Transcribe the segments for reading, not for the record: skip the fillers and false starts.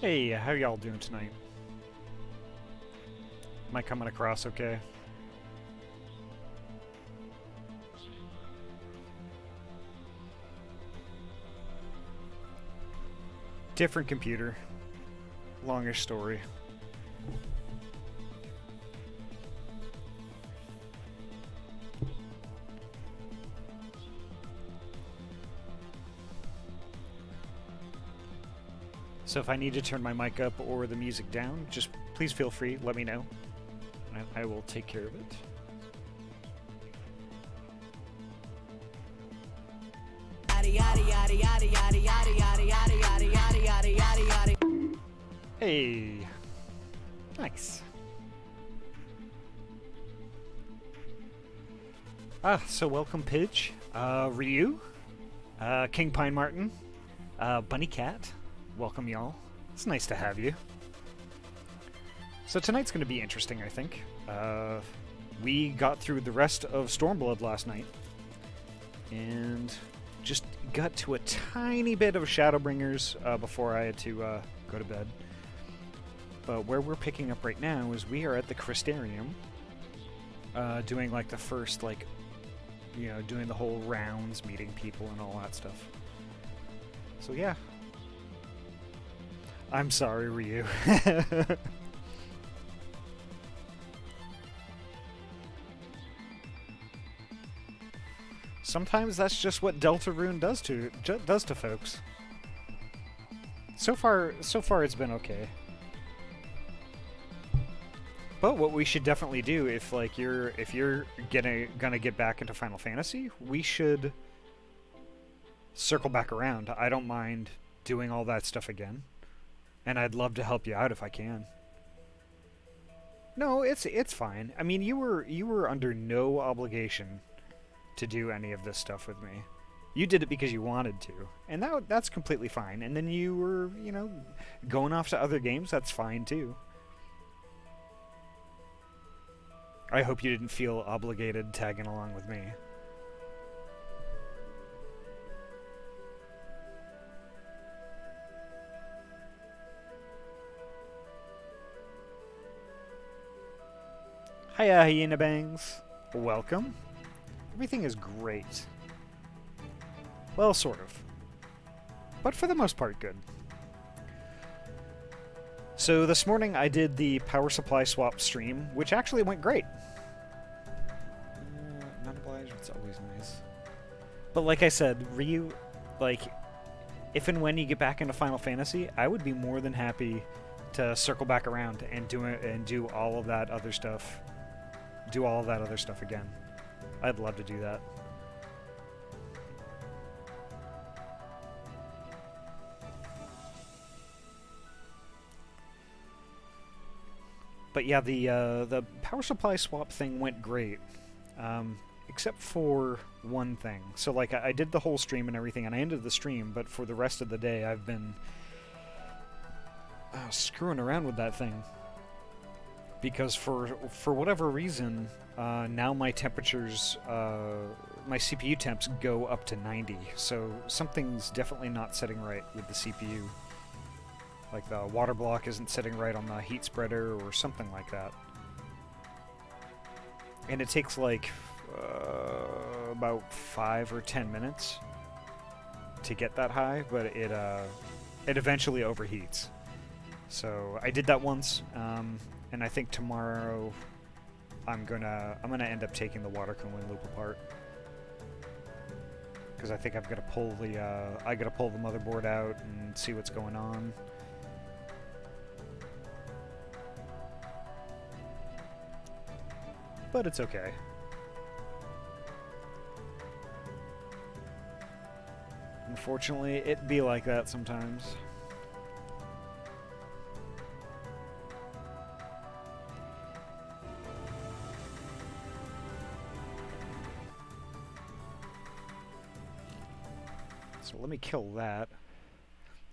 Hey, how y'all doing tonight? Am I coming across okay? Different computer. Longish story. So if I need to turn my mic up or the music down, just please feel free, let me know. I will take care of it. Hey! Nice. So welcome Pidge, Ryu, King Pine Martin, Bunny Cat. Welcome, y'all. It's nice to have you. So tonight's going to be interesting, I think. We got through the rest of Stormblood last night, and just got to a tiny bit of Shadowbringers before I had to go to bed. But where we're picking up right now is we are at the Crystarium, doing like the first, like, you know, doing the whole rounds, meeting people and all that stuff. So yeah. I'm sorry, Ryu. Sometimes that's just what Deltarune does to folks. So far it's been okay. But what we should definitely do if you're gonna get back into Final Fantasy, we should circle back around. I don't mind doing all that stuff again. And I'd love to help you out if I can. No, it's fine. I mean, you were under no obligation to do any of this stuff with me. You did it because you wanted to, and that's completely fine. And then you were, you know, going off to other games. That's fine too. I hope you didn't feel obligated tagging along with me. Hiya, Hyena Bangs. Welcome. Everything is great. Well, sort of. But for the most part, good. So this morning I did the power supply swap stream, which actually went great. Not obliged, it's always nice. But like I said, Ryu, like, if and when you get back into Final Fantasy, I would be more than happy to circle back around and do all of that other stuff. Do all of that other stuff again. I'd love to do that. But yeah, the power supply swap thing went great, except for one thing. So like I did the whole stream and everything, and I ended the stream. But for the rest of the day, I've been screwing around with that thing. Because for whatever reason, now my temperatures, my CPU temps go up to 90. So something's definitely not setting right with the CPU. Like the water block isn't sitting right on the heat spreader or something like that. And it takes like about 5 or 10 minutes to get that high, but it eventually overheats. So I did that once. And I think tomorrow I'm gonna end up taking the water cooling loop apart, because I think I'm gonna pull the motherboard out and see what's going on. But it's okay. Unfortunately, it be like that sometimes. So let me kill that.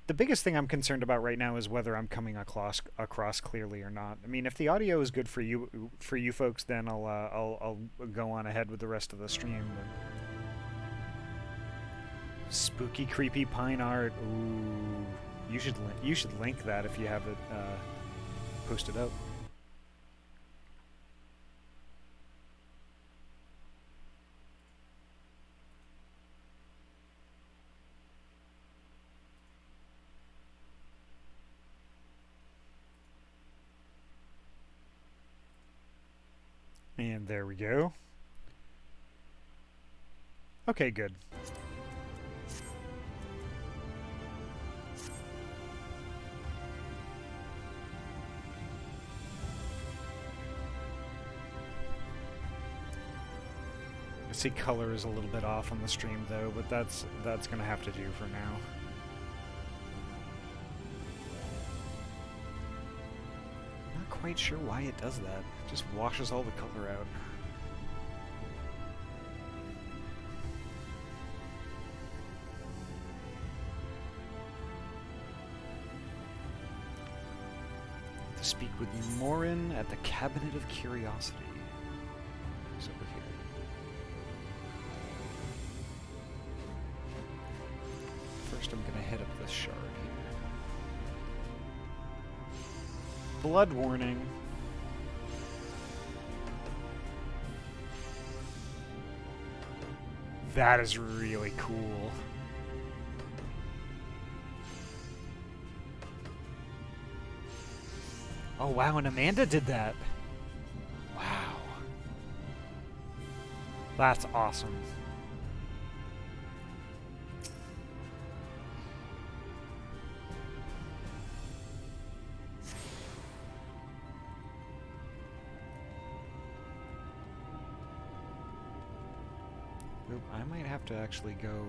The biggest thing I'm concerned about right now is whether I'm coming across clearly or not. I mean, if the audio is good for you folks, then I'll go on ahead with the rest of the stream. But spooky, creepy pine art. Ooh. You should link that if you have it posted up. And there we go. Okay, good. I see color is a little bit off on the stream though, but that's gonna have to do for now. Not quite sure why it does that. It just washes all the color out. To speak with Morin at the Cabinet of Curiosity. He's over here. First I'm gonna hit up this shard here. Blood warning. That is really cool. Oh wow, and Amanda did that. Wow. That's awesome. Oop, I might have to actually go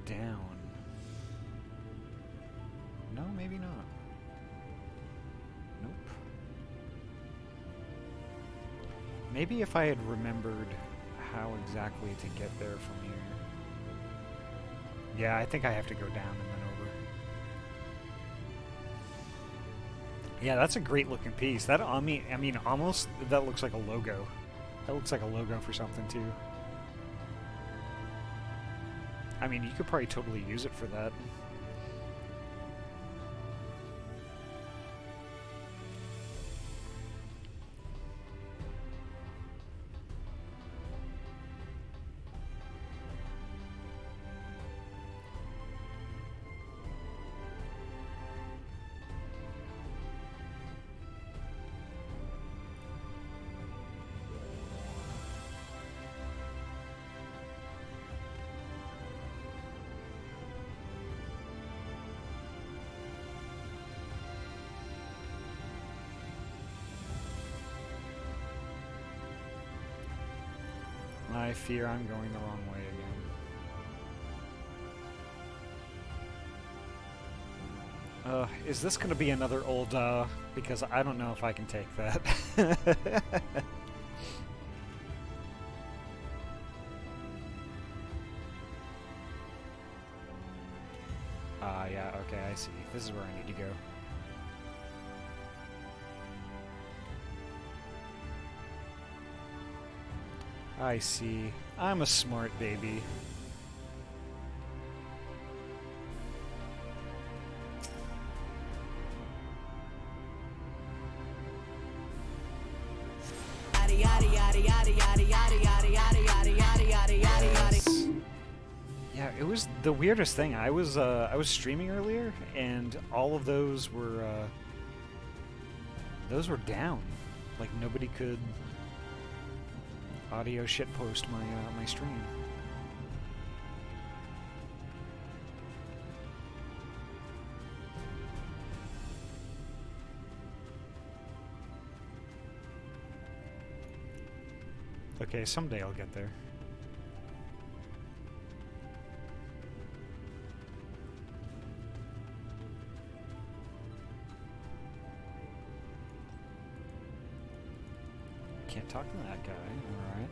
down. No, maybe not. Nope. Maybe if I had remembered how exactly to get there from here. Yeah, I think I have to go down and then over. Yeah, that's a great looking piece. That I mean, almost that looks like a logo. That looks like a logo for something too. I mean, you could probably totally use it for that. I fear I'm going the wrong way again. Is this going to be another old, because I don't know if I can take that. Yeah, okay, I see. This is where I need to go. I see. I'm a smart baby. Yeah, it was the weirdest thing. I was streaming earlier, and all of those were down. Like nobody could audio shitpost my stream. Okay, someday I'll get there. Can't talk to that guy, alright.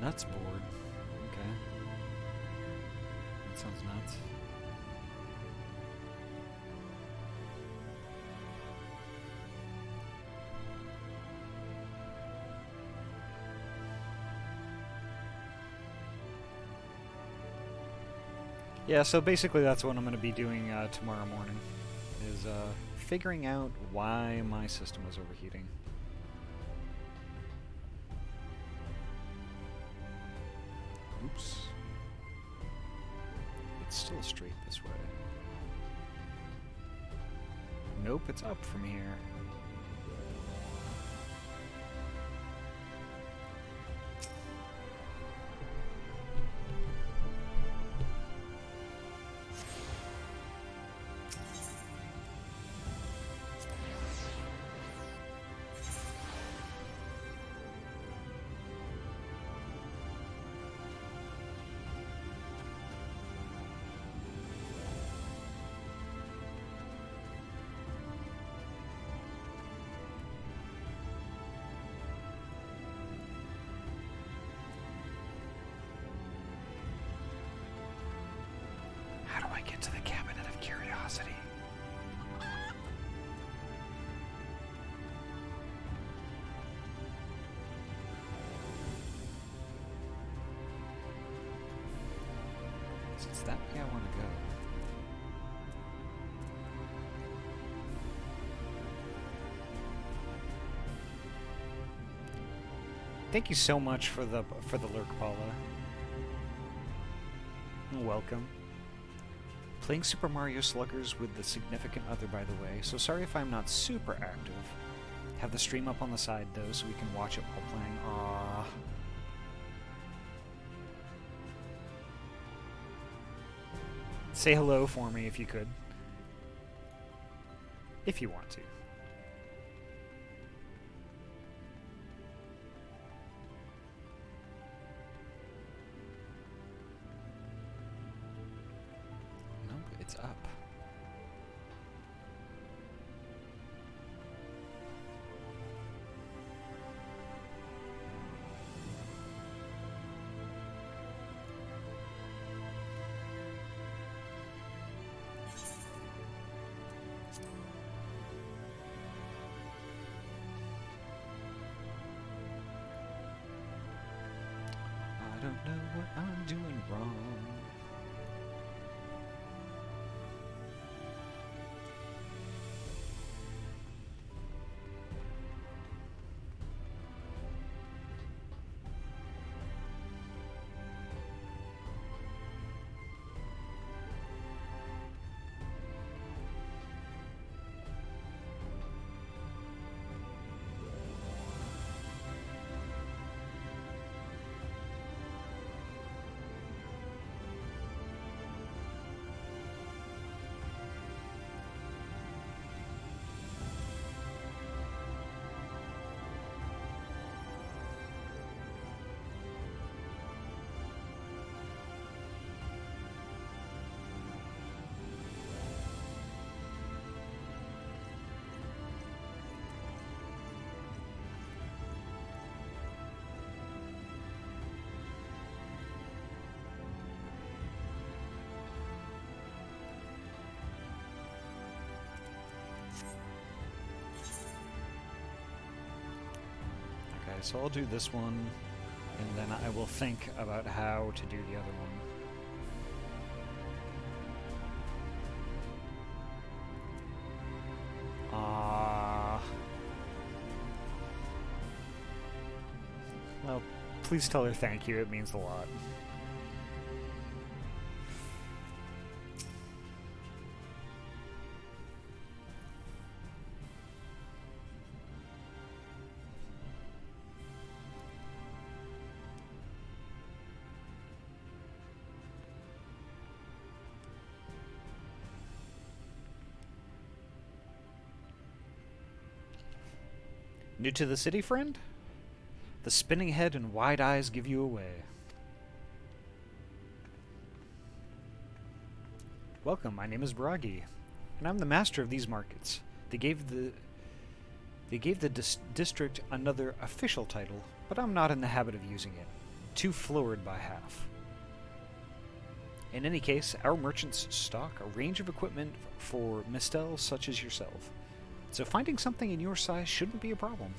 Nuts board. Okay. That sounds nuts. Yeah, so basically that's what I'm going to be doing tomorrow morning, is figuring out why my system is overheating. Oops. It's still straight this way. Nope, it's up from here. How do I get to the Cabinet of Curiosity? So it's that way I want to go. Thank you so much for the lurk, Paula. Welcome. Playing Super Mario Sluggers with the significant other, by the way, so sorry if I'm not super active. Have the stream up on the side, though, so we can watch it while playing. Aww. Say hello for me if you could. If you want to. It's up. I don't know what I'm doing wrong. So I'll do this one, and then I will think about how to do the other one. Well, please tell her thank you, it means a lot. New to the city, friend? The spinning head and wide eyes give you away. Welcome, my name is Bragi, and I'm the master of these markets. They gave the district another official title, but I'm not in the habit of using it. Too florid by half. In any case, our merchants stock a range of equipment for mistel such as yourself. So finding something in your size shouldn't be a problem.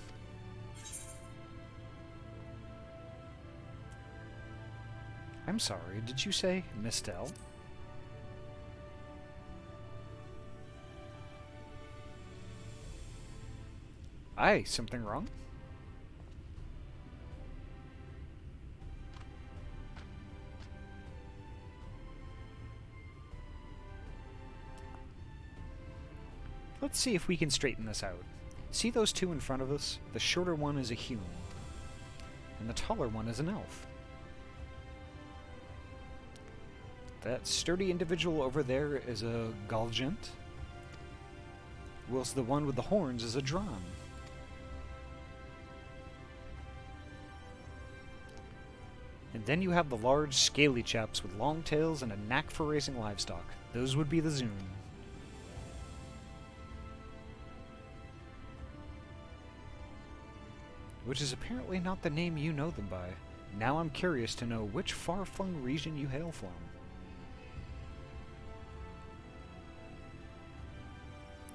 I'm sorry, did you say mistel? Aye, something wrong? Let's see if we can straighten this out. See those two in front of us? The shorter one is a human, and the taller one is an elf. That sturdy individual over there is a Galgant, whilst the one with the horns is a Dran. And then you have the large, scaly chaps with long tails and a knack for raising livestock. Those would be the Zune. Which is apparently not the name you know them by. Now I'm curious to know which far-flung region you hail from.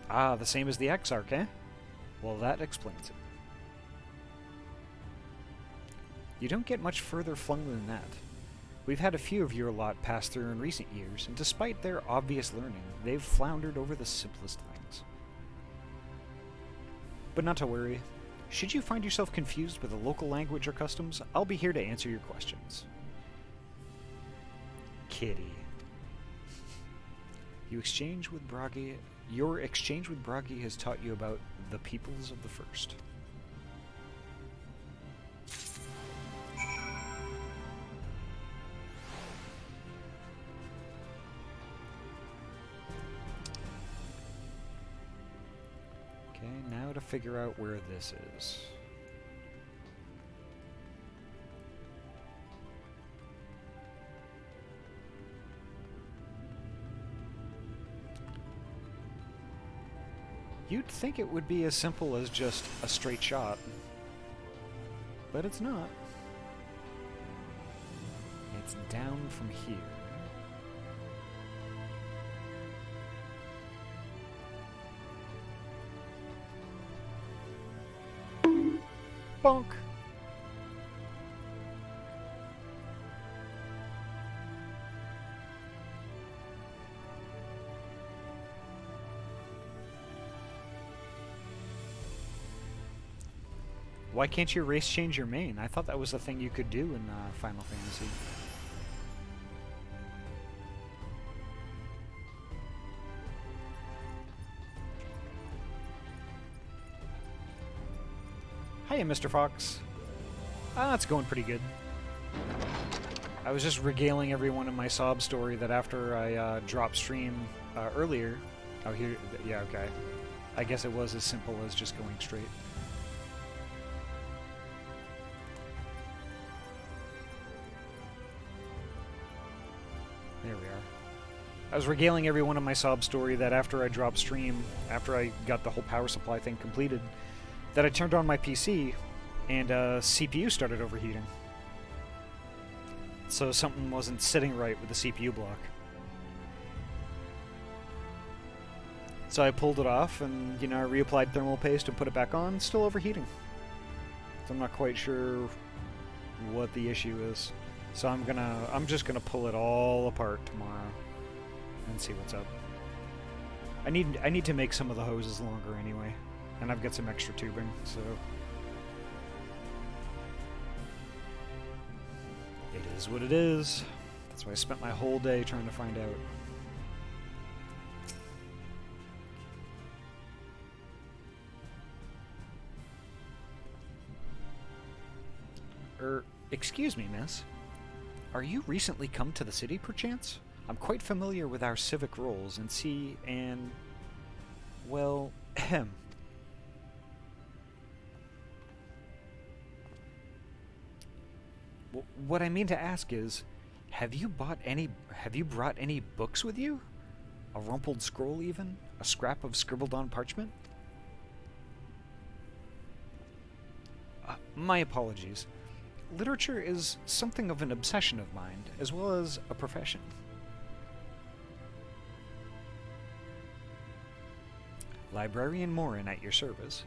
Ah, the same as the Exarch, eh? Well, that explains it. You don't get much further flung than that. We've had a few of your lot pass through in recent years, and despite their obvious learning, they've floundered over the simplest things. But not to worry. Should you find yourself confused with a local language or customs, I'll be here to answer your questions. Kitty. Your exchange with Bragi has taught you about the peoples of the First. Okay, now to figure out where this is. You'd think it would be as simple as just a straight shot, but it's not. It's down from here. Bonk! Why can't you race change your main? I thought that was a thing you could do in Final Fantasy. Hiya, Mr. Fox. It's going pretty good. I was just regaling everyone in my sob story that after I dropped stream earlier... Oh, here... Yeah, okay. I guess it was as simple as just going straight. There we are. I was regaling everyone in my sob story that after I dropped stream, after I got the whole power supply thing completed, that I turned on my PC and CPU started overheating. So something wasn't sitting right with the CPU block. So I pulled it off and, you know, I reapplied thermal paste and put it back on, still overheating. So I'm not quite sure what the issue is. So I'm just gonna pull it all apart tomorrow and see what's up. I need to make some of the hoses longer anyway, and I've got some extra tubing, so it is what it is. That's why I spent my whole day trying to find out. Excuse me, miss. Are you recently come to the city, perchance? I'm quite familiar with our civic roles and see and... well, ahem. What I mean to ask is, have you brought any books with you? A rumpled scroll even? A scrap of scribbled on parchment? My apologies. Literature is something of an obsession of mine, as well as a profession. Librarian Morin at your service,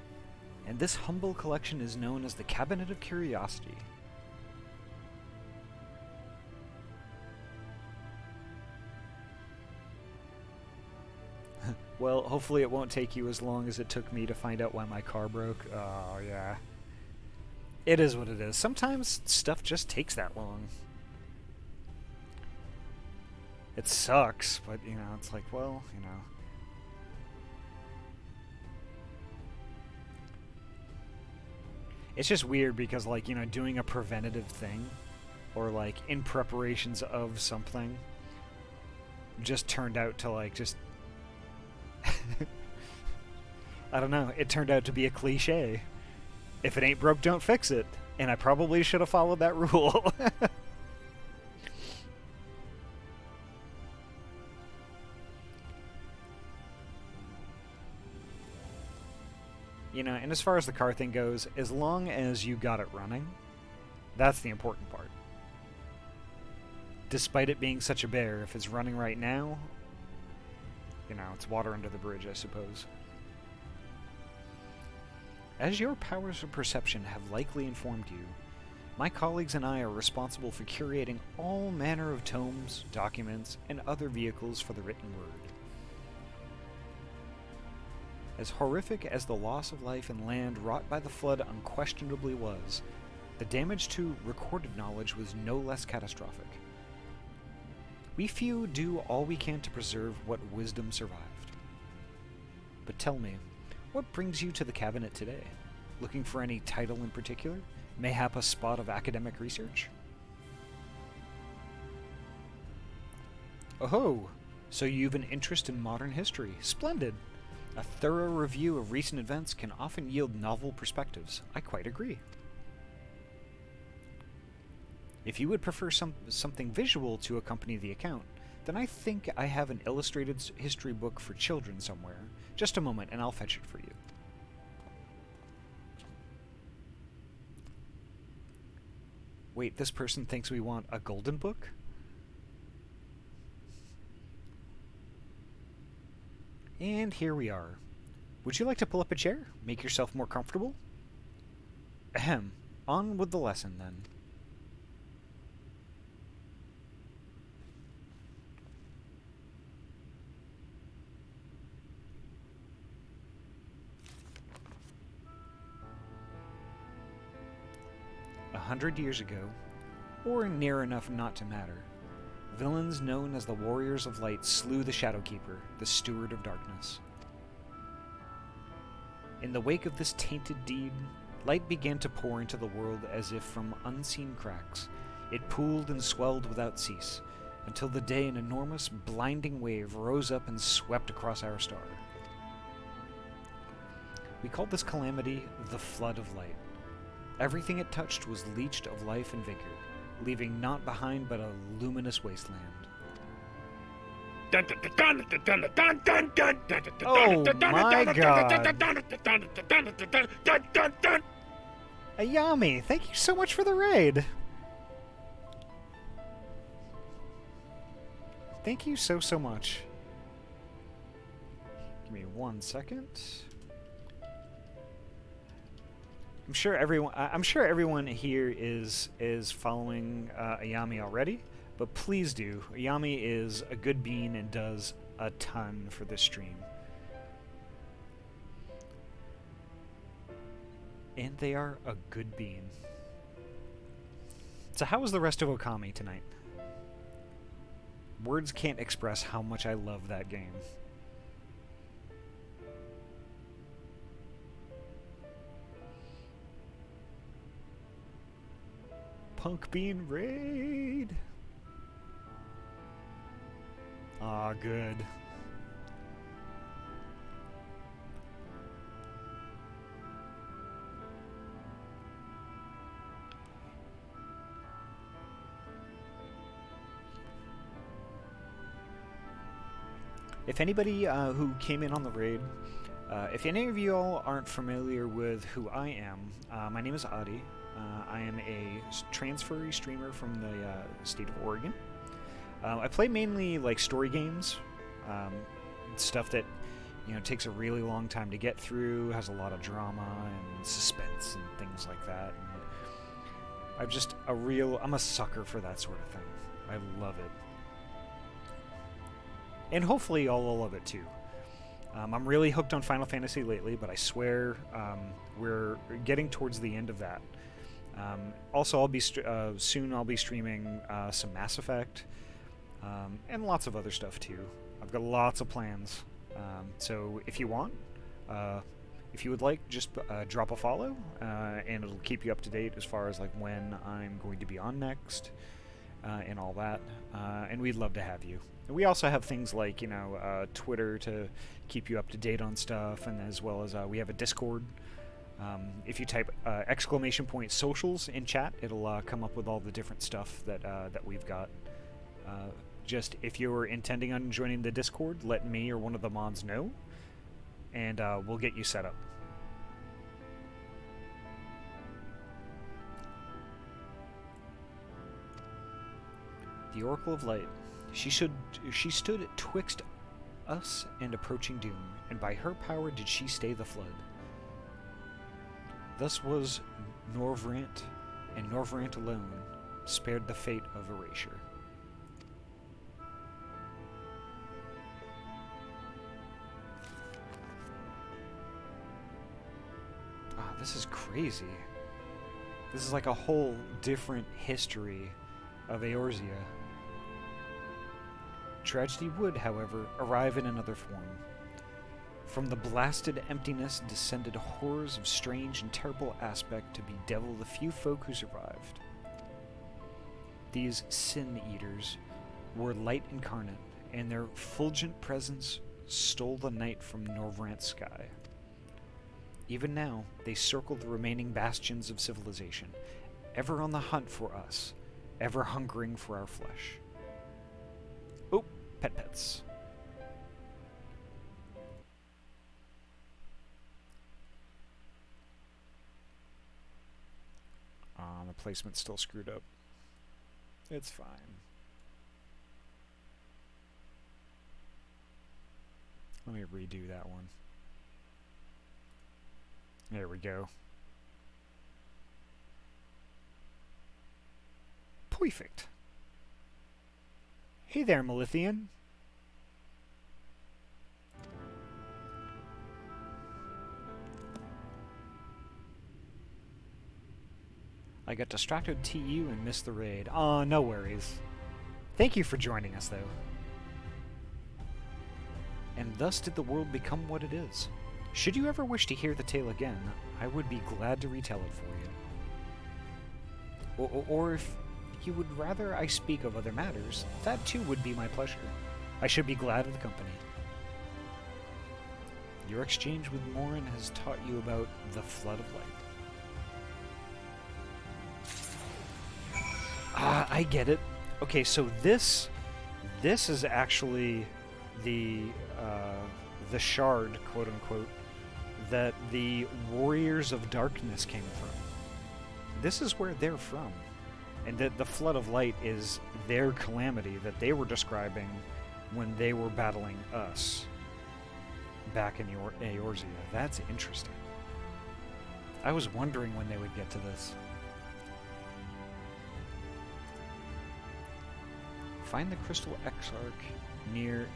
and this humble collection is known as the Cabinet of Curiosity. Well, hopefully it won't take you as long as it took me to find out why my car broke. Oh, yeah. It is what it is. Sometimes stuff just takes that long. It sucks, but, you know, it's like, well, you know. It's just weird because, like, you know, doing a preventative thing or, like, in preparations of something just turned out to, like, just... I don't know. It turned out to be a cliche. If it ain't broke, don't fix it. And I probably should have followed that rule. You know, and as far as the car thing goes, as long as you got it running, that's the important part. Despite it being such a bear, if it's running right now, you know, it's water under the bridge, I suppose. As your powers of perception have likely informed you, my colleagues and I are responsible for curating all manner of tomes, documents, and other vehicles for the written word. As horrific as the loss of life and land wrought by the flood unquestionably was, the damage to recorded knowledge was no less catastrophic. We few do all we can to preserve what wisdom survived. But tell me, what brings you to the cabinet today? Looking for any title in particular? Mayhap a spot of academic research? Oh, so you've an interest in modern history. Splendid! A thorough review of recent events can often yield novel perspectives. I quite agree. If you would prefer something visual to accompany the account, then I think I have an illustrated history book for children somewhere. Just a moment, and I'll fetch it for you. Wait, this person thinks we want a golden book? And here we are. Would you like to pull up a chair? Make yourself more comfortable? Ahem. On with the lesson, then. "100 years ago, or near enough not to matter, villains known as the Warriors of Light slew the Shadowkeeper, the Steward of Darkness. In the wake of this tainted deed, light began to pour into the world as if from unseen cracks. It pooled and swelled without cease, until the day an enormous, blinding wave rose up and swept across our star. We called this calamity the Flood of Light. Everything it touched was leached of life and vigor, leaving naught behind but a luminous wasteland. Oh my god! Ayami, thank you so much for the raid! Thank you so much. Give me 1 second. I'm sure everyone here is following Ayami already, but please do. Ayami is a good bean and does a ton for this stream. And they are a good bean. So how was the rest of Okami tonight? Words can't express how much I love that game. Punk Bean raid! Aw, good. If anybody who came in on the raid, if any of you all aren't familiar with who I am, my name is Ahty. I am a transferee streamer from the state of Oregon. I play mainly like story games, stuff that takes a really long time to get through, has a lot of drama and suspense and things like that. And I'm a sucker for that sort of thing. I love it. And hopefully y'all will love it too. I'm really hooked on Final Fantasy lately, but I swear we're getting towards the end of that. Also, soon I'll be streaming some Mass Effect and lots of other stuff too. I've got lots of plans. So if you want, if you would like, just drop a follow, and it'll keep you up to date as far as like when I'm going to be on next and all that. And we'd love to have you. And we also have things like Twitter to keep you up to date on stuff, and as well as we have a Discord. If you type !socials in chat, it'll come up with all the different stuff that we've got. Just if you're intending on joining the Discord, let me or one of the mods know, and we'll get you set up. The Oracle of Light. She stood twixt us and approaching doom, and by her power did she stay the flood. Thus was Norvrant, and Norvrant alone spared the fate of erasure. Ah, this is crazy. This is like a whole different history of Eorzea. Tragedy would, however, arrive in another form. From the blasted emptiness descended horrors of strange and terrible aspect to bedevil the few folk who survived. These sin-eaters were light incarnate, and their fulgent presence stole the night from Norvrant's sky. Even now, they circle the remaining bastions of civilization, ever on the hunt for us, ever hungering for our flesh. Oh, pets. The placement's still screwed up. It's fine. Let me redo that one. There we go. Perfect. Hey there, Melithian. I got distracted TU and missed the raid. Aw, no worries. Thank you for joining us, though. And thus did the world become what it is. Should you ever wish to hear the tale again, I would be glad to retell it for you. Or if you would rather I speak of other matters, that too would be my pleasure. I should be glad of the company. Your exchange with Morin has taught you about the Flood of Light. Ah, I get it. Okay, so this is actually the shard, quote unquote, that the Warriors of Darkness came from. This is where they're from, and that the Flood of Light is their calamity that they were describing when they were battling us back in Eorzea. That's interesting. I was wondering when they would get to this. Find the Crystal Exarch near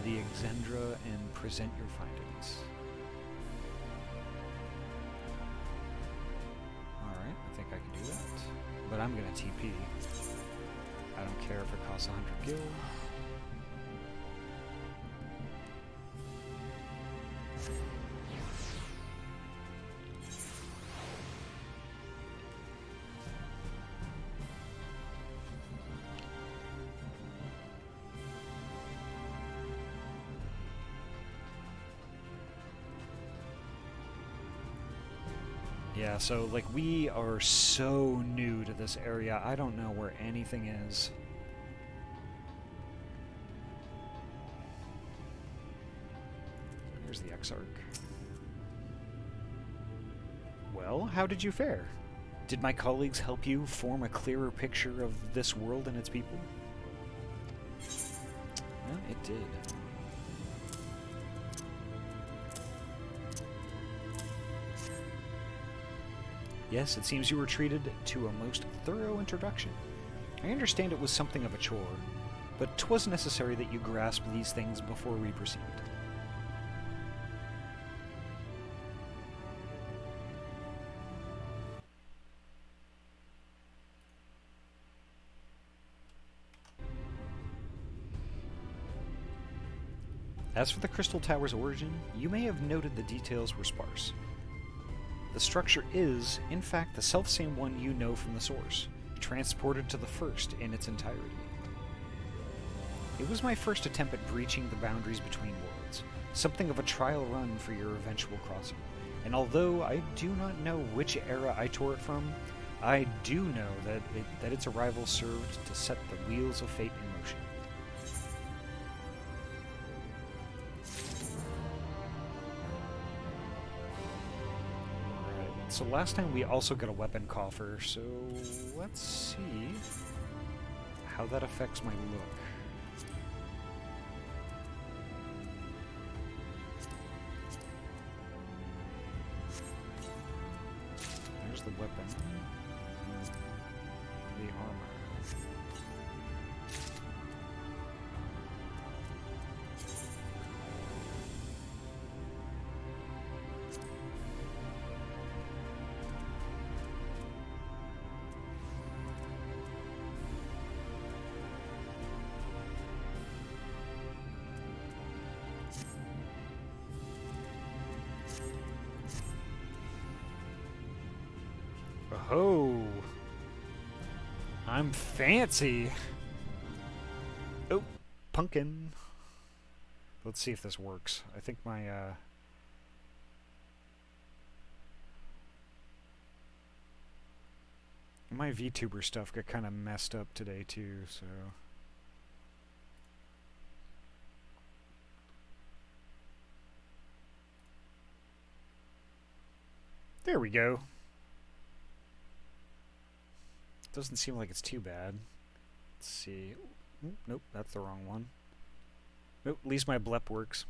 the Exandra and present your findings. Alright, I think I can do that. But I'm gonna TP. I don't care if it costs 100 gil. Yeah, so, like, we are so new to this area, I don't know where anything is. Here's the Exarch. Well, how did you fare? Did my colleagues help you form a clearer picture of this world and its people? Well, it did. Yes, it seems you were treated to a most thorough introduction. I understand it was something of a chore, but 'twas necessary that you grasp these things before we proceed. As for the Crystal Tower's origin, you may have noted the details were sparse. The structure is, in fact, the selfsame one you know from the source, transported to the first in its entirety. It was my first attempt at breaching the boundaries between worlds, something of a trial run for your eventual crossing, and although I do not know which era I tore it from, I do know that its arrival served to set the wheels of fate in motion. Alright, so last time we also got a weapon coffer, so let's see how that affects my look. There's the weapon. The armor. Oh, I'm fancy. Oh, pumpkin. Let's see if this works. I think my VTuber stuff got kind of messed up today too, so there we go. Doesn't seem like it's too bad. Let's see. Nope, that's the wrong one. Nope, at least my blep works.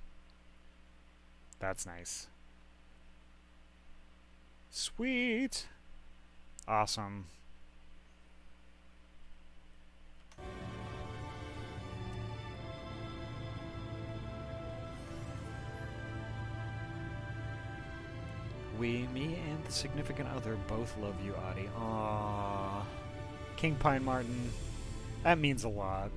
That's nice. Sweet! Awesome. We, me, and the significant other both love you, Ahty. Aww. King Pine Martin. That means a lot.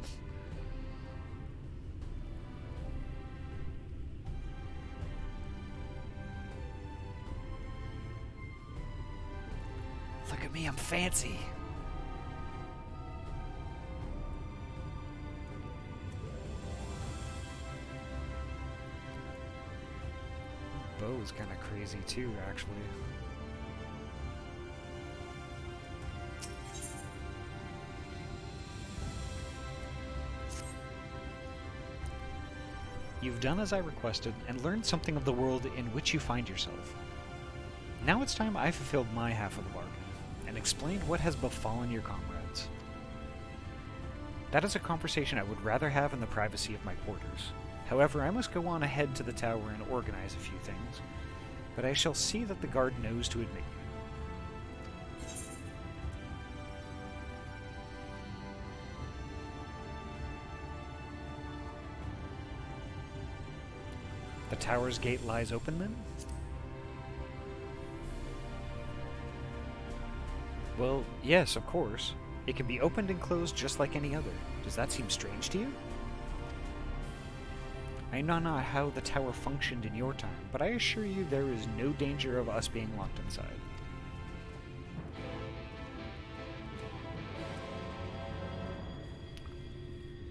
Look at me, I'm fancy. Bow is kind of crazy too, actually. You've done as I requested and learned something of the world in which you find yourself. Now it's time I fulfilled my half of the bargain and explained what has befallen your comrades. That is a conversation I would rather have in the privacy of my quarters. However, I must go on ahead to the tower and organize a few things, but I shall see that the guard knows to admit you. The tower's gate lies open, then? Well, yes, of course. It can be opened and closed just like any other. Does that seem strange to you? I know not how the tower functioned in your time, but I assure you there is no danger of us being locked inside.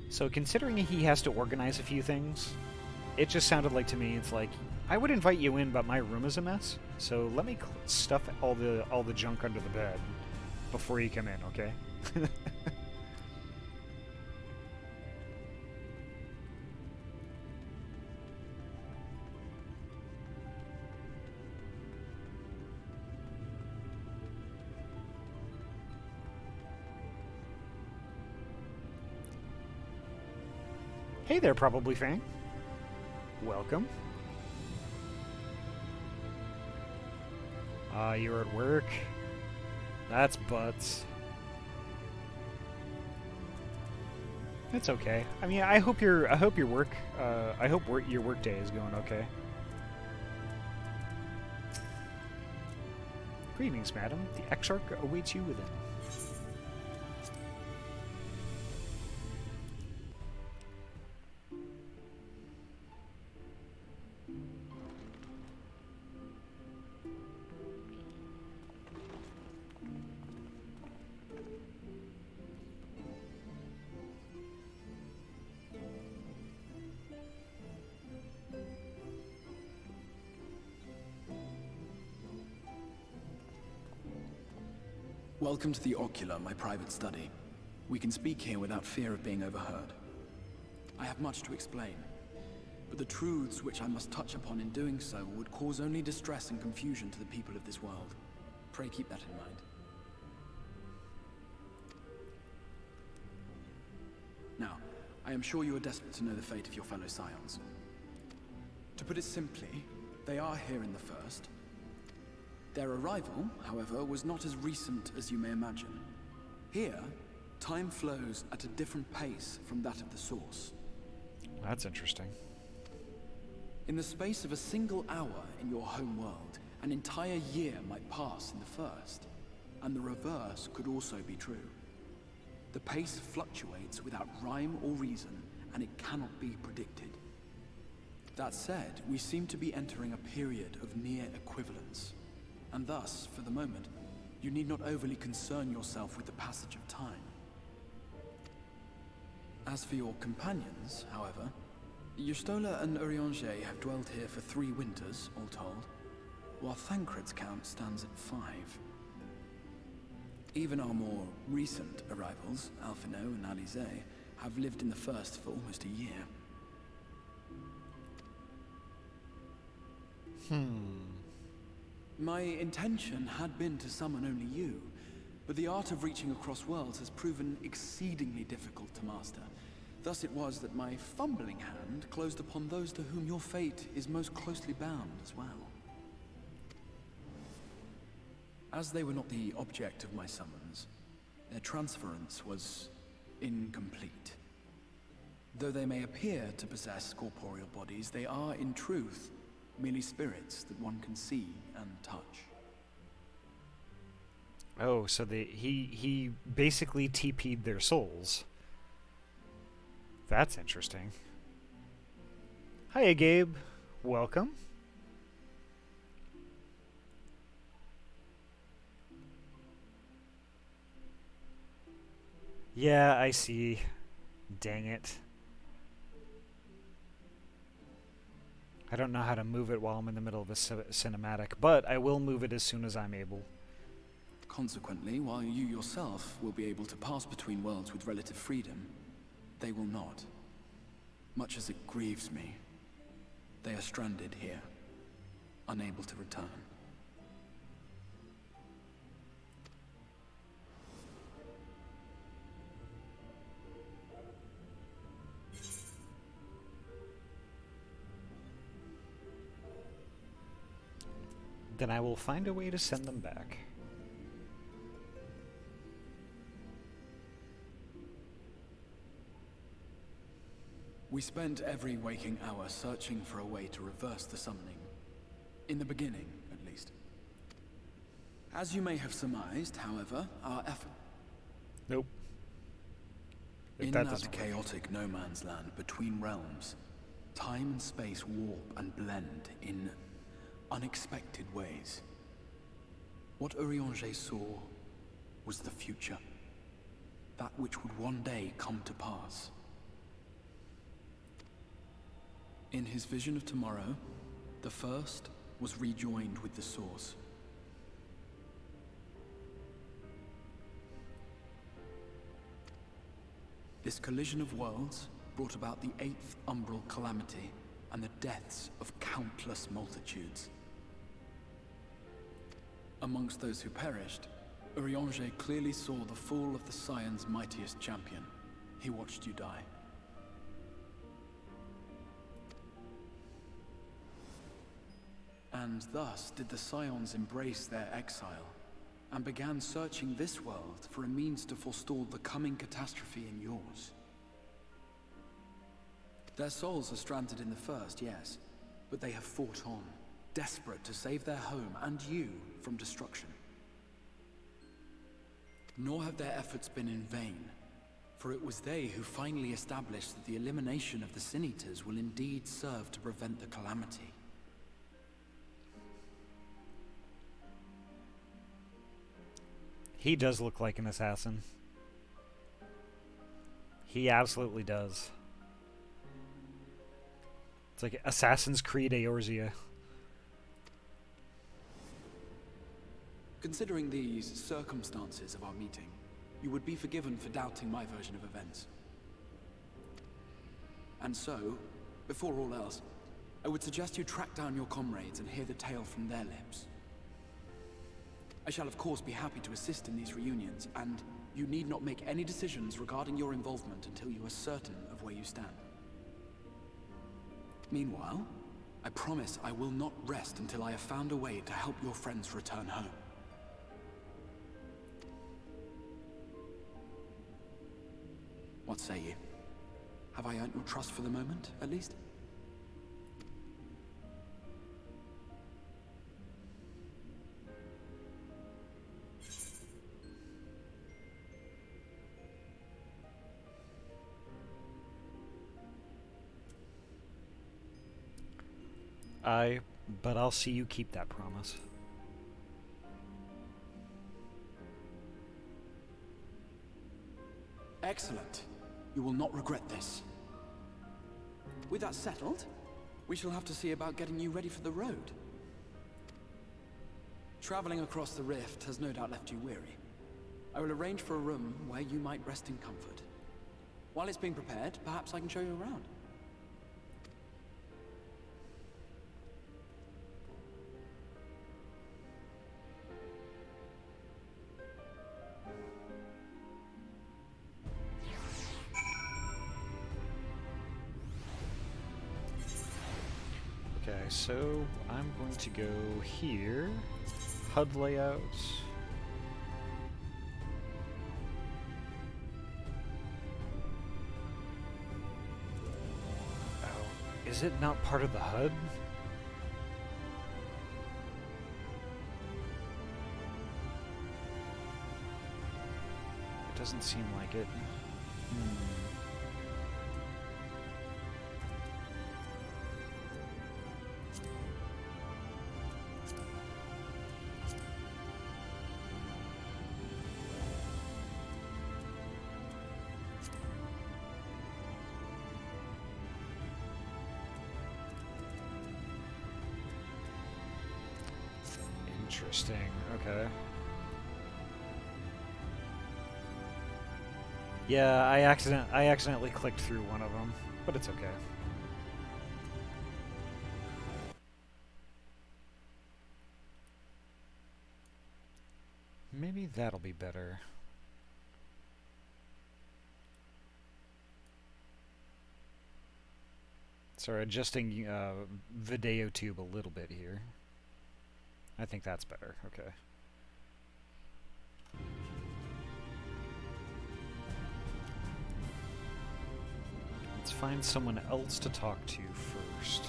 So considering he has to organize a few things, it just sounded like to me, it's like, I would invite you in, but my room is a mess, so let me stuff all the junk under the bed before you come in, okay? Hey there, Probably Fang. Welcome. You're at work. That's butts. It's okay. I mean, I hope your work day is going okay. Greetings, madam. The Exarch awaits you within. Welcome to the Ocular, my private study. We can speak here without fear of being overheard. I have much to explain, but the truths which I must touch upon in doing so would cause only distress and confusion to the people of this world. Pray keep that in mind. Now, I am sure you are desperate to know the fate of your fellow Scions. To put it simply, they are here in the First. Their arrival, however, was not as recent as you may imagine. Here, time flows at a different pace from that of the Source. That's interesting. In the space of a single hour in your home world, an entire year might pass in the First, and the reverse could also be true. The pace fluctuates without rhyme or reason, and it cannot be predicted. That said, we seem to be entering a period of near equivalence. And thus, for the moment, you need not overly concern yourself with the passage of time. As for your companions, however, Y'shtola and Urianger have dwelled here for 3 winters, all told, while Thancred's count stands at 5. Even our more recent arrivals, Alphino and Alize, have lived in the First for almost a year. My intention had been to summon only you, but the art of reaching across worlds has proven exceedingly difficult to master. Thus it was that my fumbling hand closed upon those to whom your fate is most closely bound as well. As they were not the object of my summons, their transference was incomplete. Though they may appear to possess corporeal bodies, they are, in truth, merely spirits that one can see and touch. Oh, so he basically TP'd their souls. That's interesting. Hiya, Gabe. Welcome. Yeah, I see. Dang it. I don't know how to move it while I'm in the middle of a cinematic, but I will move it as soon as I'm able. Consequently, while you yourself will be able to pass between worlds with relative freedom, they will not. Much as it grieves me, they are stranded here, unable to return. Then I will find a way to send them back. We spent every waking hour searching for a way to reverse the summoning. In the beginning, at least. As you may have surmised, however, our effort... Nope. In that chaotic no man's land between realms, time and space warp and blend in unexpected ways. What Urianger saw was the future. That which would one day come to pass. In his vision of tomorrow, the First was rejoined with the Source. This collision of worlds brought about the 8th umbral calamity and the deaths of countless multitudes. Amongst those who perished, Urianger clearly saw the fall of the Scion's mightiest champion. He watched you die. And thus did the Scions embrace their exile, and began searching this world for a means to forestall the coming catastrophe in yours. Their souls are stranded in the First, yes, but they have fought on, desperate to save their home and you from destruction. Nor have their efforts been in vain, for it was they who finally established that the elimination of the Sin Eaters will indeed serve to prevent the calamity. He does look like an assassin. He absolutely does. It's like Assassin's Creed Eorzea. Considering the circumstances of our meeting, you would be forgiven for doubting my version of events. And so, before all else, I would suggest you track down your comrades and hear the tale from their lips. I shall of course be happy to assist in these reunions, and you need not make any decisions regarding your involvement until you are certain of where you stand. Meanwhile, I promise I will not rest until I have found a way to help your friends return home. What say you? Have I earned your trust for the moment, at least? But I'll see you keep that promise. Excellent. You will not regret this. With that settled, we shall have to see about getting you ready for the road. Traveling across the rift has no doubt left you weary. I will arrange for a room where you might rest in comfort. While it's being prepared, perhaps I can show you around. Okay, so I'm going to go here. HUD layout. Oh, is it not part of the HUD? It doesn't seem like it. Interesting. Okay. Yeah, I accidentally clicked through one of them, but it's okay. Maybe that'll be better. Sorry, adjusting video tube a little bit here. I think that's better. Okay. Let's find someone else to talk to first.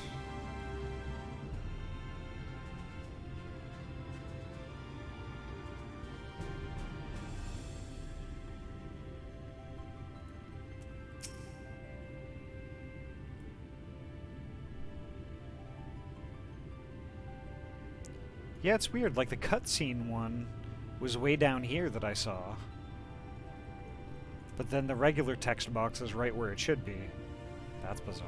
Yeah, it's weird. Like, the cutscene one was way down here that I saw. But then the regular text box is right where it should be. That's bizarre.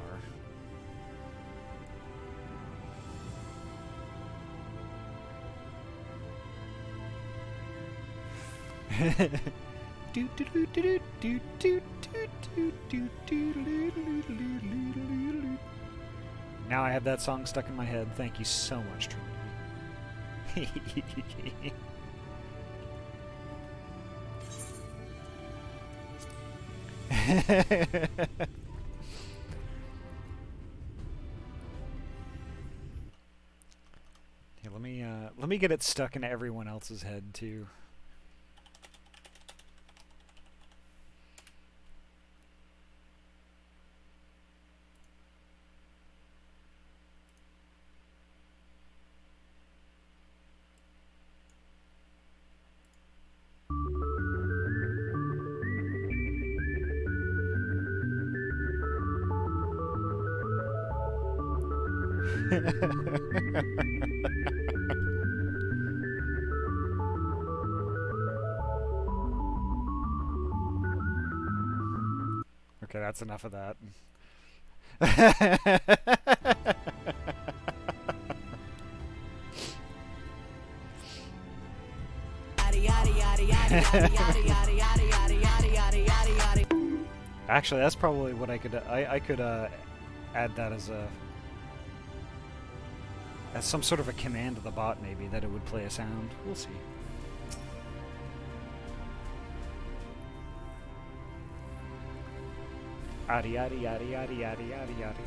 Now I have that song stuck in my head. Thank you so much, Trinity. Here, let me get it stuck in everyone else's head too. Okay, that's enough of that. Actually, that's probably what I could add that as some sort of a command to the bot, maybe, that it would play a sound. We'll see. Ahty, ahty, ahty, ahty, ahty, ahty, ahty.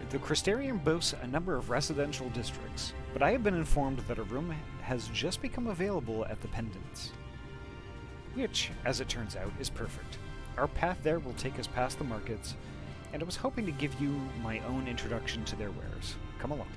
The Crystarium boasts a number of residential districts, but I have been informed that a room has just become available at the Pendants. Which, as it turns out, is perfect. Our path there will take us past the markets, and I was hoping to give you my own introduction to their wares. Come along.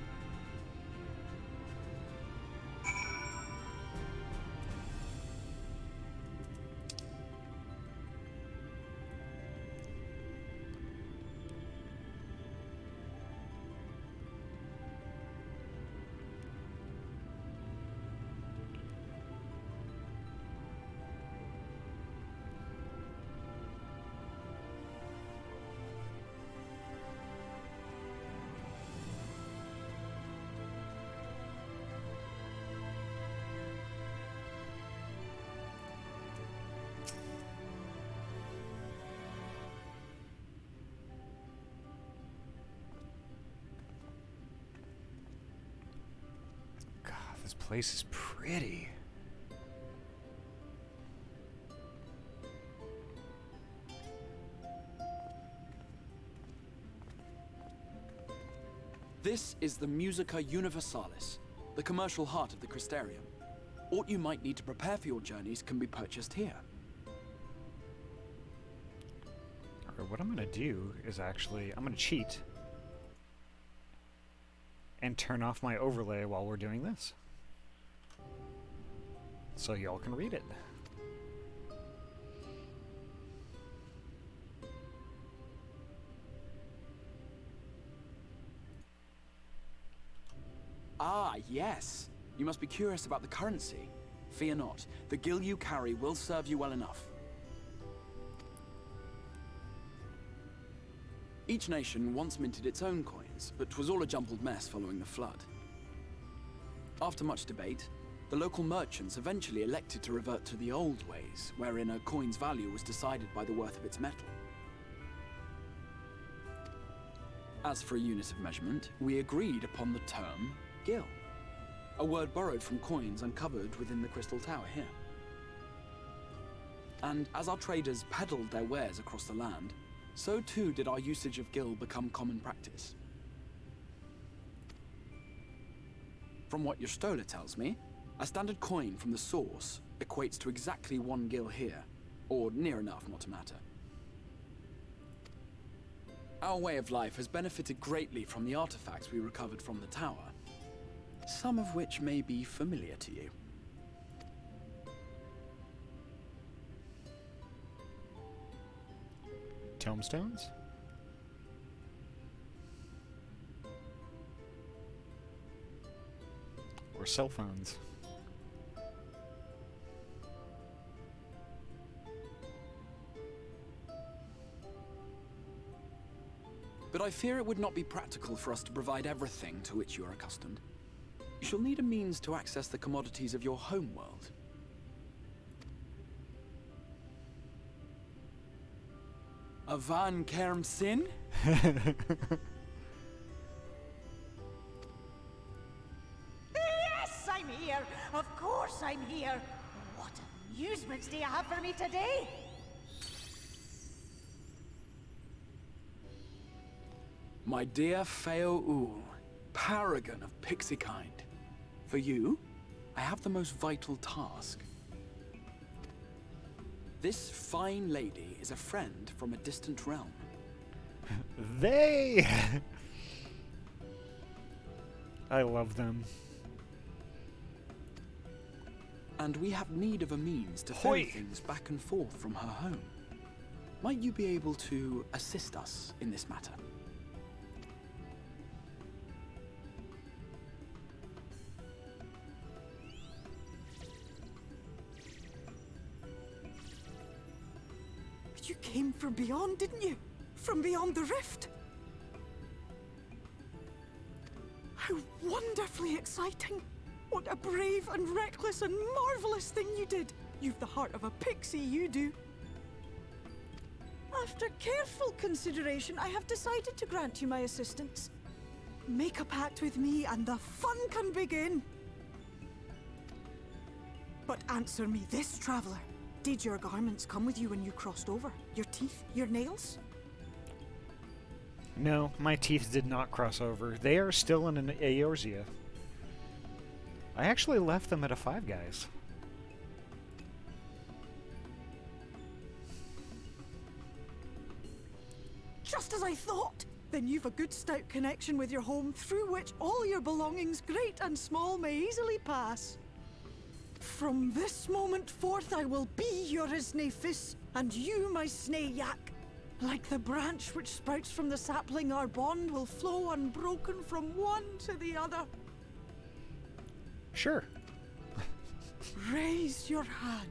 This place is pretty. This is the Musica Universalis, the commercial heart of the Crystarium. Aught you might need to prepare for your journeys can be purchased here. Alright, what I'm gonna do is actually, I'm gonna cheat and turn off my overlay while we're doing this, so y'all can read it. Ah, yes. You must be curious about the currency. Fear not. The gil you carry will serve you well enough. Each nation once minted its own coins, but 'twas all a jumbled mess following the flood. After much debate, the local merchants eventually elected to revert to the old ways, wherein a coin's value was decided by the worth of its metal. As for a unit of measurement, we agreed upon the term gil, a word borrowed from coins uncovered within the Crystal Tower here. And as our traders peddled their wares across the land, so too did our usage of gil become common practice. From what your stola tells me, a standard coin from the source equates to exactly 1 gil here, or near enough not to matter. Our way of life has benefited greatly from the artifacts we recovered from the tower, some of which may be familiar to you. Tombstones? Or cell phones? But I fear it would not be practical for us to provide everything to which you are accustomed. You shall need a means to access the commodities of your home world. Avan Kerm Sin? Yes, I'm here. Of course I'm here. What amusements do you have for me today? My dear Feo Ul, paragon of pixie kind. For you, I have the most vital task. This fine lady is a friend from a distant realm. They! I love them. And we have need of a means to Hoi! ferry things back and forth from her home. Might you be able to assist us in this matter? You came from beyond, didn't you? From beyond the rift? How wonderfully exciting. What a brave and reckless and marvelous thing you did. You've the heart of a pixie, you do. After careful consideration, I have decided to grant you my assistance. Make a pact with me and the fun can begin. But answer me this, traveler. Did your garments come with you when you crossed over? Your teeth? Your nails? No, my teeth did not cross over. They are still in an Eorzea. I actually left them at a Five Guys. Just as I thought! Then you've a good stout connection with your home through which all your belongings, great and small, may easily pass. From this moment forth I will be your Isnefis, and you my Snayak. Like the branch which sprouts from the sapling, our bond will flow unbroken from one to the other. Sure. Raise your hand.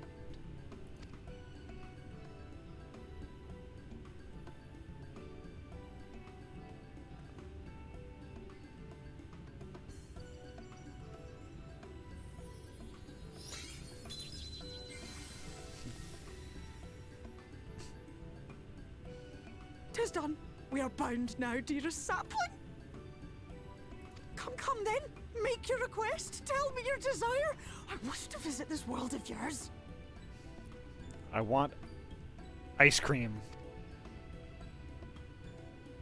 Tis done. We are bound now, dearest sapling. Come, come then. Make your request. Tell me your desire. I wish to visit this world of yours. I want ice cream.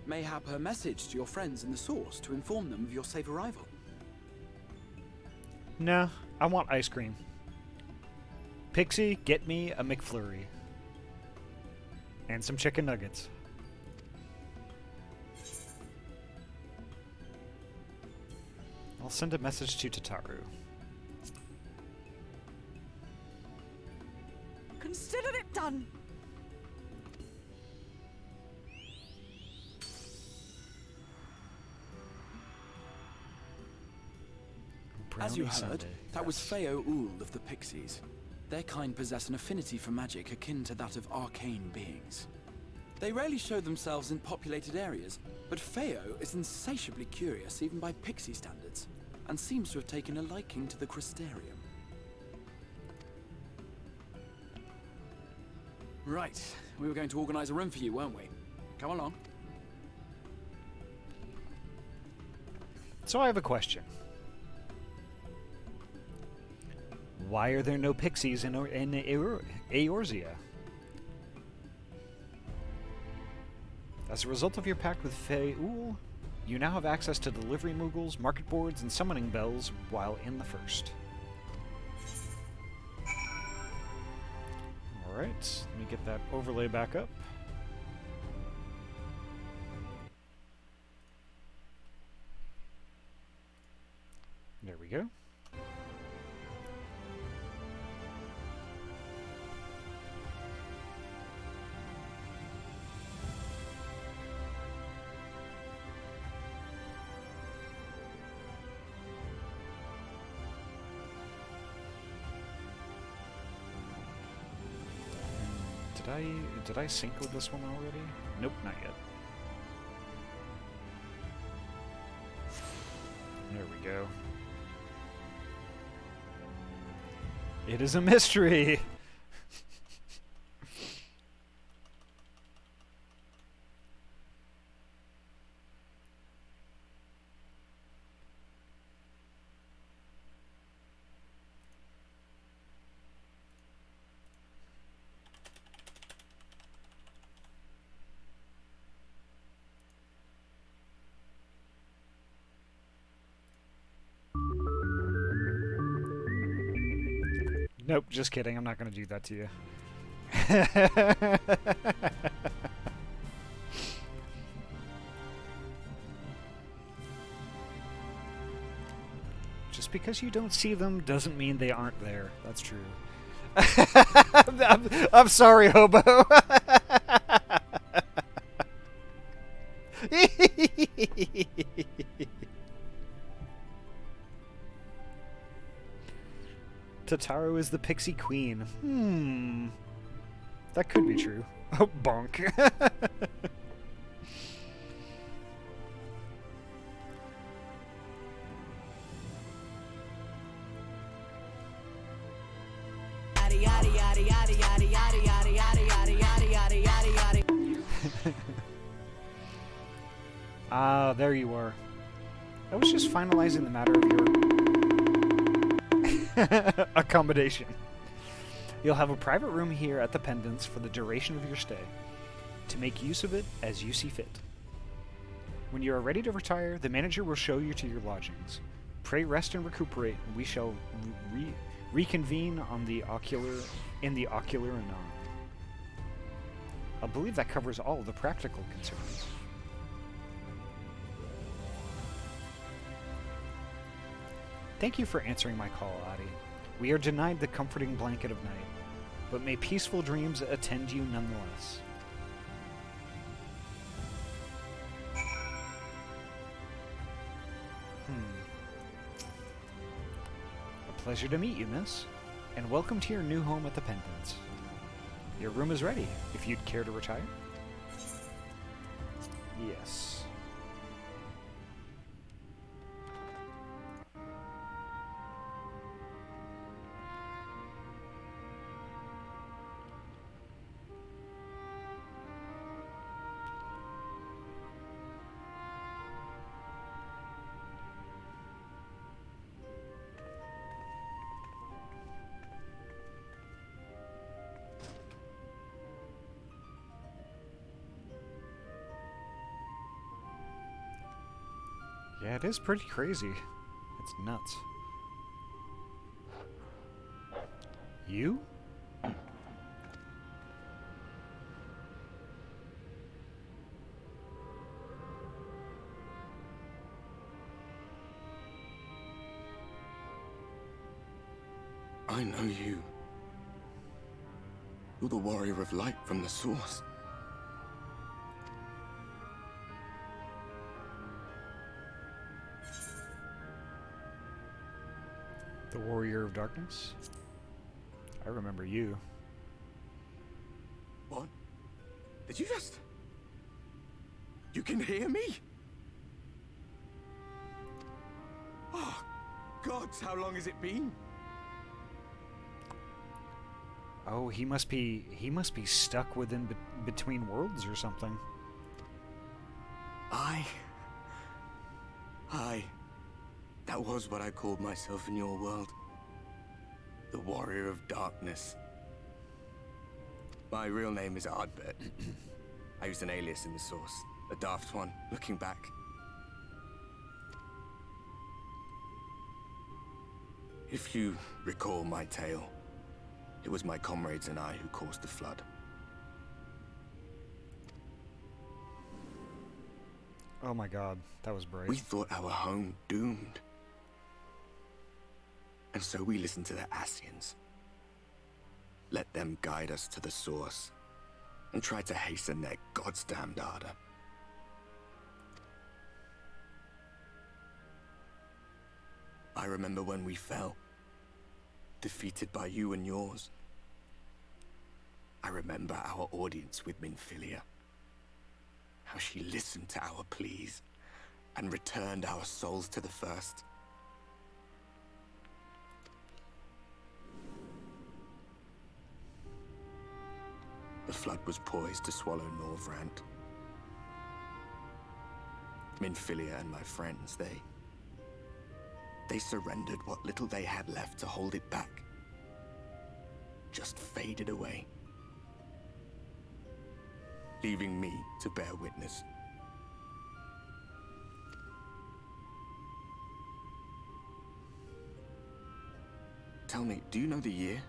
Mayhap her message to your friends in the Source to inform them of your safe arrival. No, I want ice cream. Pixie, get me a McFlurry. And some chicken nuggets. I'll send a message to Tataru. Consider it done. As you Brownie heard, sundae. that was Feo Ul of the Pixies. Their kind possess an affinity for magic akin to that of arcane beings. They rarely show themselves in populated areas, but Feo is insatiably curious even by Pixie standards, and seems to have taken a liking to the Crystarium. Right, we were going to organize a room for you, weren't we? Come along. So I have a question. Why are there no pixies in Eorzea? As a result of your pact with Feul, you now have access to delivery moogles, market boards, and summoning bells while in the First. Alright, let me get that overlay back up. There we go. Did I sync with this one already? Nope, not yet. There we go. It is a mystery! Nope, just kidding. I'm not going to do that to you. Just because you don't see them doesn't mean they aren't there. That's true. I'm sorry, Hobo. Tataru is the pixie queen. That could be true. Oh, bonk. Ah, there you are. I was just finalizing the matter of your accommodation. You'll have a private room here at the Pendants for the duration of your stay, to make use of it as you see fit. When you are ready to retire, the manager will show you to your lodgings. Pray rest and recuperate, and we shall reconvene on the ocular anon. I believe that covers all the practical concerns. Thank you for answering my call, Ahty. We are denied the comforting blanket of night, but may peaceful dreams attend you nonetheless. A pleasure to meet you, miss, and welcome to your new home at the Pendants. Your room is ready, if you'd care to retire. Yes. Yeah, it is pretty crazy. It's nuts. You? I know you. You're the warrior of light from the source. The warrior of darkness? I remember you. What? Did you just... You can hear me? Oh, gods, how long has it been? Oh, he must be stuck within between worlds or something. That was what I called myself in your world. The warrior of darkness. My real name is Ardbert. I used an alias in the source. A daft one, looking back. If you recall my tale, it was my comrades and I who caused the flood. Oh my god, that was brave. We thought our home doomed. And so we listened to the Ascians. Let them guide us to the source, and tried to hasten their goddamned ardor. I remember when we fell, defeated by you and yours. I remember our audience with Minfilia. How she listened to our pleas and returned our souls to the first. The flood was poised to swallow Norvrant. Minfilia and my friends, they surrendered what little they had left to hold it back. Just faded away, leaving me to bear witness. Tell me, do you know the year?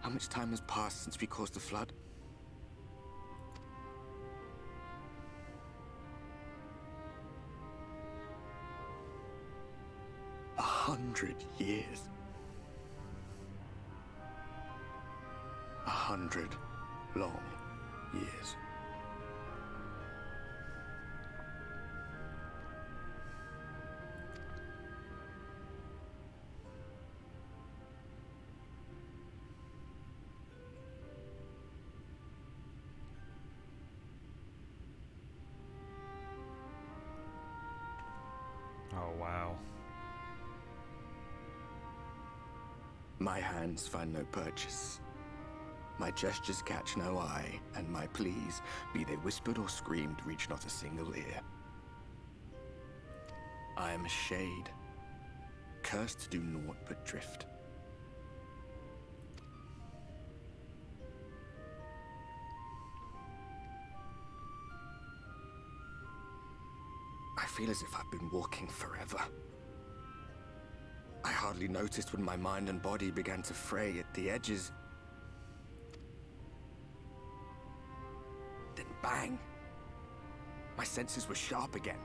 How much time has passed since we caused the flood? A 100 years. 100 long years. Oh, wow. My hands find no purchase. My gestures catch no eye, and my pleas, be they whispered or screamed, reach not a single ear. I am a shade, cursed to do naught but drift. I feel as if I've been walking forever. I hardly noticed when my mind and body began to fray at the edges. Then bang! My senses were sharp again.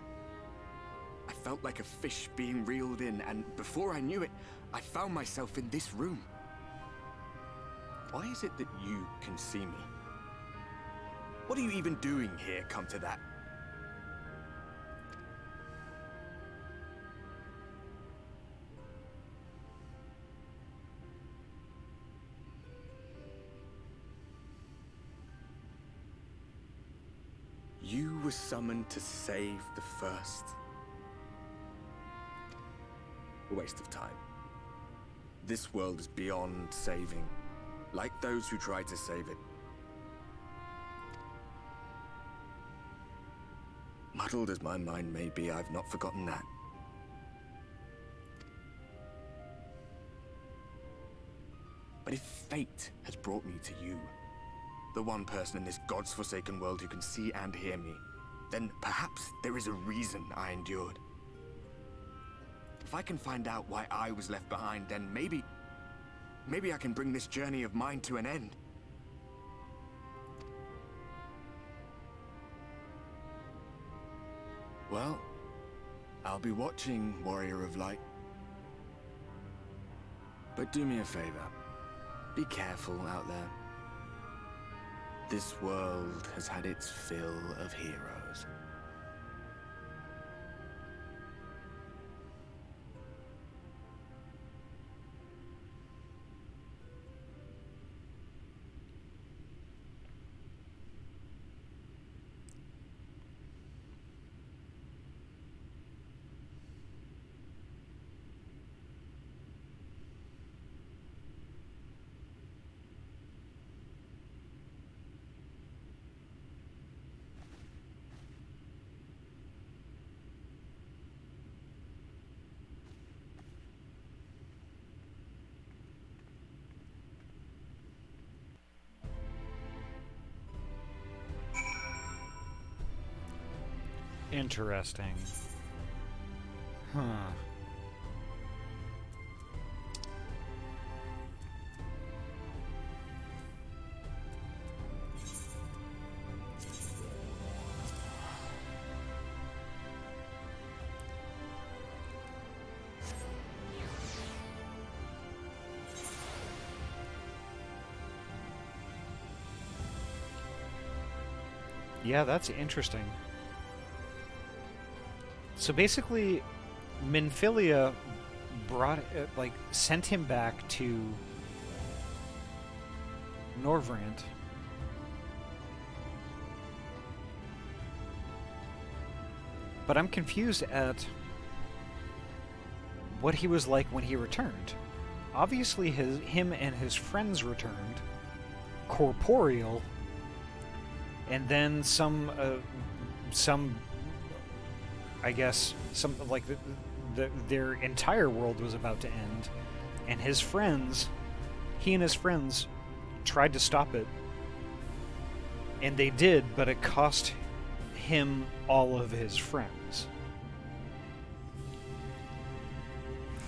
I felt like a fish being reeled in, and before I knew it, I found myself in this room. Why is it that you can see me? What are you even doing here, come to that? You were summoned to save the first. A waste of time. This world is beyond saving, like those who tried to save it. Muddled as my mind may be, I've not forgotten that. But if fate has brought me to you, the one person in this God's forsaken world who can see and hear me, then perhaps there is a reason I endured. If I can find out why I was left behind, then maybe I can bring this journey of mine to an end. Well, I'll be watching, Warrior of Light. But do me a favor. Be careful out there. This world has had its fill of heroes. Interesting. Huh. Yeah, that's interesting. So basically, Minfilia sent him back to Norvrant. But I'm confused at what he was like when he returned. Obviously, him and his friends returned, corporeal, and then some I guess their entire world was about to end, and he and his friends tried to stop it, and they did, but it cost him all of his friends.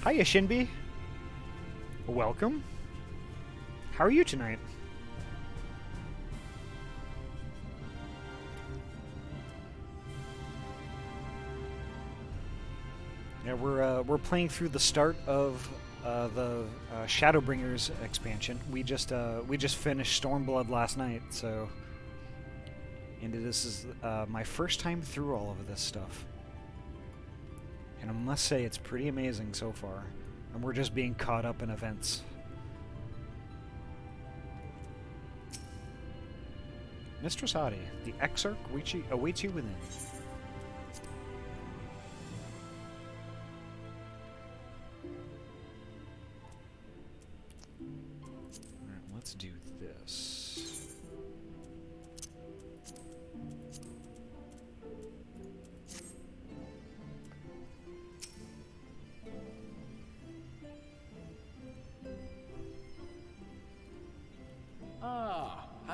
Hiya, Shinbi. Welcome. How are you tonight? Yeah, we're playing through the start of the Shadowbringers expansion. We just finished Stormblood last night, so this is my first time through all of this stuff, and I must say it's pretty amazing so far. And we're just being caught up in events. Mistress Ahty, the Exarch awaits you within. Alright, let's do this.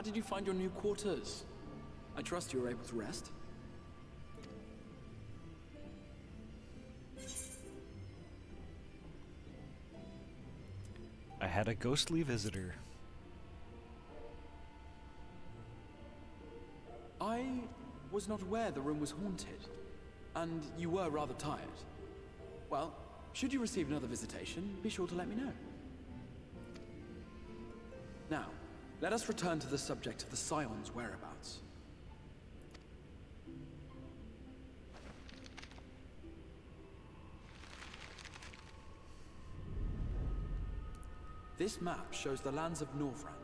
did you find your new quarters? I trust you were able to rest? I had a ghostly visitor. I was not aware the room was haunted, and you were rather tired. Well, should you receive another visitation, be sure to let me know. Now, let us return to the subject of the Scion's whereabouts. This map shows the lands of Norvrand,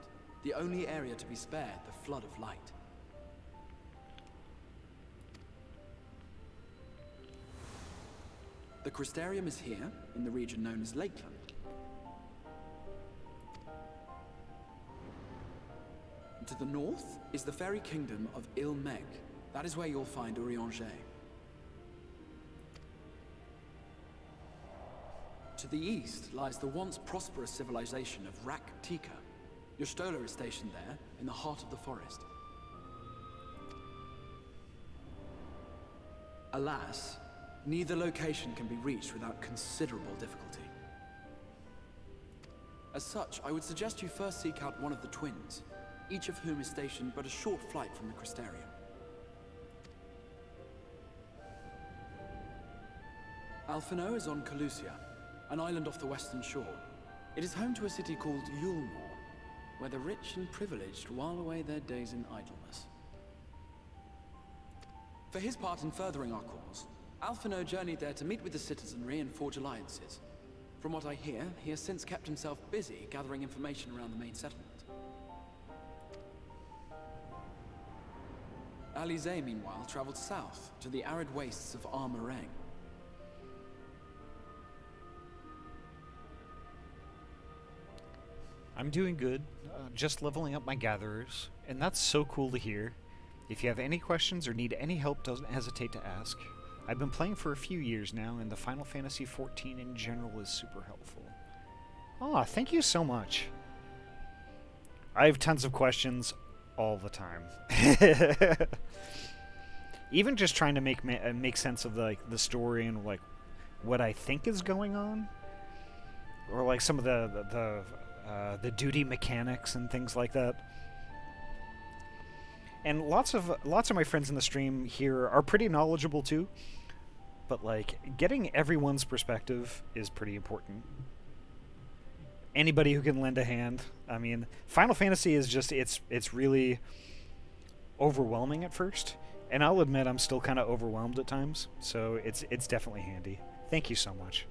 the only area to be spared the flood of light. The Crystarium is here, in the region known as Lakeland. To the north is the fairy kingdom of Il-Meg. That is where you'll find Urianger. To the east lies the once prosperous civilization of Rak-Tika. Your Stola is stationed there, in the heart of the forest. Alas, neither location can be reached without considerable difficulty. As such, I would suggest you first seek out one of the twins, each of whom is stationed but a short flight from the Crystarium. Alphino is on Calusia, an island off the western shore. It is home to a city called Yulmore, where the rich and privileged while away their days in idleness. For his part in furthering our cause, Alphino journeyed there to meet with the citizenry and forge alliances. From what I hear, he has since kept himself busy gathering information around the main settlement. Alize, meanwhile, traveled south to the arid wastes of Armarang. I'm doing good, just leveling up my gatherers, and that's so cool to hear. If you have any questions or need any help, don't hesitate to ask. I've been playing for a few years now, and the Final Fantasy XIV in general is super helpful. Aw, thank you so much. I have tons of questions all the time. Even just trying to make sense of the story and like what I think is going on, or like some of the duty mechanics and things like that. And lots of my friends in the stream here are pretty knowledgeable too, but like getting everyone's perspective is pretty important. Anybody who can lend a hand. I mean, Final Fantasy is just it's really overwhelming at first, and I'll admit I'm still kind of overwhelmed at times, so it's definitely handy. Thank you so much.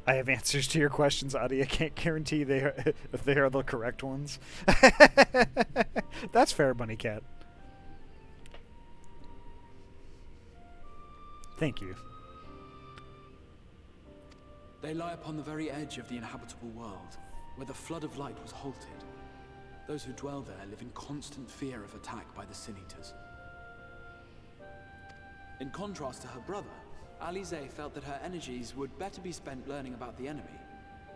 I have answers to your questions, Ahty. I can't guarantee if they are the correct ones. That's fair, Bunny Cat. Thank you. They lie upon the very edge of the inhabitable world, where the flood of light was halted. Those who dwell there live in constant fear of attack by the Sin Eaters. In contrast to her brother, Alize felt that her energies would better be spent learning about the enemy,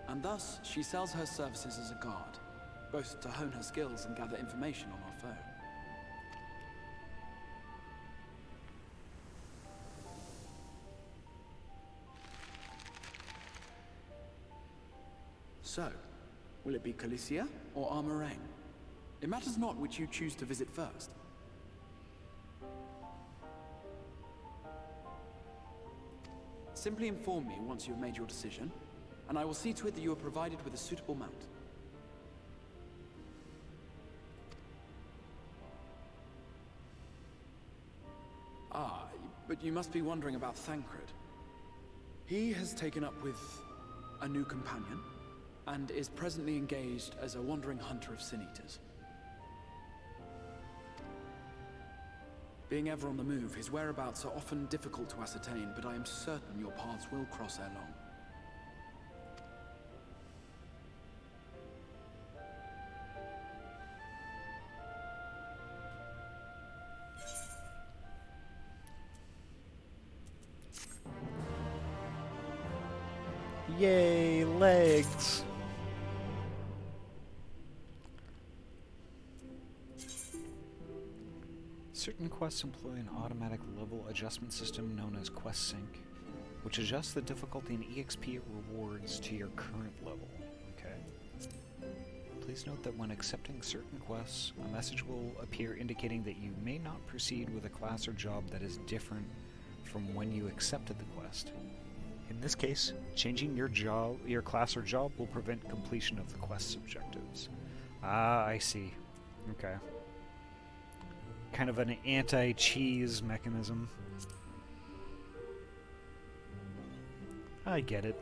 and thus she sells her services as a guard, both to hone her skills and gather information on our foe. So, will it be Calicia or Armarang? It matters not which you choose to visit first. Simply inform me once you have made your decision, and I will see to it that you are provided with a suitable mount. Ah, but you must be wondering about Thancred. He has taken up with a new companion, and is presently engaged as a wandering hunter of Sin Eaters. Being ever on the move, his whereabouts are often difficult to ascertain, but I am certain your paths will cross ere long. Yay, legs! Certain quests employ an automatic level adjustment system known as Quest Sync, which adjusts the difficulty and EXP rewards to your current level. Okay. Please note that when accepting certain quests, a message will appear indicating that you may not proceed with a class or job that is different from when you accepted the quest. In this case, changing your class or job will prevent completion of the quest's objectives. Ah, I see. Okay. Kind of an anti-cheese mechanism. I get it.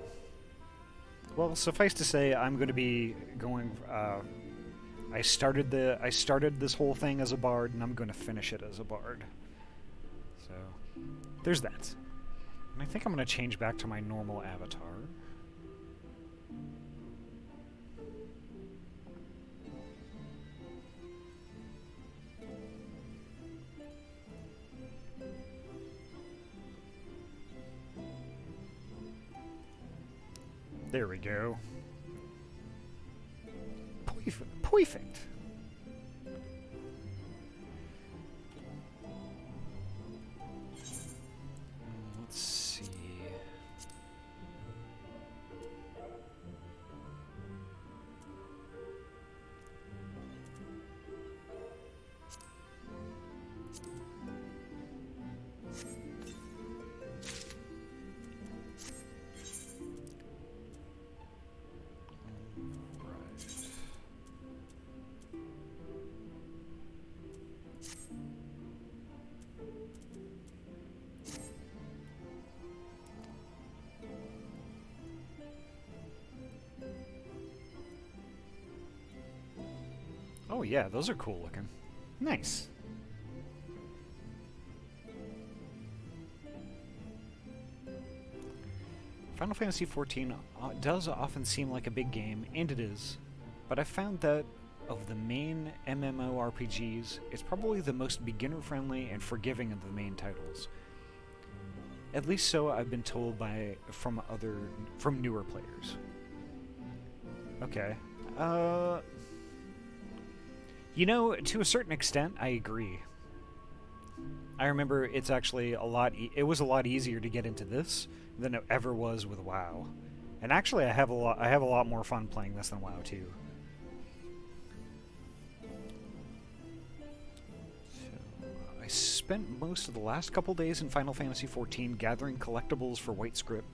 Well, suffice to say, I'm going to be going. I started this whole thing as a bard, and I'm going to finish it as a bard. So, there's that. And I think I'm going to change back to my normal avatar. There we go. Perfect. Let's see. Oh yeah, those are cool looking. Nice. Final Fantasy XIV does often seem like a big game, and it is, but I've found that of the main MMORPGs, it's probably the most beginner-friendly and forgiving of the main titles. At least so I've been told from newer players. Okay. You know, to a certain extent, I agree. I remember it's actually it was a lot easier to get into this than it ever was with WoW. And actually, I have a lot more fun playing this than WoW too. So, I spent most of the last couple days in Final Fantasy XIV gathering collectibles for White Script.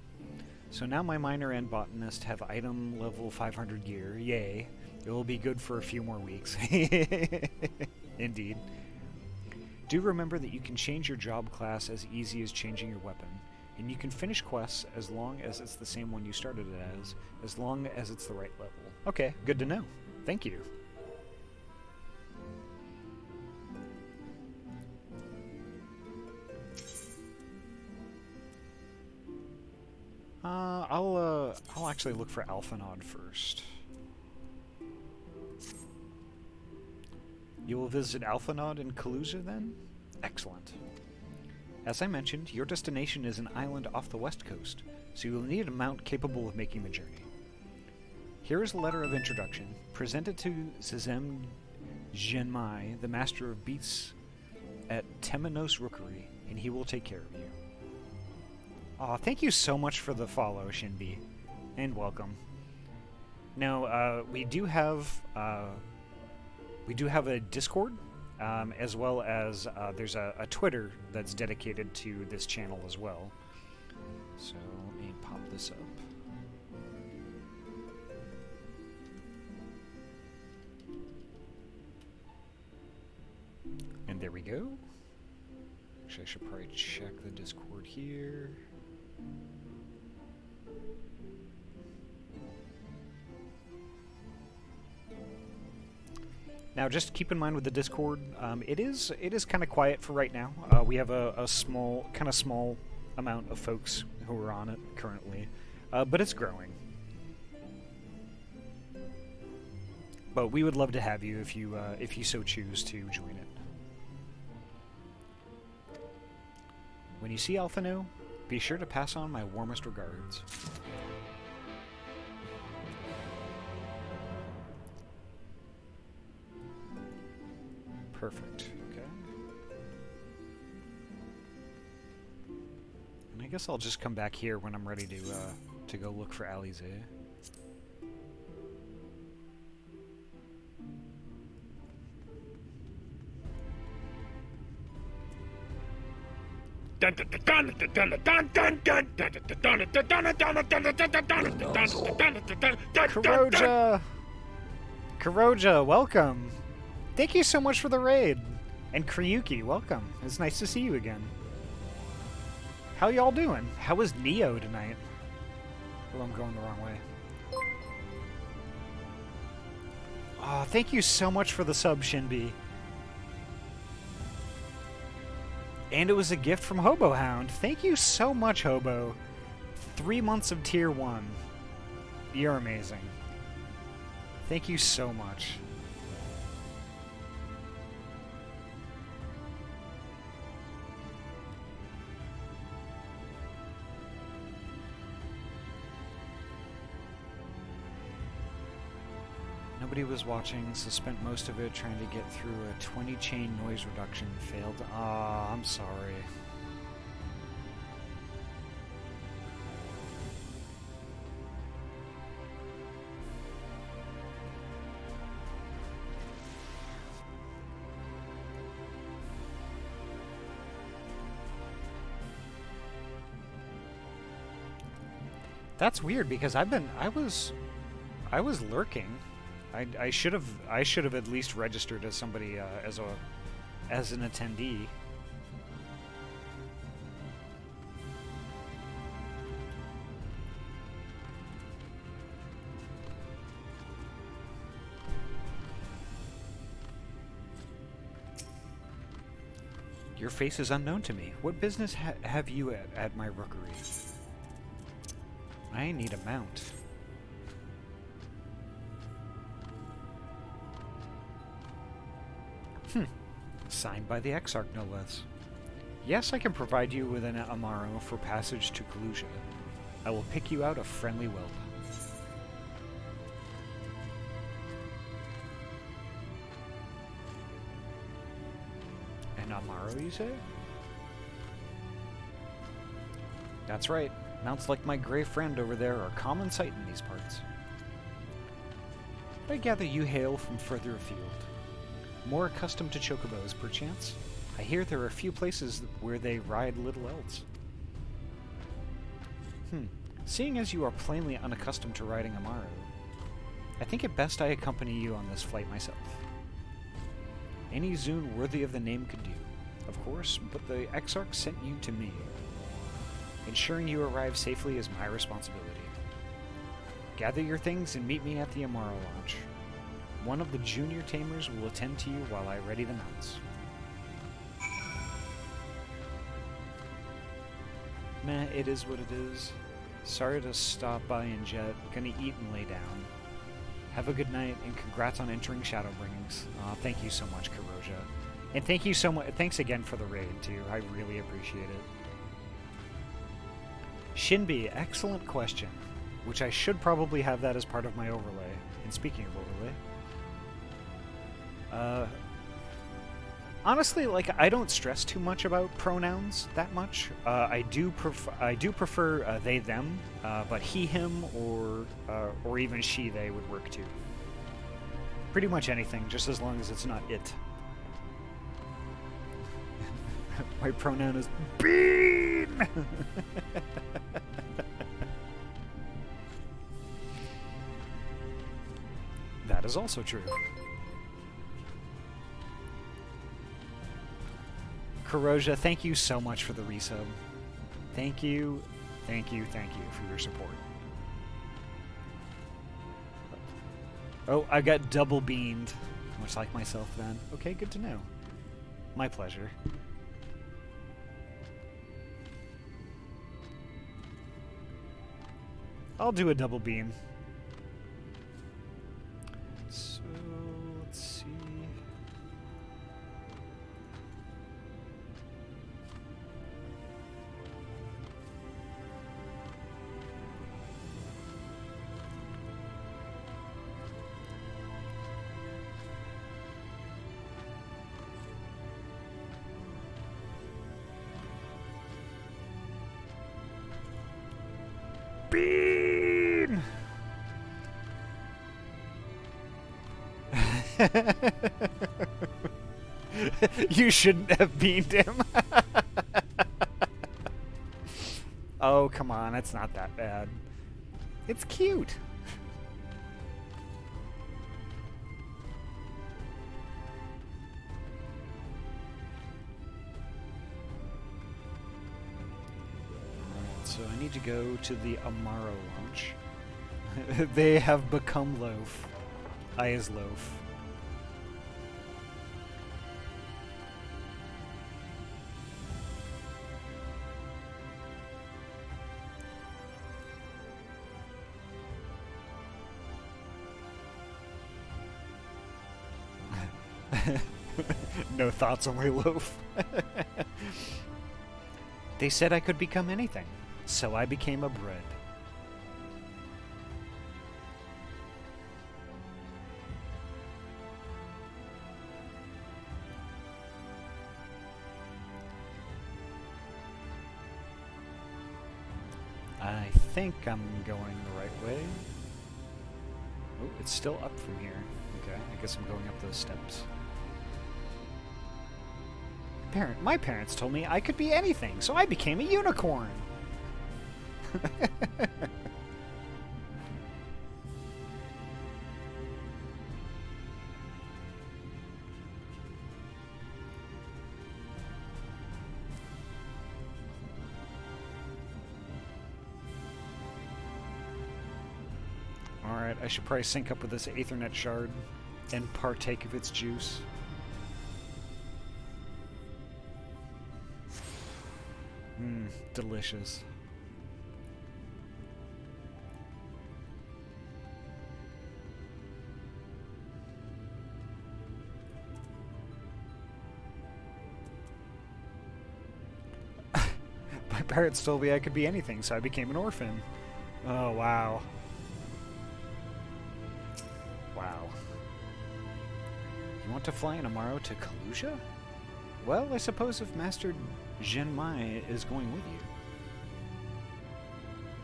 So now my miner and botanist have item level 500 gear. Yay. It will be good for a few more weeks. Indeed. Do remember that you can change your job class as easy as changing your weapon, and you can finish quests as long as it's the same one you started it as long as it's the right level. Okay, good to know. Thank you. I'll actually look for Alphanod first. You will visit Alphanod in Kaluza then? Excellent. As I mentioned, your destination is an island off the west coast, so you will need a mount capable of making the journey. Here is a letter of introduction. Present it to Zizem Genmai, the master of beats at Temenos Rookery, and he will take care of you. Aw, thank you so much for the follow, Shinbi, and welcome. Now, we do have a Discord, as well as there's a Twitter that's dedicated to this channel as well. So let me pop this up. And there we go. Actually, I should probably check the Discord here. Now, just keep in mind with the Discord, it is kind of quiet for right now. We have a small amount of folks who are on it currently, but it's growing. But we would love to have you if you so choose to join it. When you see Alphino, be sure to pass on my warmest regards. Perfect. Okay. guess I'll just come back here when I'm ready to go look for Alize. Kuroja! Kuroja, welcome! Thank you so much for the raid! And Kryuki, welcome. It's nice to see you again. How y'all doing? How was Neo tonight? Oh, I'm going the wrong way. Oh, thank you so much for the sub, Shinbi. And it was a gift from Hobo Hound. Thank you so much, Hobo. 3 months of tier 1. You're amazing. Thank you so much. Nobody was watching, so spent most of it trying to get through a 20-chain noise reduction. Failed. Ah, I'm sorry. That's weird because I was lurking. I should have at least registered as somebody as an attendee. Your face is unknown to me. What business have you at my rookery? I need a mount. Signed by the Exarch, no less. Yes, I can provide you with an Amaro for passage to Kalusia. I will pick you out a friendly whelp. An Amaro, you say? That's right. Mounts like my gray friend over there are common sight in these parts. But I gather you hail from further afield. More accustomed to chocobos, perchance? I hear there are a few places where they ride little else. Seeing as you are plainly unaccustomed to riding Amaro, I think it best I accompany you on this flight myself. Any Zune worthy of the name could do, of course, but the Exarch sent you to me. Ensuring you arrive safely is my responsibility. Gather your things and meet me at the Amaro launch. One of the junior tamers will attend to you while I ready the mounts. Meh, it is what it is. Sorry to stop by in jet. Gonna eat and lay down. Have a good night, and congrats on entering Shadowbringers. Thank you so much, Kuroja. And thank you so much. Thanks again for the raid, too. I really appreciate it. Shinbi, excellent question. Which I should probably have that as part of my overlay. And speaking of overlay... honestly, like, I don't stress too much about pronouns that much. I do prefer they them, but he him or even she they would work too. Pretty much anything, just as long as it's not it. My pronoun is bean. That is also true. Kuroja, thank you so much for the resub. Thank you, thank you, thank you for your support. Oh, I got double beamed. Much like myself then. Okay, good to know. My pleasure. I'll do a double beam. So, let's see. Bean! You shouldn't have beamed him. Oh, come on, it's not that bad. It's cute. So I need to go to the Amaro launch. They have become loaf. I is loaf. No thoughts, only loaf. They said I could become anything, so I became a bread. I think I'm going the right way. Oh, it's still up from here. Okay, I guess I'm going up those steps. My parents told me I could be anything, so I became a unicorn. Alright, I should probably sync up with this Aethernet shard and partake of its juice. Delicious. My parents told me I could be anything, so I became an orphan. Oh, wow. Wow. You want to fly an Amaro to Kalusha? Well, I suppose if Master Zhenmai is going with you.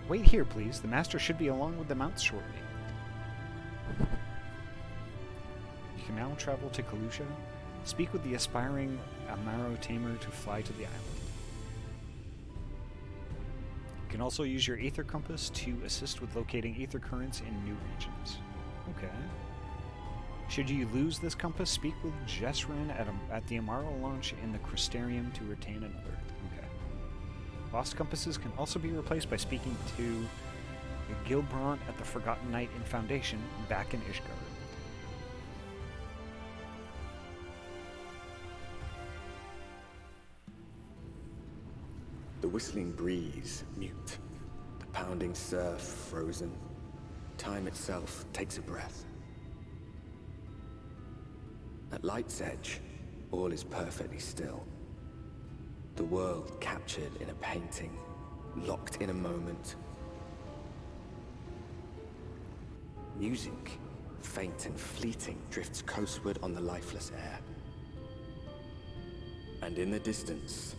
Wait here, please. The Master should be along with the mounts shortly. You can now travel to Kalusha. Speak with the aspiring Amaro Tamer to fly to the island. You can also use your Aether Compass to assist with locating Aether Currents in new regions. Okay. Should you lose this compass, speak with Jesrin at the Amaro launch in the Crystarium to retain another. Okay. Lost compasses can also be replaced by speaking to Gilbrant at the Forgotten Knight in Foundation back in Ishgard. The whistling breeze, mute. The pounding surf, frozen. Time itself takes a breath. At light's edge, all is perfectly still. The world captured in a painting, locked in a moment. Music, faint and fleeting, drifts coastward on the lifeless air. And in the distance,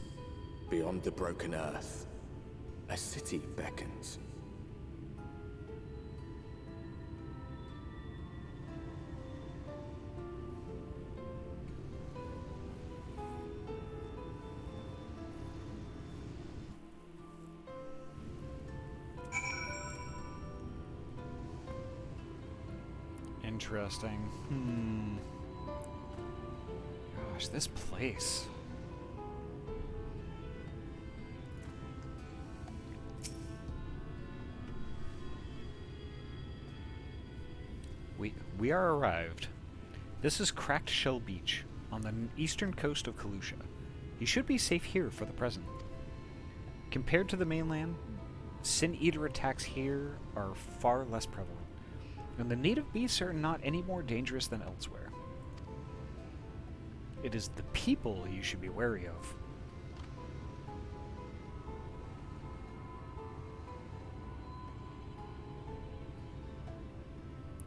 beyond the broken earth, a city beckons. Interesting. Gosh, this place. We are arrived. This is Cracked Shell Beach, on the eastern coast of Kalusha. You should be safe here for the present. Compared to the mainland, Sin Eater attacks here are far less prevalent, and the native beasts are not any more dangerous than elsewhere. It is the people you should be wary of.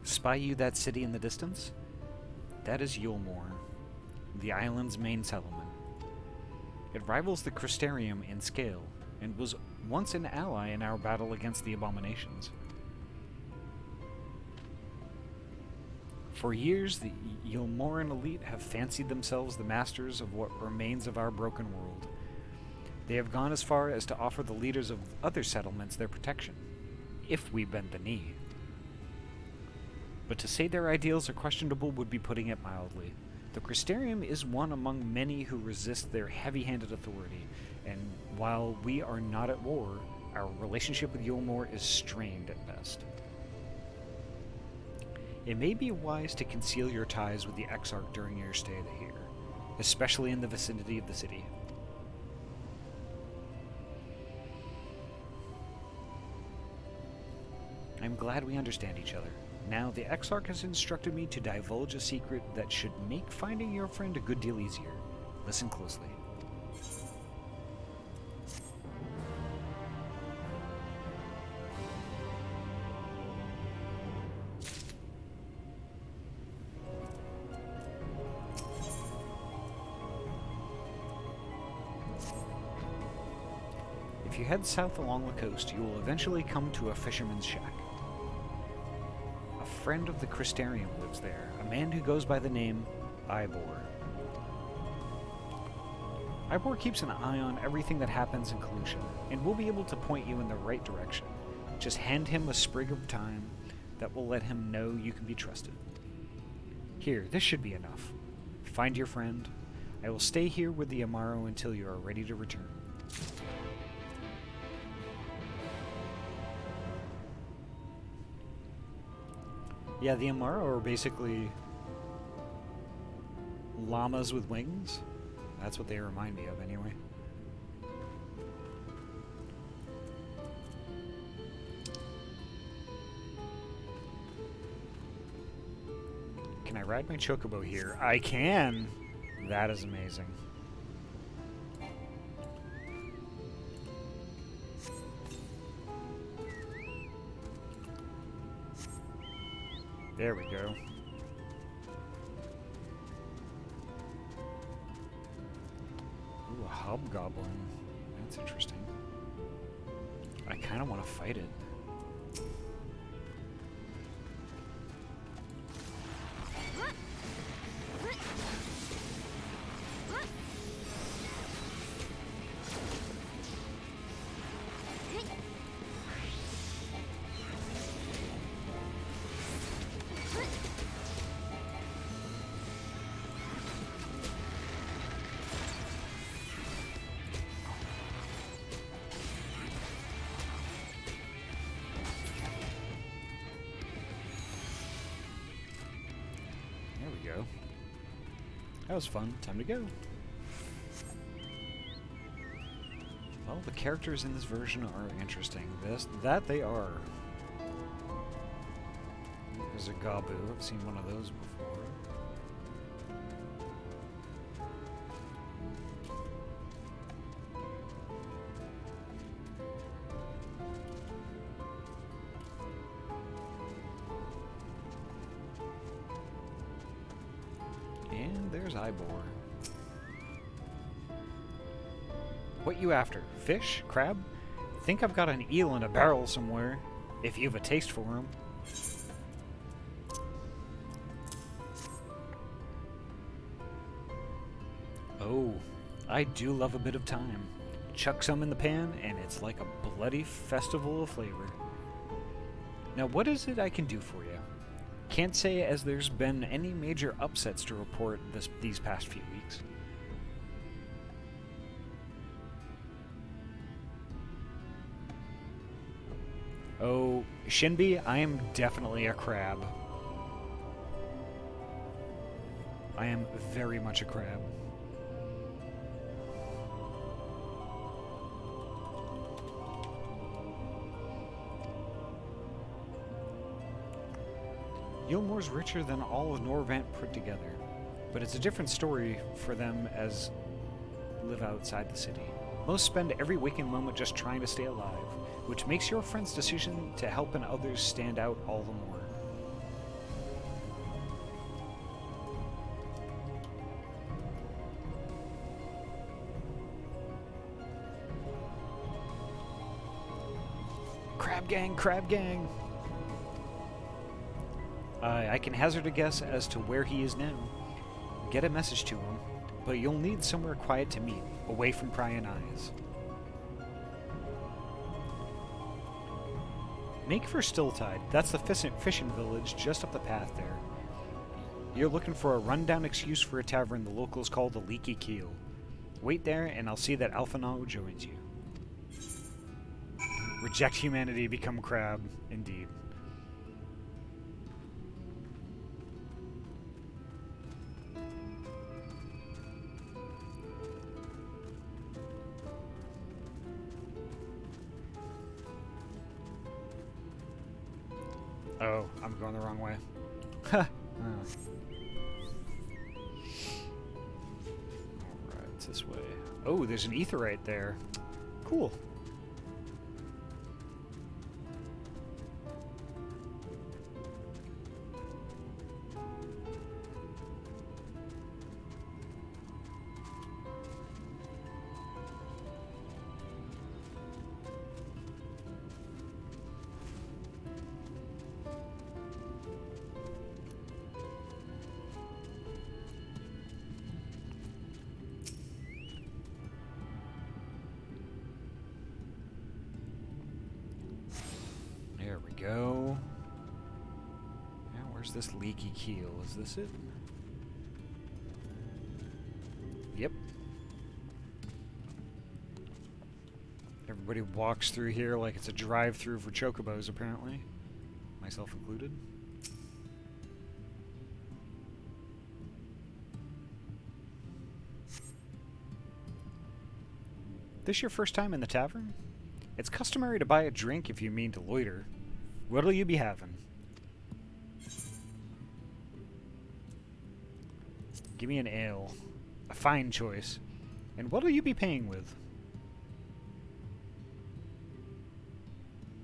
Spy you that city in the distance? That is Yulmore, the island's main settlement. It rivals the Crystarium in scale, and was once an ally in our battle against the abominations. For years, the Yulmoran elite have fancied themselves the masters of what remains of our broken world. They have gone as far as to offer the leaders of other settlements their protection, if we bend the knee. But to say their ideals are questionable would be putting it mildly. The Crystarium is one among many who resist their heavy-handed authority, and while we are not at war, our relationship with Yulmor is strained at best. It may be wise to conceal your ties with the Exarch during your stay here, especially in the vicinity of the city. I'm glad we understand each other. Now, the Exarch has instructed me to divulge a secret that should make finding your friend a good deal easier. Listen closely. If you head south along the coast, you will eventually come to a fisherman's shack. A friend of the Crystarium lives there, a man who goes by the name Ivor. Ivor keeps an eye on everything that happens in Kalusha, and will be able to point you in the right direction. Just hand him a sprig of thyme that will let him know you can be trusted. Here, this should be enough. Find your friend. I will stay here with the Amaro until you are ready to return. Yeah, the Amaro are basically llamas with wings. That's what they remind me of, anyway. Can I ride my chocobo here? I can! That is amazing. There we go. Ooh, a hobgoblin. That's interesting. I kind of want to fight it. That was fun. Time to go. Well, the characters in this version are interesting. That they are. There's a Gabu. I've seen one of those before. There's Ivor. What you after? Fish? Crab? Think I've got an eel in a barrel somewhere, if you've a taste for him. Oh, I do love a bit of thyme. Chuck some in the pan, and it's like a bloody festival of flavor. Now, what is it I can do for you? Can't say as there's been any major upsets to report these past few weeks. Oh, Shinbi, I am definitely a crab. I am very much a crab. Yulmor's richer than all of Norvant put together, but it's a different story for them as live outside the city. Most spend every waking moment just trying to stay alive, which makes your friend's decision to help and others stand out all the more. Crab gang, crab gang. I can hazard a guess as to where he is now. Get a message to him, but you'll need somewhere quiet to meet, away from prying eyes. Make for Stilltide. That's the fishing village just up the path there. You're looking for a rundown excuse for a tavern the locals call the Leaky Keel. Wait there, and I'll see that Alphonao joins you. Reject humanity, become crab. Indeed. Oh, I'm going the wrong way. Ha! Alright, this way. Oh, there's an etherite there. Cool. There we go. Now, where's this leaky keel? Is this it? Yep. Everybody walks through here like it's a drive-through for chocobos, apparently. Myself included. This your first time in the tavern? It's customary to buy a drink if you mean to loiter. What'll you be having? Give me an ale. A fine choice. And what'll you be paying with?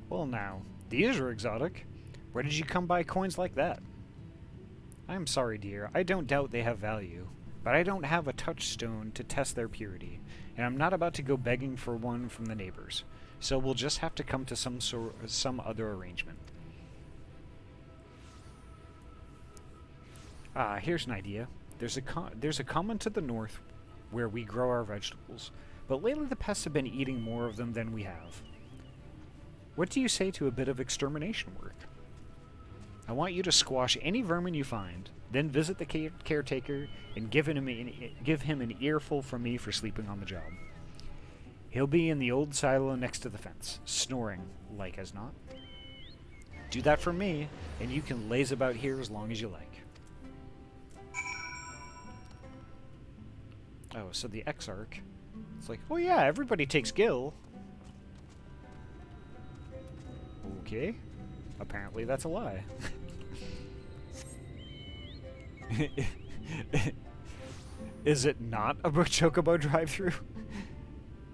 Well now, these are exotic. Where did you come by coins like that? I'm sorry, dear. I don't doubt they have value. But I don't have a touchstone to test their purity. And I'm not about to go begging for one from the neighbors. So we'll just have to come to some other arrangement. Ah, here's an idea. There's a common to the north where we grow our vegetables, but lately the pests have been eating more of them than we have. What do you say to a bit of extermination work? I want you to squash any vermin you find, then visit the caretaker and give him an earful from me for sleeping on the job. He'll be in the old silo next to the fence, snoring, like as not. Do that for me, and you can laze about here as long as you like. Oh, so the Exarch. It's like, oh yeah, everybody takes Gil. Okay. Apparently that's a lie. Is it not a chocobo drive-thru?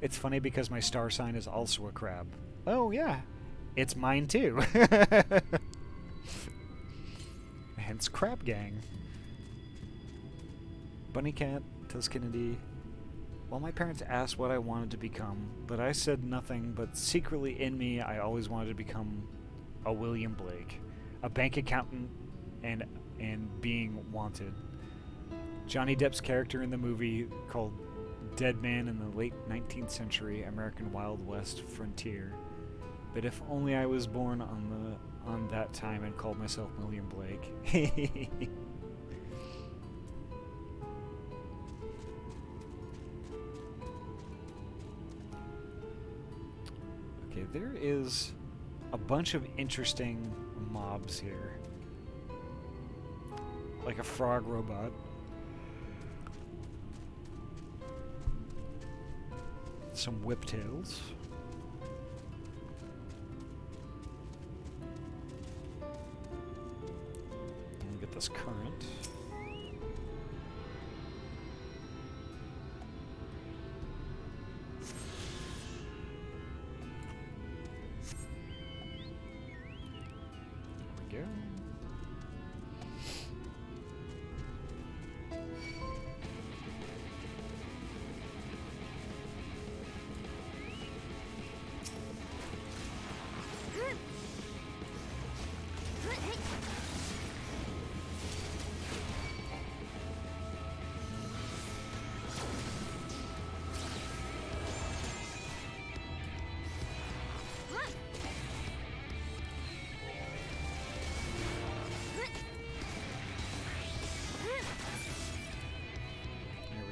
It's funny because my star sign is also a crab. Oh yeah, it's mine too. Hence Crab Gang. Bunny Cat, Tuscanity. Well, my parents asked what I wanted to become, but I said nothing, but secretly in me I always wanted to become a William Blake, a bank accountant and being wanted. Johnny Depp's character in the movie called Dead Man in the late 19th century American Wild West frontier. But if only I was born on that time and called myself William Blake. Okay, there is a bunch of interesting mobs here. Like a frog robot. Some whiptails. And get this current. There we go.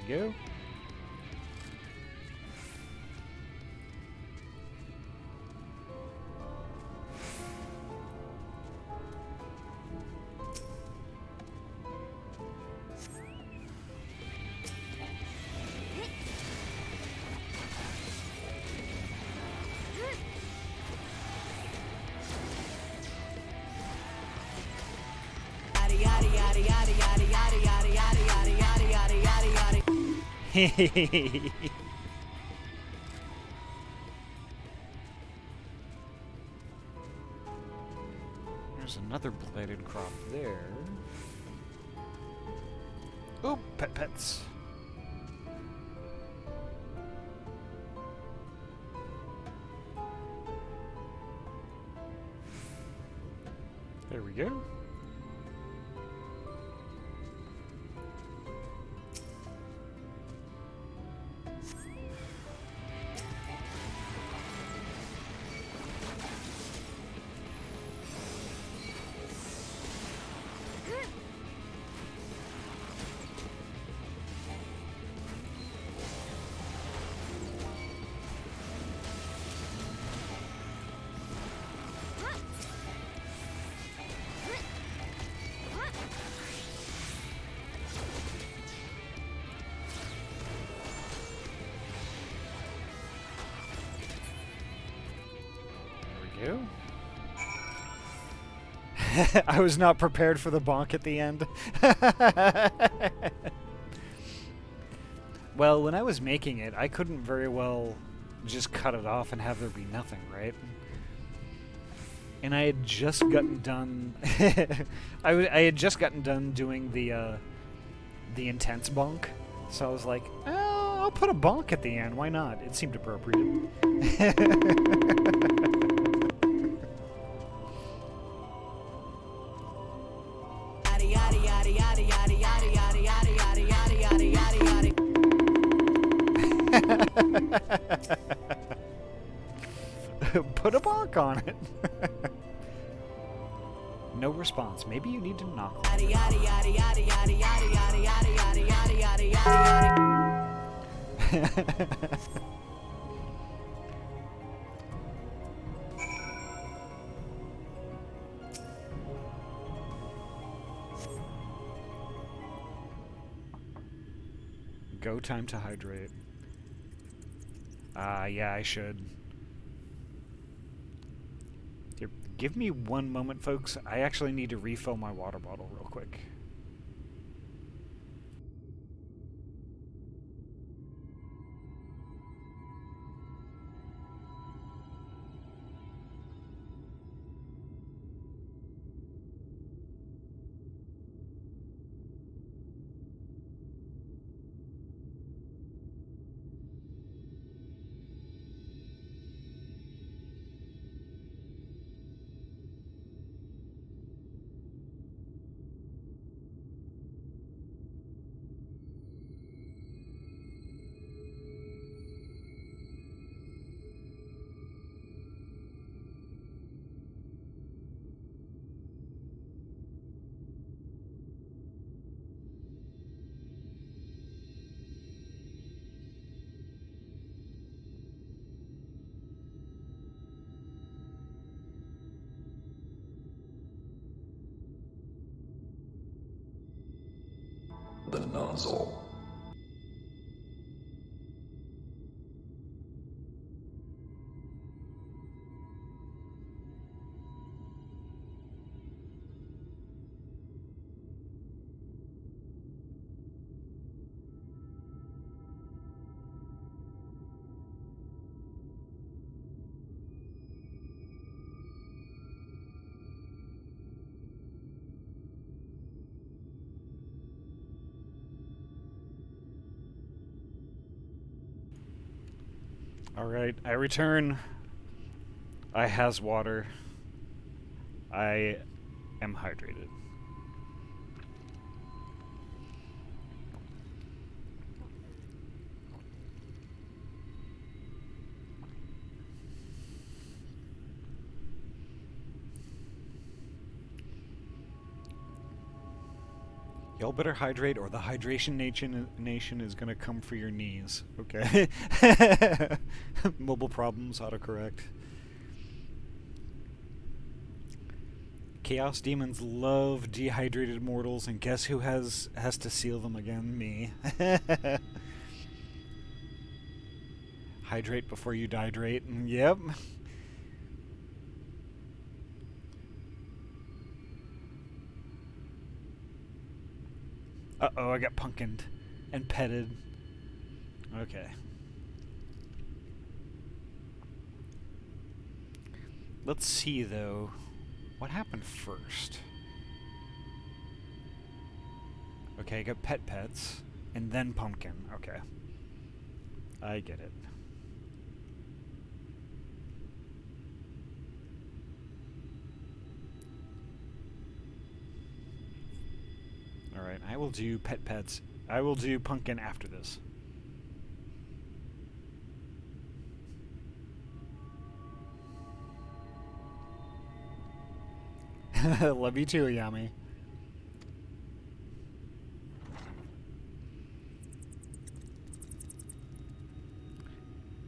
we go. There's another blighted crop there. Oh, pets. There we go. I was not prepared for the bonk at the end. Well, when I was making it, I couldn't very well just cut it off and have there be nothing, right? And I had just gotten done... I had just gotten done doing the intense bonk. So I was like, oh, I'll put a bonk at the end. Why not? It seemed appropriate. Put a bonk on it. No response. Maybe you need to knock. Go time to hydrate. Yeah, I should. Here, give me one moment, folks. I actually need to refill my water bottle real quick. The nozzle. Alright, I return. I has water. I am hydrated. Y'all better hydrate or the hydration nation is gonna come for your knees. Okay. Mobile problems, autocorrect. Chaos demons love dehydrated mortals, and guess who has to seal them again? Me. Hydrate before you dihydrate. Yep. Uh-oh, I got punkined and petted. Okay. Let's see, though. What happened first? Okay, I got pets, and then pumpkin. Okay. I get it. Alright, I will do pets. I will do pumpkin after this. Love you too, Yami.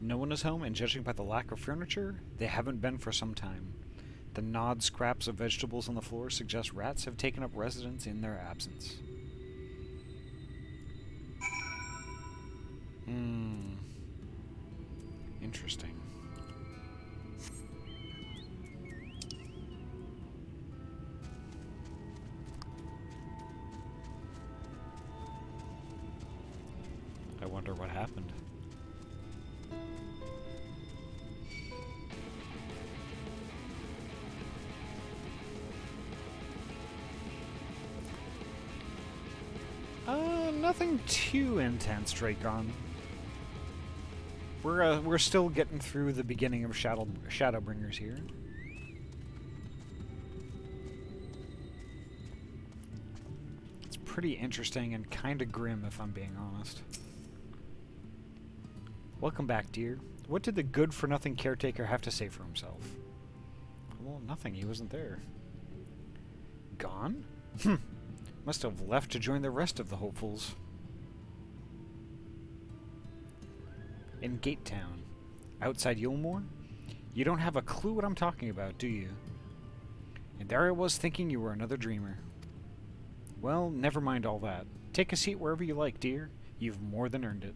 No one is home, and judging by the lack of furniture, they haven't been for some time. The gnawed scraps of vegetables on the floor suggest rats have taken up residence in their absence. Interesting. I wonder what happened. Nothing too intense, Dracon. We're still getting through the beginning of Shadowbringers here. It's pretty interesting and kind of grim, if I'm being honest. Welcome back, dear. What did the good-for-nothing caretaker have to say for himself? Well, nothing. He wasn't there. Gone? Must have left to join the rest of the hopefuls. In Gate Town, outside Yulmore? You don't have a clue what I'm talking about, do you? And there I was thinking you were another dreamer. Well, never mind all that. Take a seat wherever you like, dear. You've more than earned it.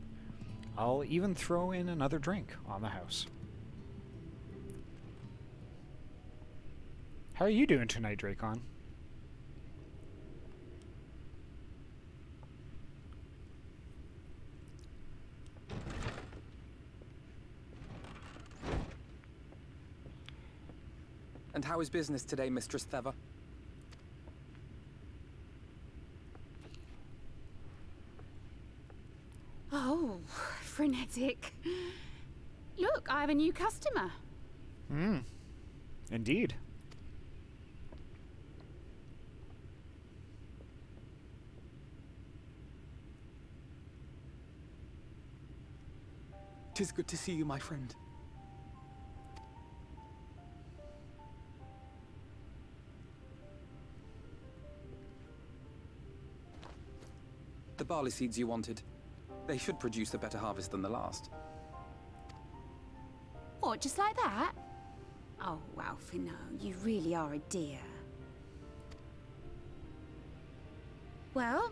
I'll even throw in another drink on the house. How are you doing tonight, Dracon? And how is business today, Mistress Theva? Oh, frenetic. Look, I have a new customer. Indeed. Tis good to see you, my friend. The barley seeds you wanted. They should produce a better harvest than the last. What, just like that? Oh, Alfino, you really are a dear. Well,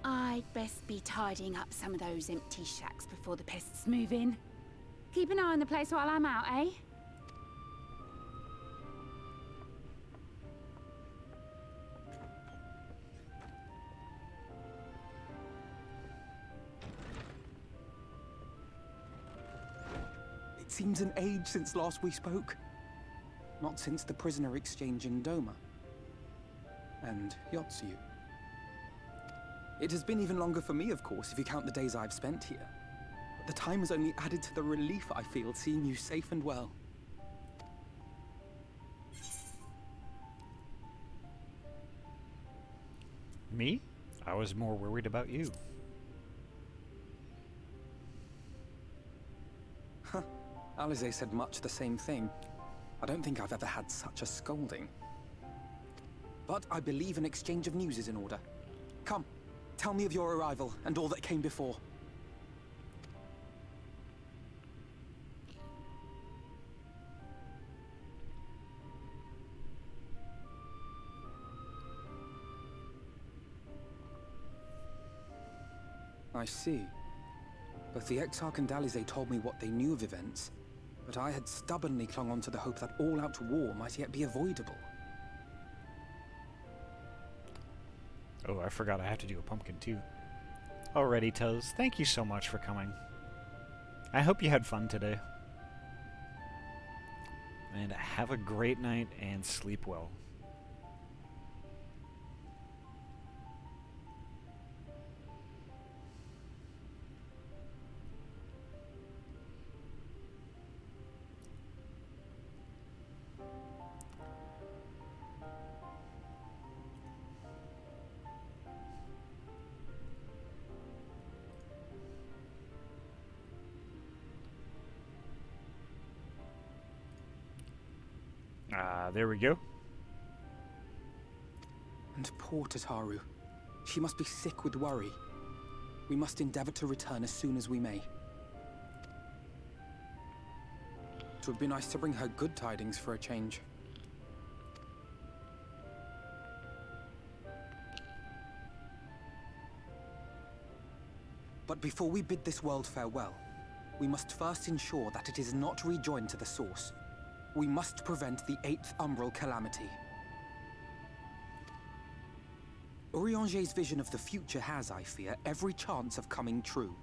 I'd best be tidying up some of those empty shacks before the pests move in. Keep an eye on the place while I'm out, eh? It seems an age since last we spoke. Not since the prisoner exchange in Doma. And Yotsu. It has been even longer for me, of course, if you count the days I've spent here. But the time has only added to the relief I feel seeing you safe and well. Me? I was more worried about you. Huh. Alize said much the same thing. I don't think I've ever had such a scolding. But I believe an exchange of news is in order. Come, tell me of your arrival and all that came before. I see. Both the Exarch and Alize told me what they knew of events, but I had stubbornly clung on to the hope that all-out war might yet be avoidable. Oh, I forgot I have to do a pumpkin too. Alrighty, Toes. Thank you so much for coming. I hope you had fun today. And have a great night and sleep well. There we go. And poor Tataru. She must be sick with worry. We must endeavor to return as soon as we may. It would be nice to bring her good tidings for a change. But before we bid this world farewell, we must first ensure that it is not rejoined to the source. We must prevent the 8th Umbral calamity. Urianger's vision of the future has, I fear, every chance of coming true.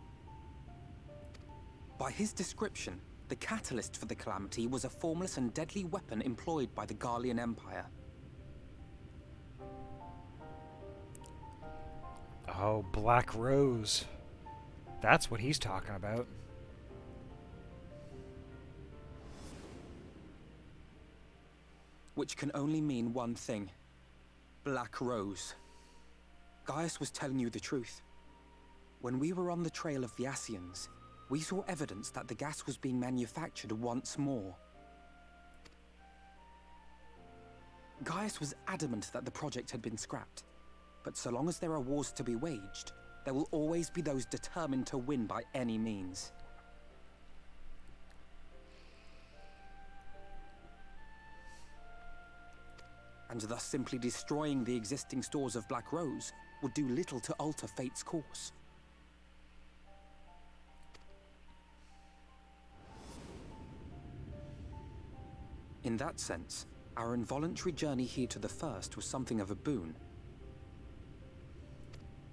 By his description, the catalyst for the calamity was a formless and deadly weapon employed by the Garlean Empire. Oh, Black Rose. That's what he's talking about. Which can only mean one thing. Black Rose. Gaius was telling you the truth. When we were on the trail of the Ascians, we saw evidence that the gas was being manufactured once more. Gaius was adamant that the project had been scrapped. But so long as there are wars to be waged, there will always be those determined to win by any means. And thus simply destroying the existing stores of Black Rose would do little to alter fate's course. In that sense, our involuntary journey here to the First was something of a boon.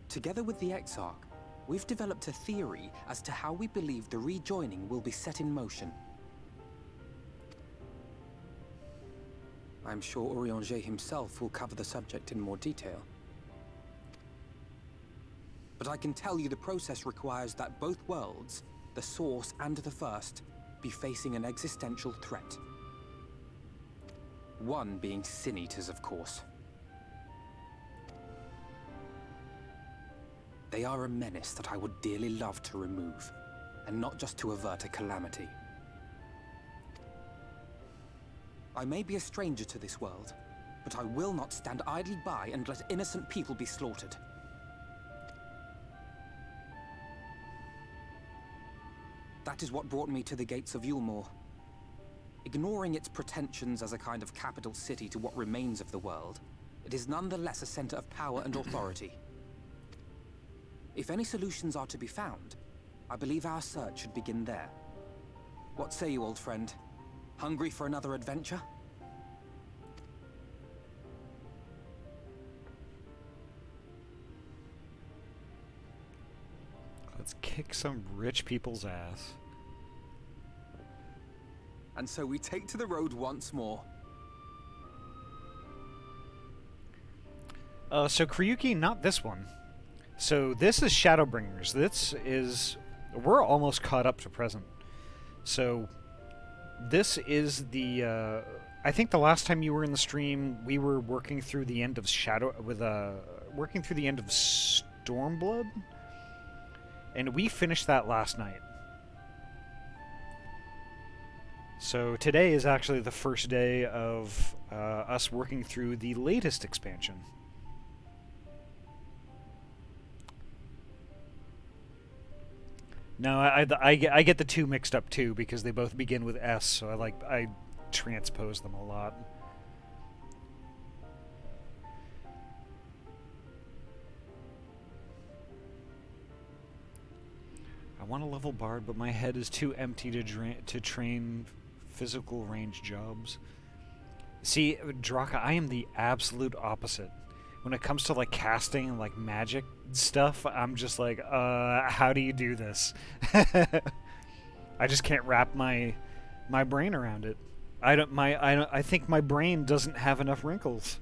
Together with the Exarch, we've developed a theory as to how we believe the rejoining will be set in motion. I'm sure Urianger himself will cover the subject in more detail. But I can tell you the process requires that both worlds, the Source and the First, be facing an existential threat. One being Sin Eaters, of course. They are a menace that I would dearly love to remove, and not just to avert a calamity. I may be a stranger to this world, but I will not stand idly by and let innocent people be slaughtered. That is what brought me to the gates of Yulmore. Ignoring its pretensions as a kind of capital city to what remains of the world, it is nonetheless a center of power and authority. If any solutions are to be found, I believe our search should begin there. What say you, old friend? Hungry for another adventure? Let's kick some rich people's ass. And so we take to the road once more. So Kryuki, not this one. So this is Shadowbringers. We're almost caught up to present. So this is the, I think the last time you were in the stream, we were working through the end of working through the end of Stormblood, and we finished that last night. So today is actually the first day of us working through the latest expansion. No, I get the two mixed up too because they both begin with S, so I transpose them a lot. I want a level bard, but my head is too empty to train physical range jobs. See, Draka, I am the absolute opposite. When it comes to like casting and like magic stuff, I'm just like, how do you do this? I just can't wrap my brain around it. I think my brain doesn't have enough wrinkles.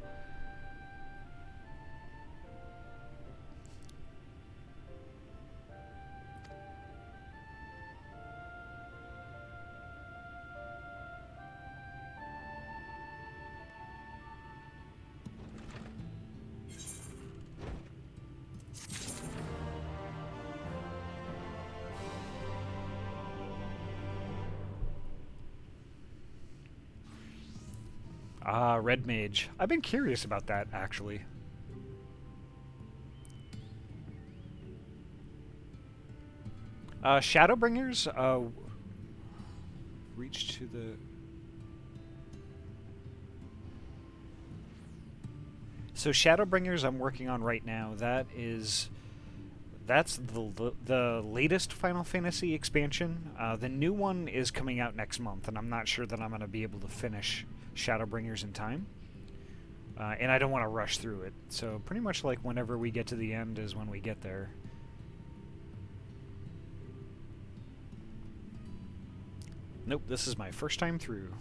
Ah, Red Mage. I've been curious about that, actually. Shadowbringers, reach to the... So Shadowbringers I'm working on right now, that's the latest Final Fantasy expansion. The new one is coming out next month, and I'm not sure that I'm going to be able to finish Shadowbringers in time. And I don't want to rush through it. So pretty much like whenever we get to the end is when we get there. Nope, this is my first time through.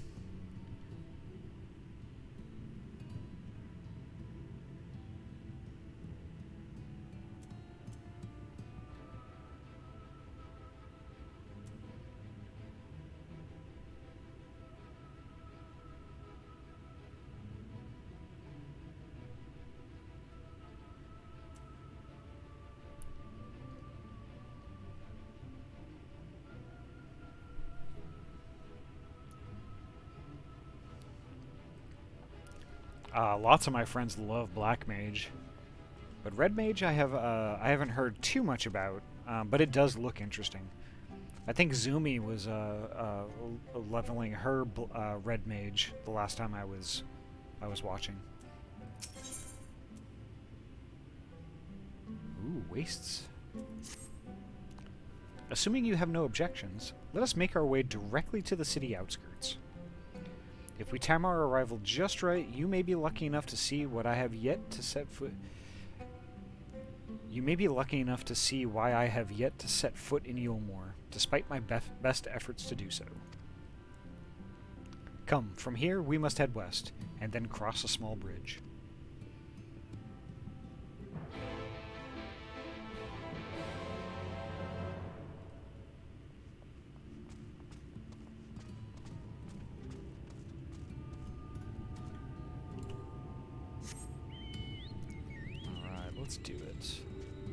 Lots of my friends love Black Mage, but Red Mage I haven't heard too much about, but it does look interesting. I think Zumi was leveling her Red Mage the last time I was watching. Ooh, wastes. Assuming you have no objections, let us make our way directly to the city outskirts. If we time our arrival just right, you may be lucky enough to see what I have yet to set foot. You may be lucky enough to see why I have yet to set foot in Yulmore, despite my best efforts to do so. Come, from here we must head west, and then cross a small bridge. Let's do it.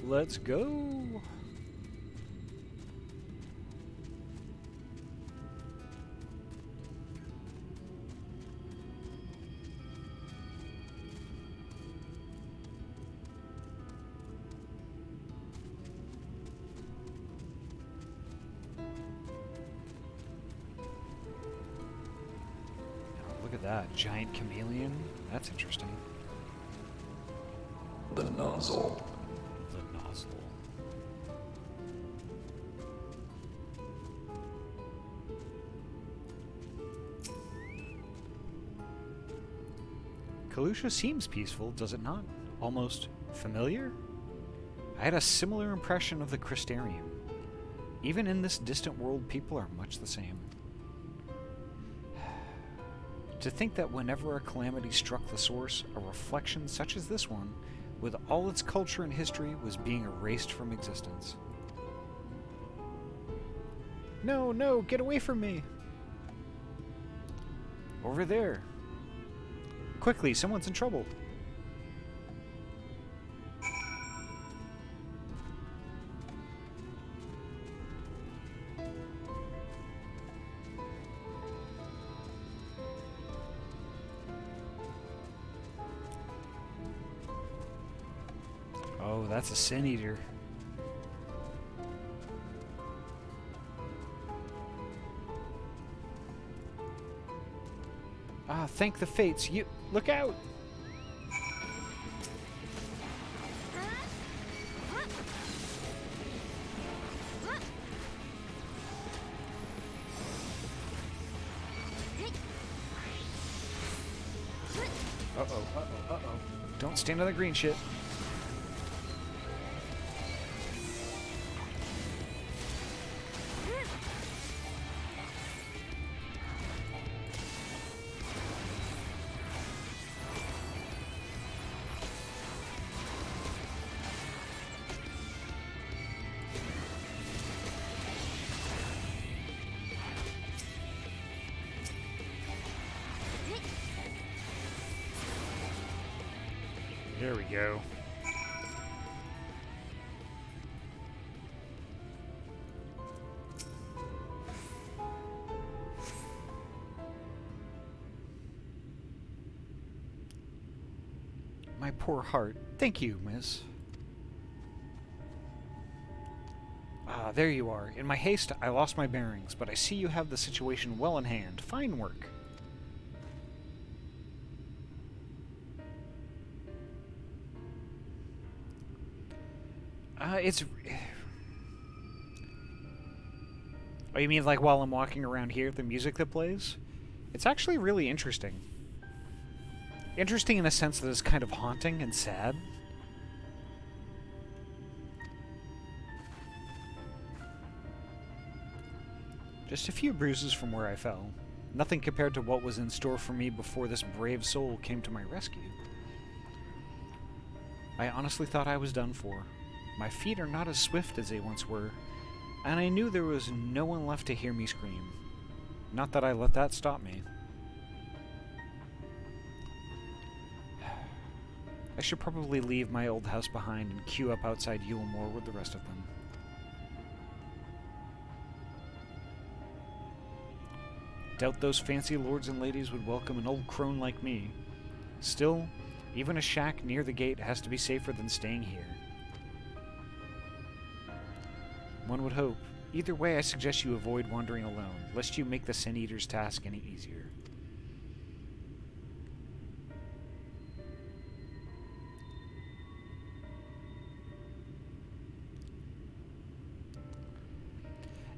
Let's go! Oh, look at that. Giant chameleon. That's interesting. The nozzle. The nozzle. Kalusha seems peaceful, does it not? Almost familiar? I had a similar impression of the Crystarium. Even in this distant world, people are much the same. To think that whenever a calamity struck the source, a reflection such as this one, with all its culture and history, was being erased from existence. No, no, get away from me! Over there. Quickly, someone's in trouble. Oh, that's a sin eater. thank the fates. You look out! Uh-oh. Don't stand on the green shit. There we go. My poor heart. Thank you, miss. Ah, there you are. In my haste, I lost my bearings, but I see you have the situation well in hand. Fine work. It's... Oh, you mean like while I'm walking around here, the music that plays? It's actually really interesting. Interesting in a sense that it's kind of haunting and sad. Just a few bruises from where I fell. Nothing compared to what was in store for me before this brave soul came to my rescue. I honestly thought I was done for. My feet are not as swift as they once were, and I knew there was no one left to hear me scream. Not that I let that stop me. I should probably leave my old house behind and queue up outside Yulemoor with the rest of them. Doubt those fancy lords and ladies would welcome an old crone like me. Still, even a shack near the gate has to be safer than staying here. One would hope. Either way, I suggest you avoid wandering alone, lest you make the Sin Eater's task any easier.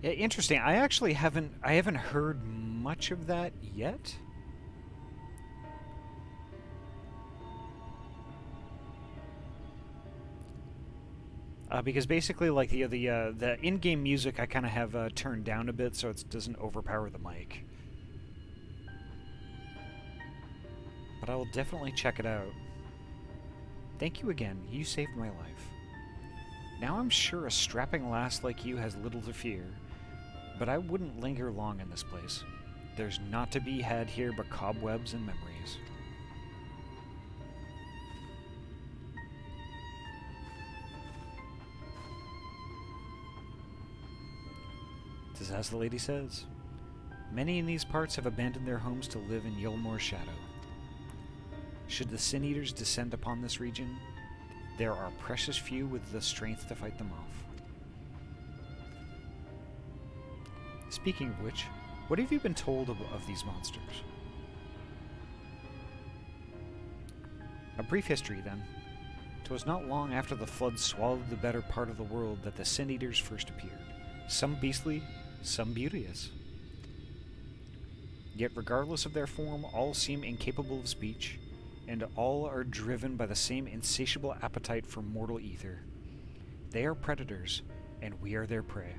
Yeah, interesting. I actually haven't heard much of that yet. Because basically, like the in-game music, I kind of have turned down a bit so it doesn't overpower the mic. But I will definitely check it out. Thank you again. You saved my life. Now I'm sure a strapping lass like you has little to fear, but I wouldn't linger long in this place. There's naught to be had here but cobwebs and memories. Tis as the lady says. Many in these parts have abandoned their homes to live in Yulemoor's shadow. Should the Sin Eaters descend upon this region, there are precious few with the strength to fight them off. Speaking of which, what have you been told of these monsters? A brief history, then. 'Twas not long after the flood swallowed the better part of the world that the Sin Eaters first appeared. Some beastly, some beauteous. Yet regardless of their form, all seem incapable of speech, and all are driven by the same insatiable appetite for mortal ether. They are predators, and we are their prey.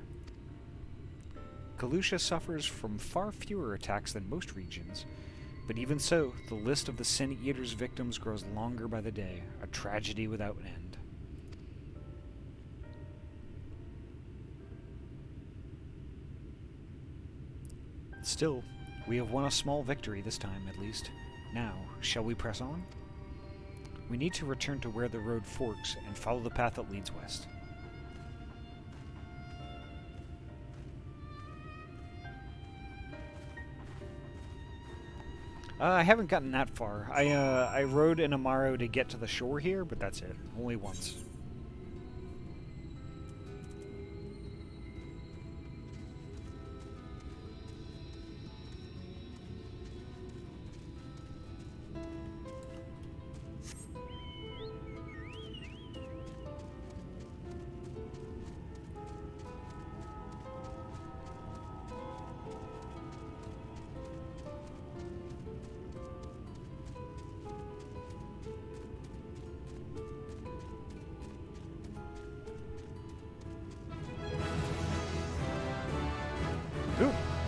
Kalusha suffers from far fewer attacks than most regions, but even so, the list of the Sin Eater's victims grows longer by the day, a tragedy without an end. Still, we have won a small victory this time, at least. Now, shall we press on? We need to return to where the road forks and follow the path that leads west. I haven't gotten that far. I rode an Amaro to get to the shore here, but that's it. Only once.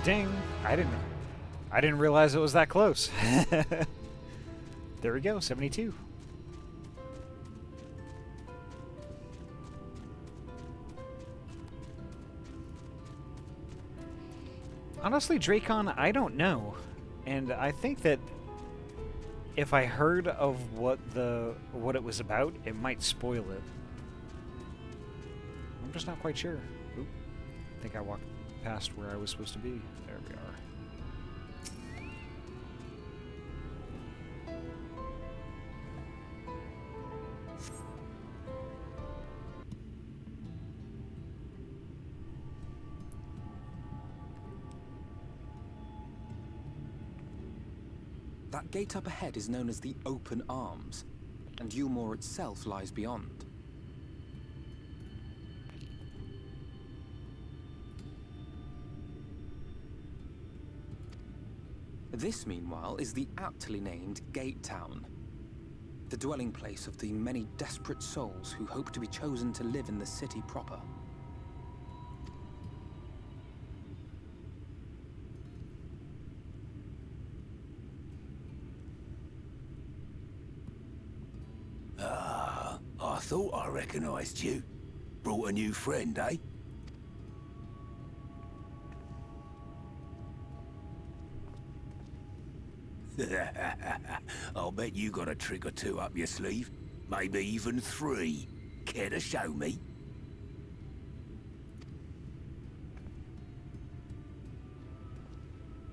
Ding! I didn't realize it was that close. There we go, 72. Honestly, Dracon, I don't know. And I think that if I heard of what it was about, it might spoil it. I'm just not quite sure. Oop. I think I walked past where I was supposed to be. There we are. That gate up ahead is known as the Open Arms, and Yulmore itself lies beyond. This, meanwhile, is the aptly named Gate Town, the dwelling place of the many desperate souls who hope to be chosen to live in the city proper. I thought I recognized you. Brought a new friend, eh? I'll bet you got a trick or two up your sleeve. Maybe even 3. Care to show me?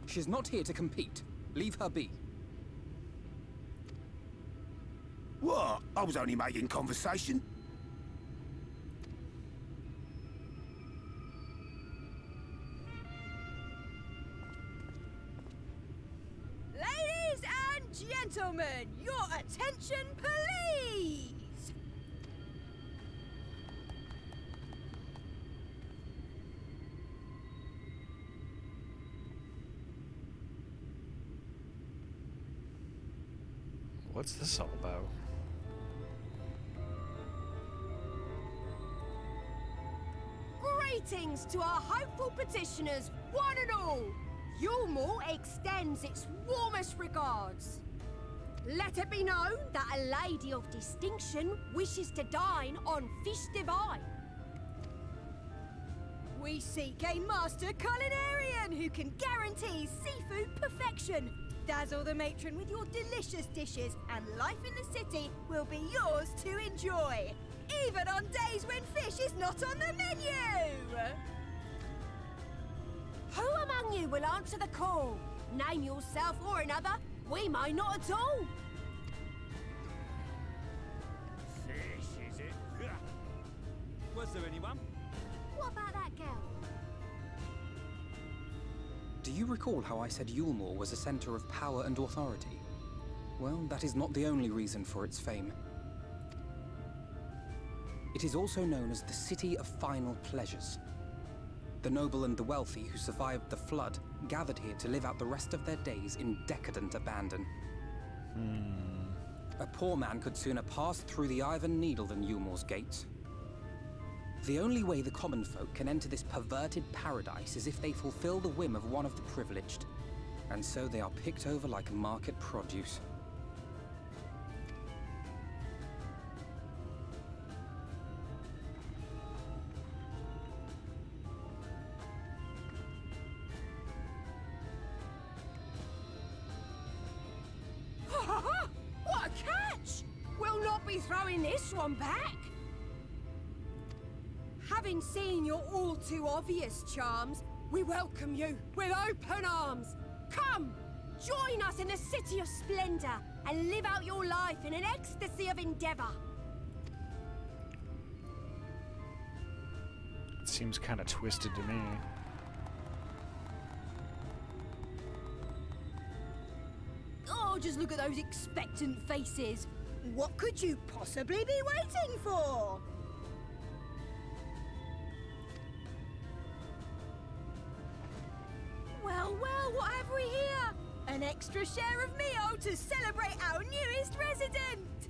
She's not here to compete. Leave her be. What? I was only making conversation. Ladies and gentlemen, your attention, please! What's this all about? Greetings to our hopeful petitioners, one and all. Yulmore extends its warmest regards. Let it be known that a lady of distinction wishes to dine on fish divine. We seek a master culinarian who can guarantee seafood perfection. Dazzle the matron with your delicious dishes, and life in the city will be yours to enjoy, even on days when fish is not on the menu! Who among you will answer the call? Name yourself or another. We may not at all. Fish, is it? Was there anyone? What about that girl? Do you recall how I said Yulmore was a center of power and authority? Well, that is not the only reason for its fame. It is also known as the City of Final Pleasures. The noble and the wealthy who survived the flood gathered here to live out the rest of their days in decadent abandon. A poor man could sooner pass through the Iron Needle than Yulmore's gates. The only way the common folk can enter this perverted paradise is if they fulfill the whim of one of the privileged. And so they are picked over like market produce. What a catch! We'll not be throwing this one back. Having seen your all too obvious charms, we welcome you with open arms. Come, join us in the City of Splendor and live out your life in an ecstasy of endeavor. It seems kind of twisted to me. Oh, just look at those expectant faces. What could you possibly be waiting for? Well, well, what have we here? An extra share of meal to celebrate our newest resident!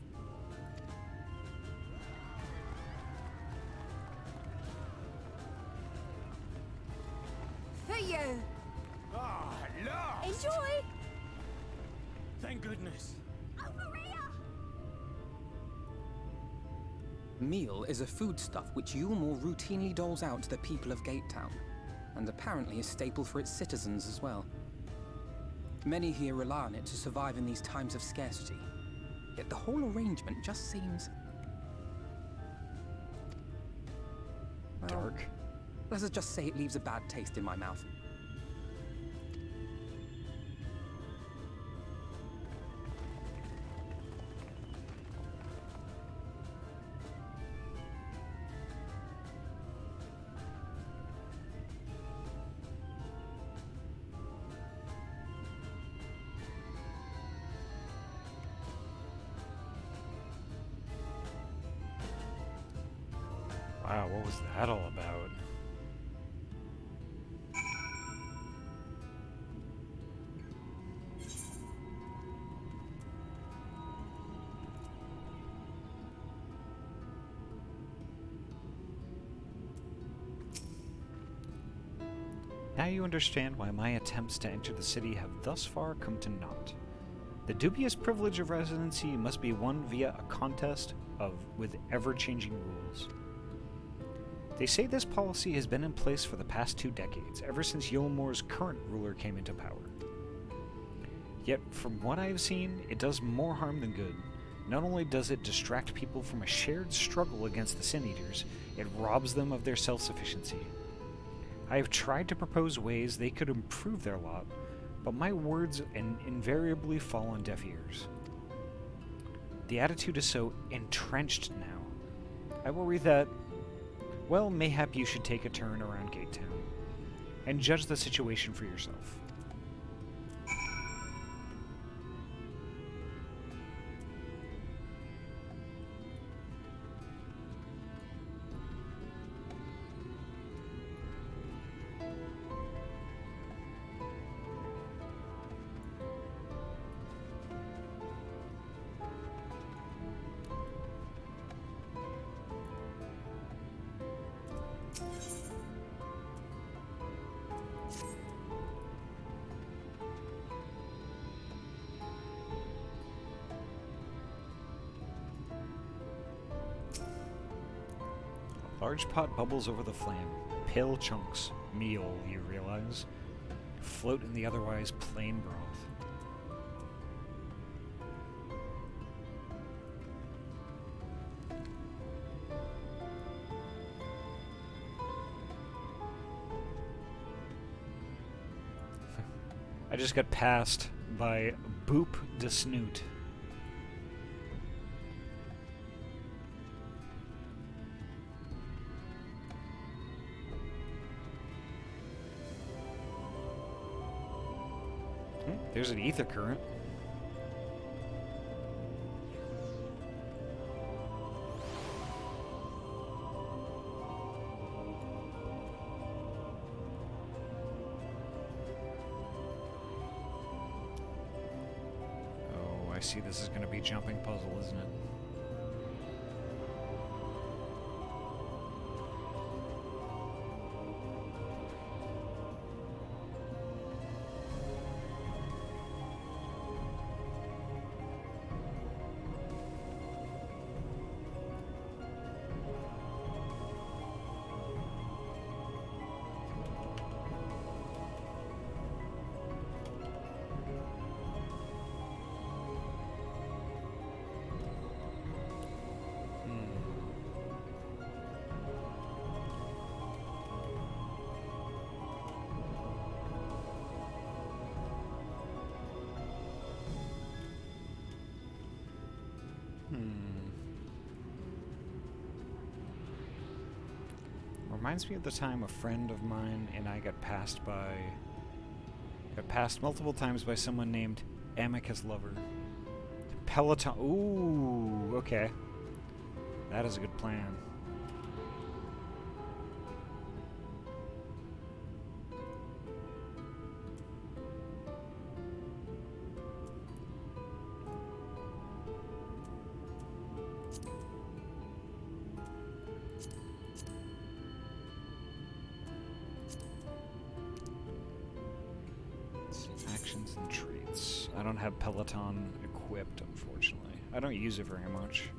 For you. Ah, at last! Enjoy! Thank goodness. Over here! Meal is a foodstuff which Yulmore routinely doles out to the people of Gatetown, and apparently a staple for its citizens as well. Many here rely on it to survive in these times of scarcity, yet the whole arrangement just seems... well, Dark. let's just say it leaves a bad taste in my mouth. Wow, what was that all about? Now you understand why my attempts to enter the city have thus far come to naught. The dubious privilege of residency must be won via a contest with ever-changing rules. They say this policy has been in place for the past 2 decades, ever since Yulmore's current ruler came into power. Yet, from what I have seen, it does more harm than good. Not only does it distract people from a shared struggle against the Sin Eaters, it robs them of their self-sufficiency. I have tried to propose ways they could improve their lot, but my words invariably fall on deaf ears. The attitude is so entrenched now. I worry that, well, mayhap you should take a turn around Gatetown and judge the situation for yourself. Large pot bubbles over the flame. Pale chunks, meal, you realize, float in the otherwise plain broth. I just got passed by Boop de Snoot. There's an ether current. Oh, I see this is going to be a jumping puzzle, isn't it? Reminds me of the time a friend of mine and I got passed multiple times by someone named Amicus Lover. Peloton. Ooh, okay. That is a good plan. items and traits. I don't have Peloton equipped, unfortunately. I don't use it very much.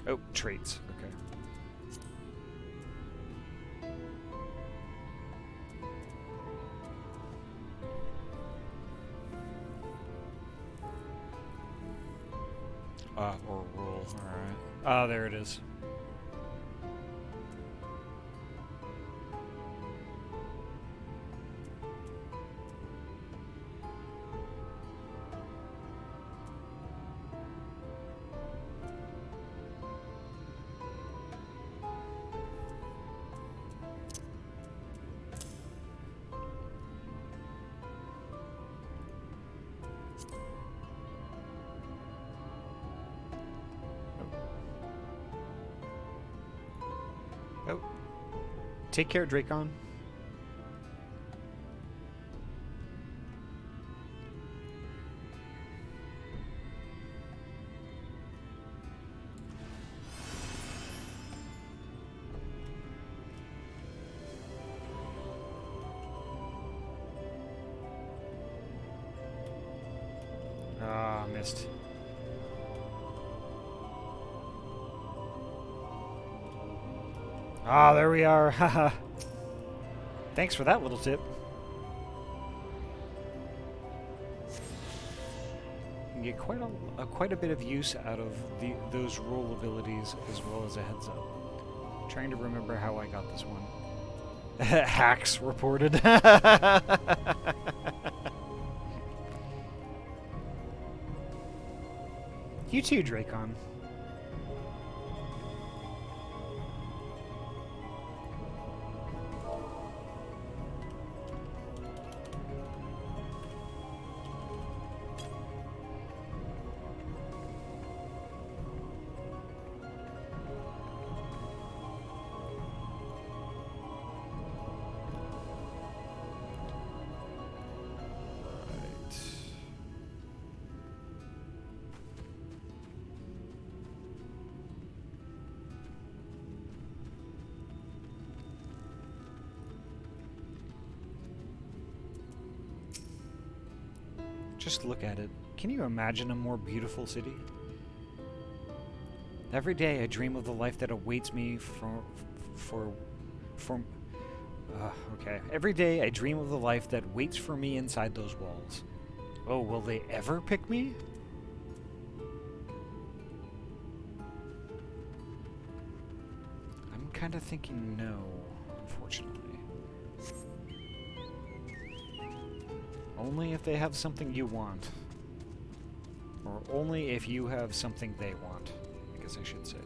Oh, traits. Okay. Or rule. Alright. Ah, there it is. Oh. Take care, Dracon. Ah, missed. Ah, there we are. Haha. Thanks for that little tip. You can get quite a bit of use out of those rule abilities as well as a heads up. I'm trying to remember how I got this one. Hacks reported. You too, Dracon. Just look at it. Can you imagine a more beautiful city? Every day I dream of the life that awaits me okay. Every day I dream of the life that waits for me inside those walls. Oh, will they ever pick me? I'm kind of thinking no, unfortunately. Only if they have something you want. Or only if you have something they want, I guess I should say.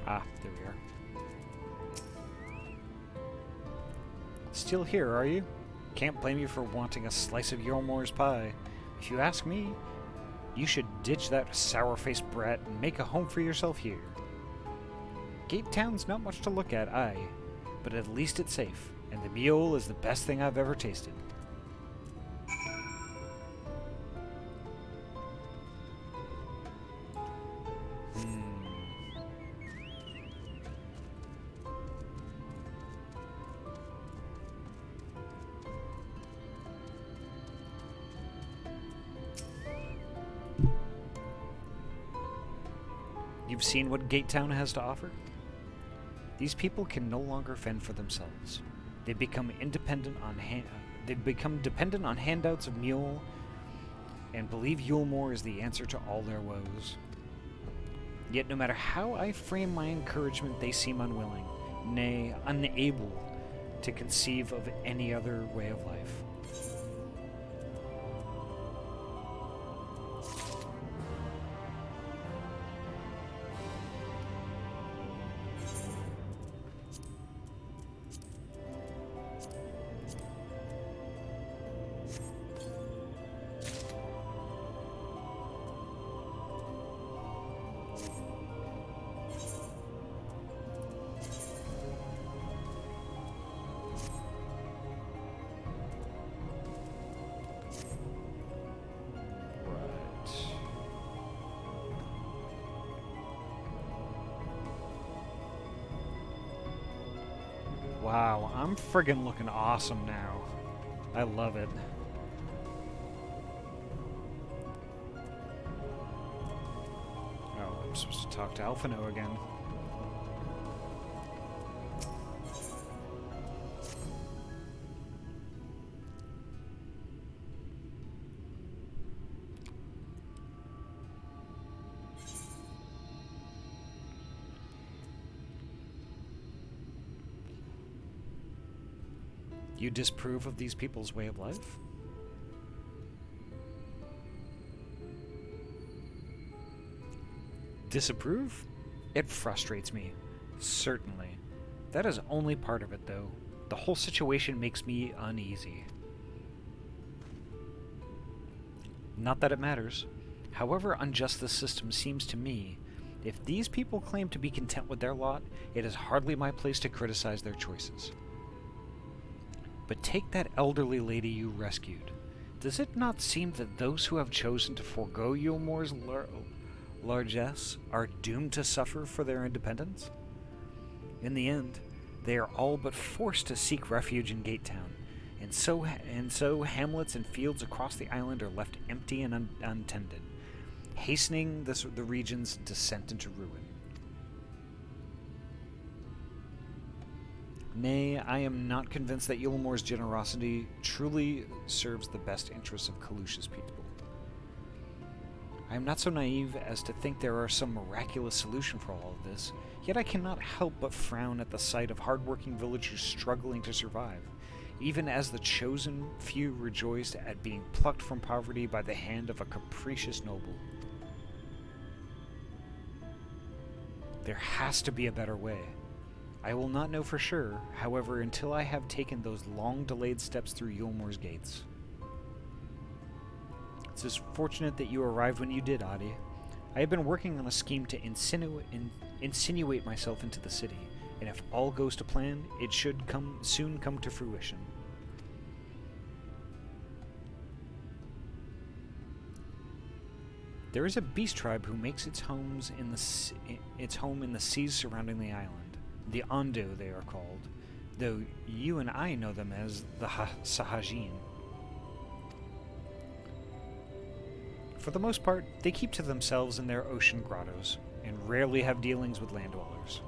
Ah, there we are. Still here, are you? Can't blame you for wanting a slice of Yormore's pie. If you ask me, you should ditch that sour-faced brat and make a home for yourself here. Gate Town's not much to look at, aye, but at least it's safe, and the mule is the best thing I've ever tasted. You've seen what Gate Town has to offer? These people can no longer fend for themselves. They become dependent on handouts of mule, and believe Yulmore is the answer to all their woes. Yet no matter how I frame my encouragement, they seem unwilling, nay, unable to conceive of any other way of life. Wow, I'm friggin' looking awesome now. I love it. Oh, I'm supposed to talk to Alphino again. You disapprove of these people's way of life? Disapprove? It frustrates me. Certainly. That is only part of it, though. The whole situation makes me uneasy. Not that it matters. However unjust this system seems to me, if these people claim to be content with their lot, it is hardly my place to criticize their choices. But take that elderly lady you rescued. Does it not seem that those who have chosen to forego Yulmore's largesse are doomed to suffer for their independence? In the end, they are all but forced to seek refuge in Gatetown, and so hamlets and fields across the island are left empty and untended, hastening the region's descent into ruin. Nay, I am not convinced that Yulmore's generosity truly serves the best interests of Kalusha's people. I am not so naive as to think there are some miraculous solution for all of this, yet I cannot help but frown at the sight of hardworking villagers struggling to survive, even as the chosen few rejoiced at being plucked from poverty by the hand of a capricious noble. There has to be a better way. I will not know for sure, however, until I have taken those long-delayed steps through Yulmore's gates. It's just fortunate that you arrived when you did, Ahty. I have been working on a scheme to insinuate myself into the city, and if all goes to plan, it should soon come to fruition. There is a beast tribe who makes its home in the seas surrounding the island. The Ondo, they are called, though you and I know them as the Sahajin. For the most part, they keep to themselves in their ocean grottos, and rarely have dealings with land dwellers.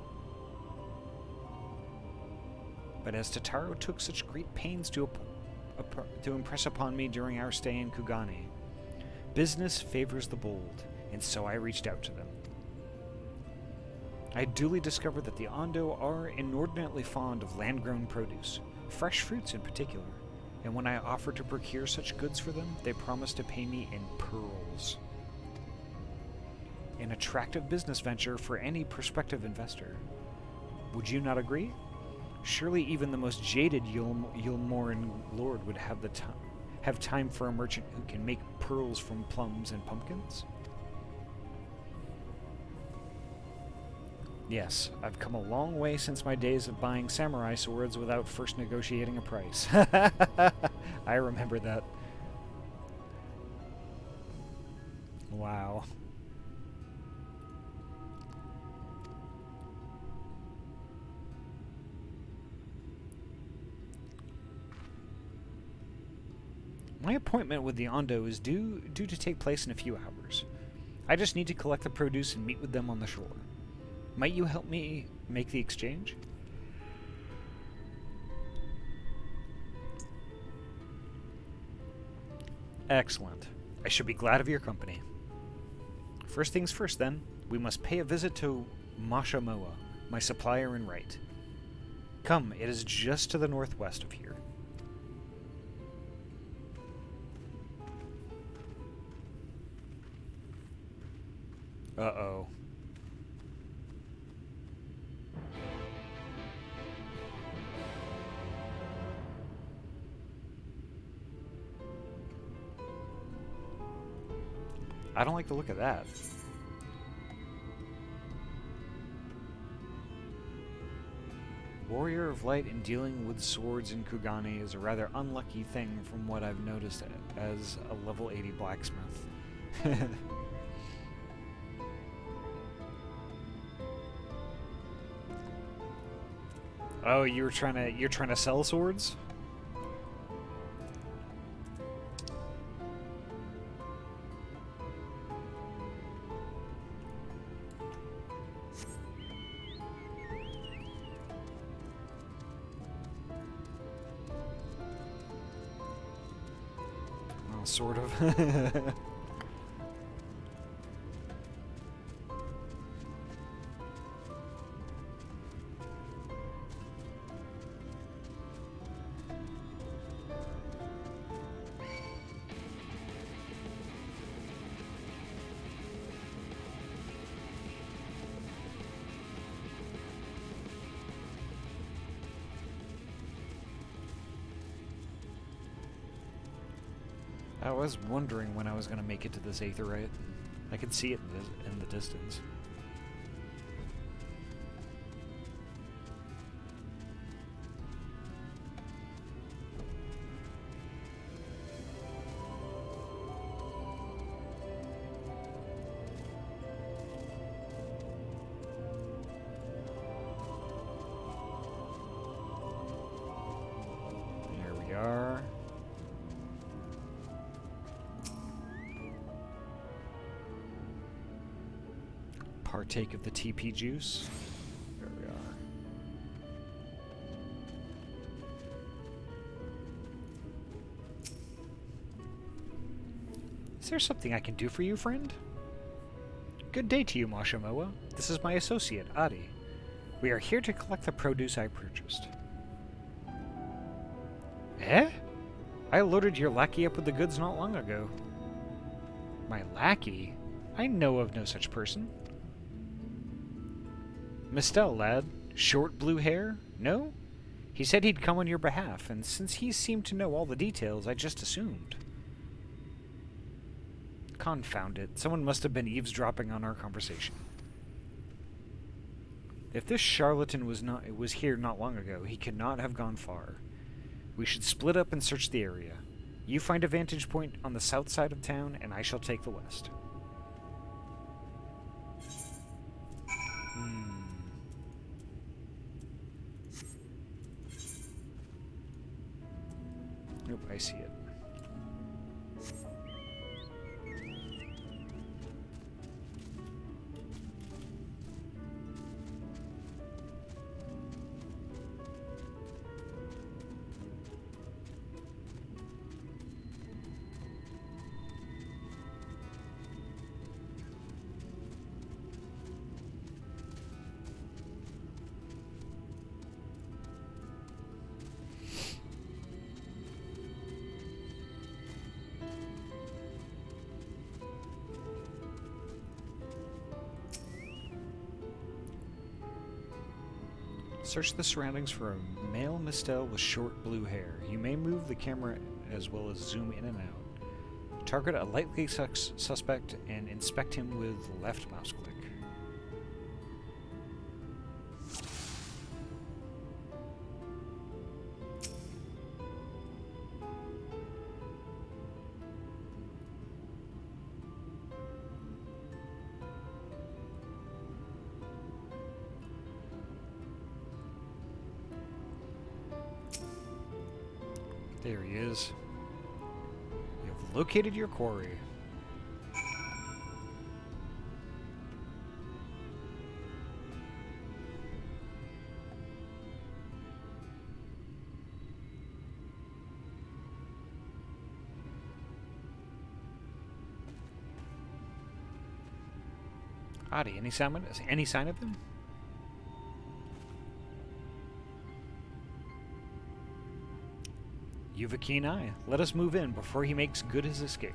But as Tataro took such great pains to impress upon me during our stay in Kugane, business favors the bold, and so I reached out to them. I duly discovered that the Ondo are inordinately fond of land-grown produce, fresh fruits in particular, and when I offered to procure such goods for them, they promised to pay me in pearls. An attractive business venture for any prospective investor. Would you not agree? Surely even the most jaded Yulmoran lord would have time for a merchant who can make pearls from plums and pumpkins? Yes, I've come a long way since my days of buying samurai swords without first negotiating a price. I remember that. Wow. My appointment with the Ondo is due to take place in a few hours. I just need to collect the produce and meet with them on the shore. Might you help me make the exchange? Excellent. I should be glad of your company. First things first, then. We must pay a visit to Masha Moa, my supplier in right. Come, it is just to the northwest of here. Uh-oh. I don't like the look of that. Warrior of Light in dealing with swords in Kugane is a rather unlucky thing from what I've noticed as a level 80 blacksmith. Oh, you're trying to sell swords? Well, sort of. I was wondering when I was going to make it to this Aetherite. I could see it in the distance. There we are. Partake of the TP juice. There we are. Is there something I can do for you, friend? Good day to you, Mashamoa. This is my associate, Ahty. We are here to collect the produce I purchased. Eh? I loaded your lackey up with the goods not long ago. My lackey? I know of no such person. Mistel, lad. Short blue hair? No? He said he'd come on your behalf, and since he seemed to know all the details, I just assumed. Confound it. Someone must have been eavesdropping on our conversation. If this charlatan was here not long ago, he could not have gone far. We should split up and search the area. You find a vantage point on the south side of town, and I shall take the west. Nope, I see it. Search the surroundings for a male Mistel with short blue hair. You may move the camera as well as zoom in and out. Target a likely suspect and inspect him with left mouse click. There he is. You have located your quarry. Ahty, any sign of him? You've a keen eye. Let us move in before he makes good his escape.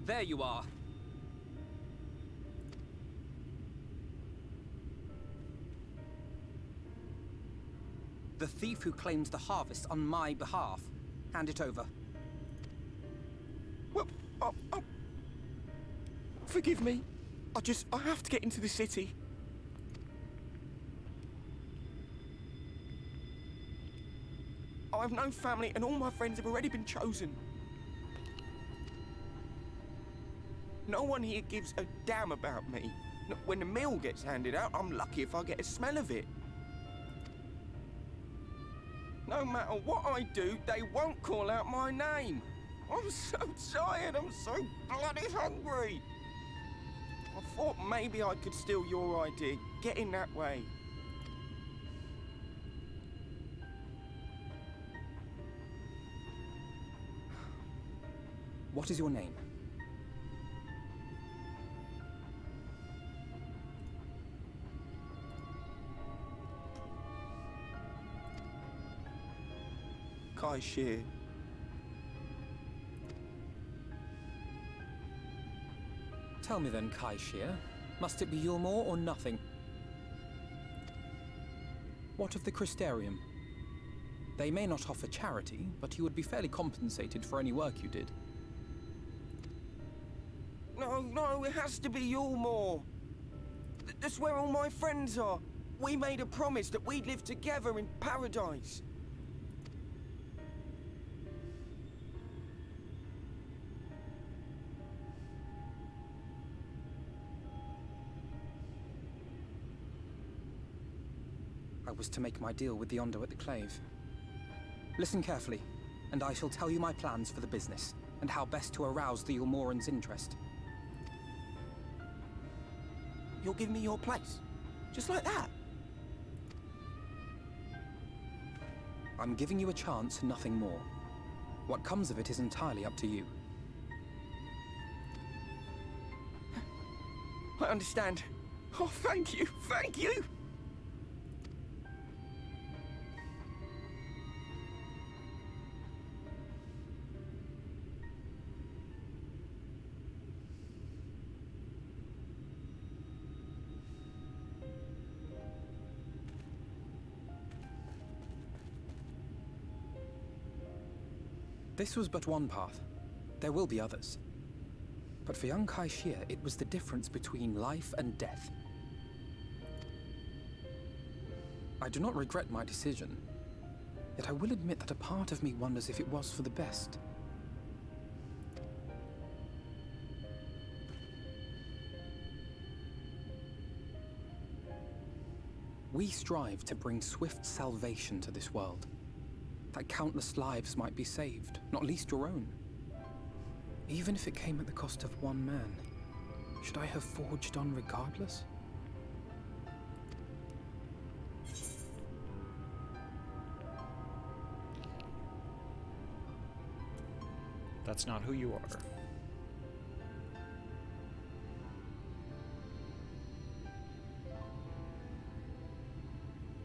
There you are. The thief who claims the harvest on my behalf. Hand it over. Well, forgive me. I have to get into the city. I have no family and all my friends have already been chosen. No one here gives a damn about me. When the meal gets handed out, I'm lucky if I get a smell of it. No matter what I do, they won't call out my name. I'm so tired, I'm so bloody hungry. I thought maybe I could steal your idea, get in that way. What is your name? Kai Shear. Tell me then, Kai Shear, must it be Yulmore or nothing? What of the Crystarium? They may not offer charity, but you would be fairly compensated for any work you did. No, it has to be Yulmore. That's where all my friends are. We made a promise that we'd live together in paradise. I was to make my deal with the Ondo at the Clave. Listen carefully, and I shall tell you my plans for the business, and how best to arouse the Yulmorans' interest. You'll give me your place? Just like that? I'm giving you a chance, nothing more. What comes of it is entirely up to you. I understand. Oh, thank you, thank you! This was but one path. There will be others. But for young Kai Shear, it was the difference between life and death. I do not regret my decision, yet I will admit that a part of me wonders if it was for the best. We strive to bring swift salvation to this world, that countless lives might be saved, not least your own. Even if it came at the cost of one man, should I have forged on regardless? That's not who you are.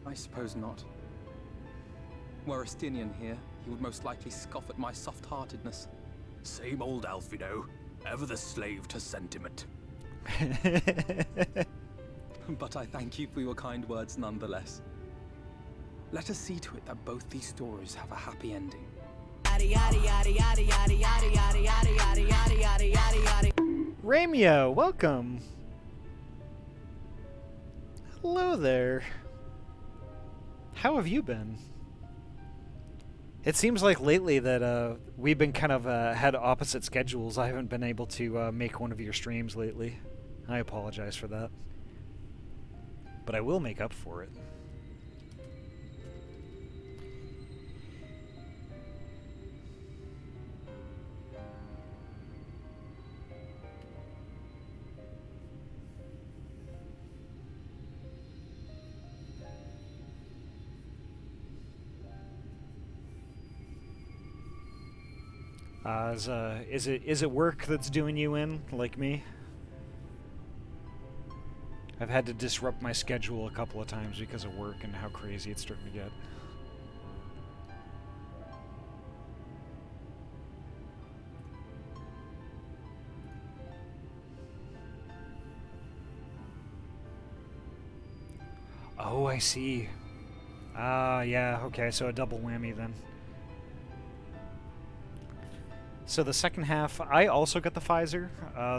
I suppose not. Were Estinian here, he would most likely scoff at my soft-heartedness. Same old Alfino, ever the slave to sentiment. But I thank you for your kind words nonetheless. Let us see to it that both these stories have a happy ending. Ramio, welcome. Hello there. How have you been? It seems like lately that we've been kind of had opposite schedules. I haven't been able to make one of your streams lately. I apologize for that. But I will make up for it. Is it work that's doing you in, like me? I've had to disrupt my schedule a couple of times because of work and how crazy it's starting to get. Oh, I see. Yeah, okay, so a double whammy then. So the second half, I also got the Pfizer.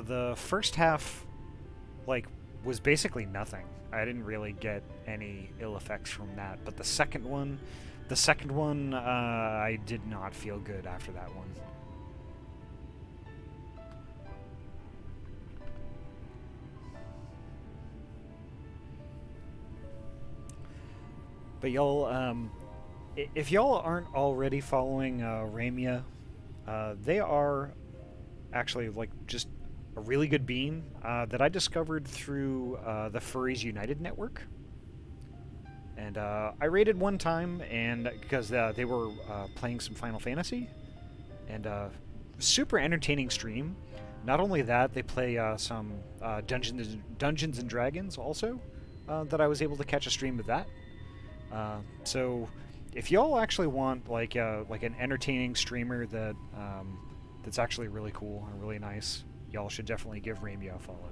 The first half, like, was basically nothing. I didn't really get any ill effects from that. But the second one, I did not feel good after that one. But y'all, if y'all aren't already following Ramia, they are actually like just a really good bean that I discovered through the Furries United network. And I raided one time, and because they were playing some Final Fantasy, and super entertaining stream. Not only that, they play some Dungeons and Dragons also, that I was able to catch a stream of that. So if y'all actually want like an entertaining streamer that that's actually really cool and really nice, y'all should definitely give Ramia a follow.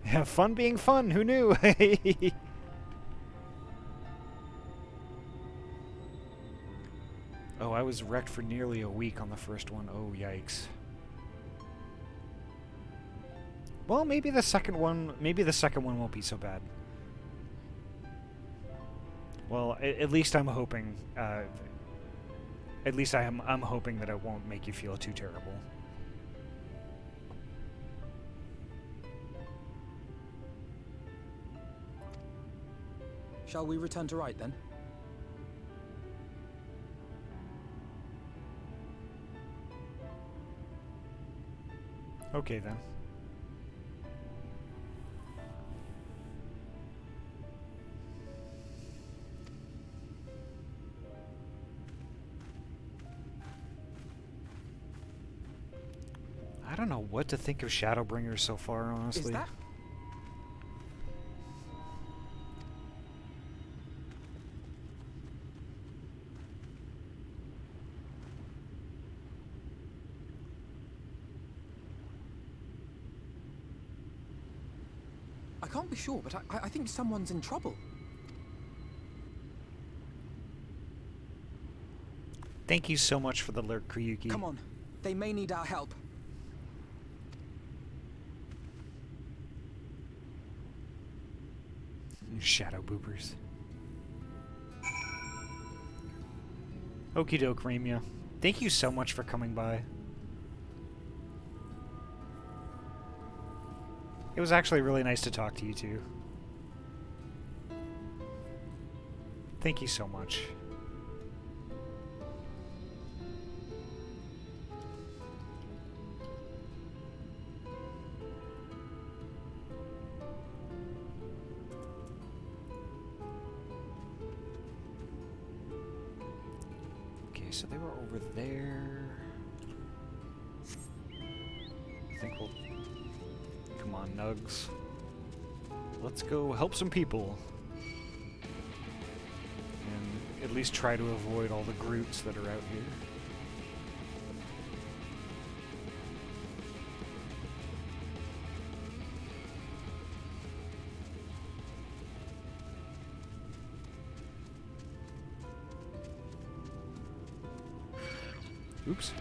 Yeah, fun being fun. Who knew? Oh, I was wrecked for nearly a week on the first one. Oh, yikes. Well, maybe the second one won't be so bad. Well, at least I'm hoping. At least I'm hoping that it won't make you feel too terrible. Shall we return to right then? Okay then. I don't know what to think of Shadowbringers so far, honestly. Is that? I can't be sure, but I think someone's in trouble. Thank you so much for the lurk, Kryuki. Come on, they may need our help. Shadow boopers. Okie doke, Ramia. Thank you so much for coming by. It was actually really nice to talk to you too. Thank you so much. Okay, so they were over there. I think we'll... Come on, Nugs. Let's go help some people. And at least try to avoid all the Groots that are out here. Oops.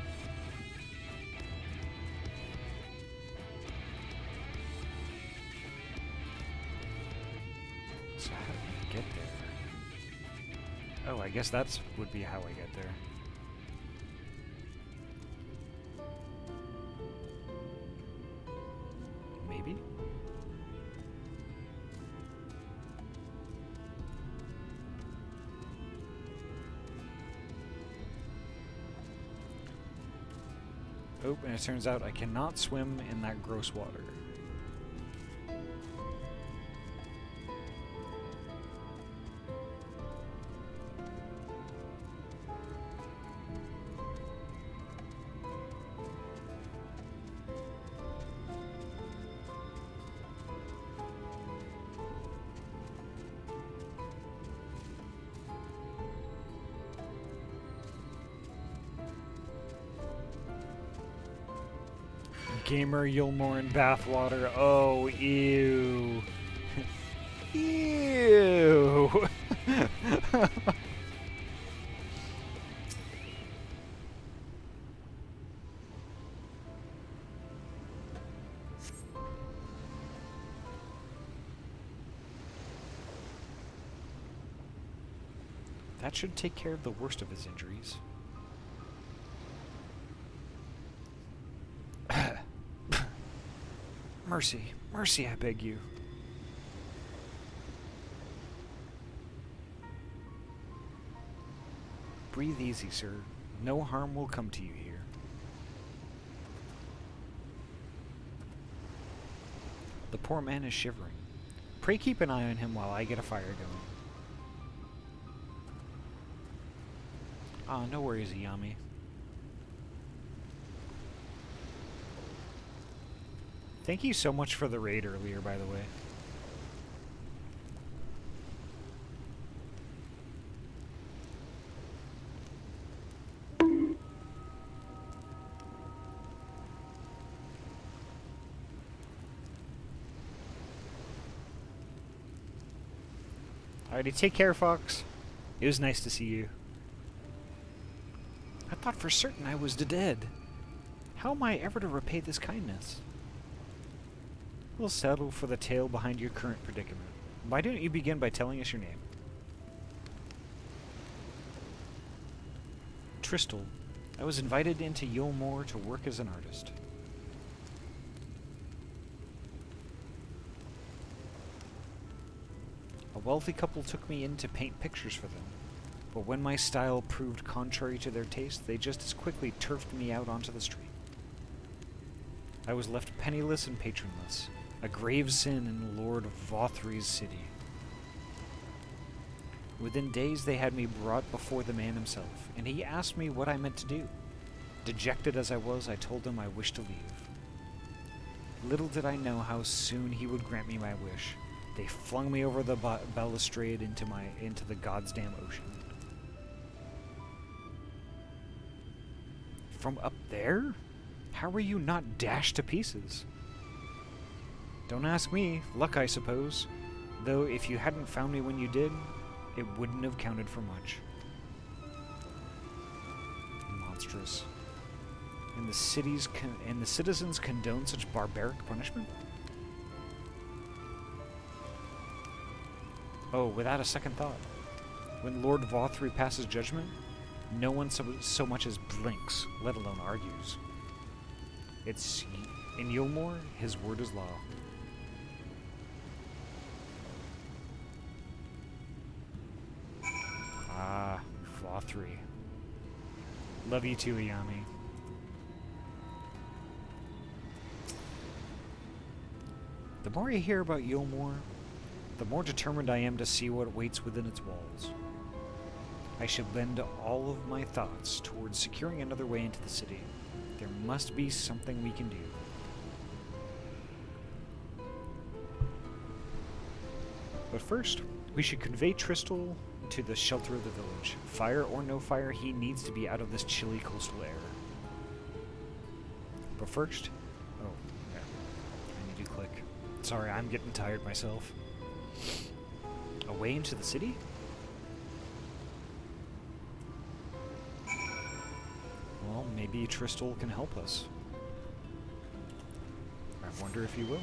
So how do I get there? Oh, I guess that's would be how I get there. Maybe? Oh, and it turns out I cannot swim in that gross water. Gamer Yulmore in bathwater. Oh, ew. Ew. That should take care of the worst of his injuries. Mercy, mercy, I beg you. Breathe easy, sir. No harm will come to you here. The poor man is shivering. Pray keep an eye on him while I get a fire going. Ah, no worries, Iyami. Thank you so much for the raid earlier, by the way. Alrighty, take care, Fox. It was nice to see you. I thought for certain I was dead. How am I ever to repay this kindness? We'll settle for the tale behind your current predicament. Why don't you begin by telling us your name? Tristal. I was invited into Yulmore to work as an artist. A wealthy couple took me in to paint pictures for them. But when my style proved contrary to their taste, they just as quickly turfed me out onto the street. I was left penniless and patronless, a grave sin in Lord Vothry's city. Within days they had me brought before the man himself, and he asked me what I meant to do. Dejected as I was, I told him I wished to leave. Little did I know how soon he would grant me my wish. They flung me over the balustrade into the God's damn ocean. From up there? How were you not dashed to pieces? Don't ask me. Luck, I suppose. Though if you hadn't found me when you did, it wouldn't have counted for much. Monstrous. And the citizens condone such barbaric punishment? Oh, without a second thought. When Lord Vothry passes judgment, no one so much as blinks, let alone argues. It's in Yulmore, his word is law. Ah, Vothry. Love you too, Iyami. The more I hear about Yulmore, the more determined I am to see what waits within its walls. I should bend all of my thoughts towards securing another way into the city. There must be something we can do. But first, we should convey Tristal to the shelter of the village. Fire or no fire, he needs to be out of this chilly coastal air. But first... Oh, yeah. I need to click. Sorry, I'm getting tired myself. A way into the city? Well, maybe Tristal can help us. I wonder if he will.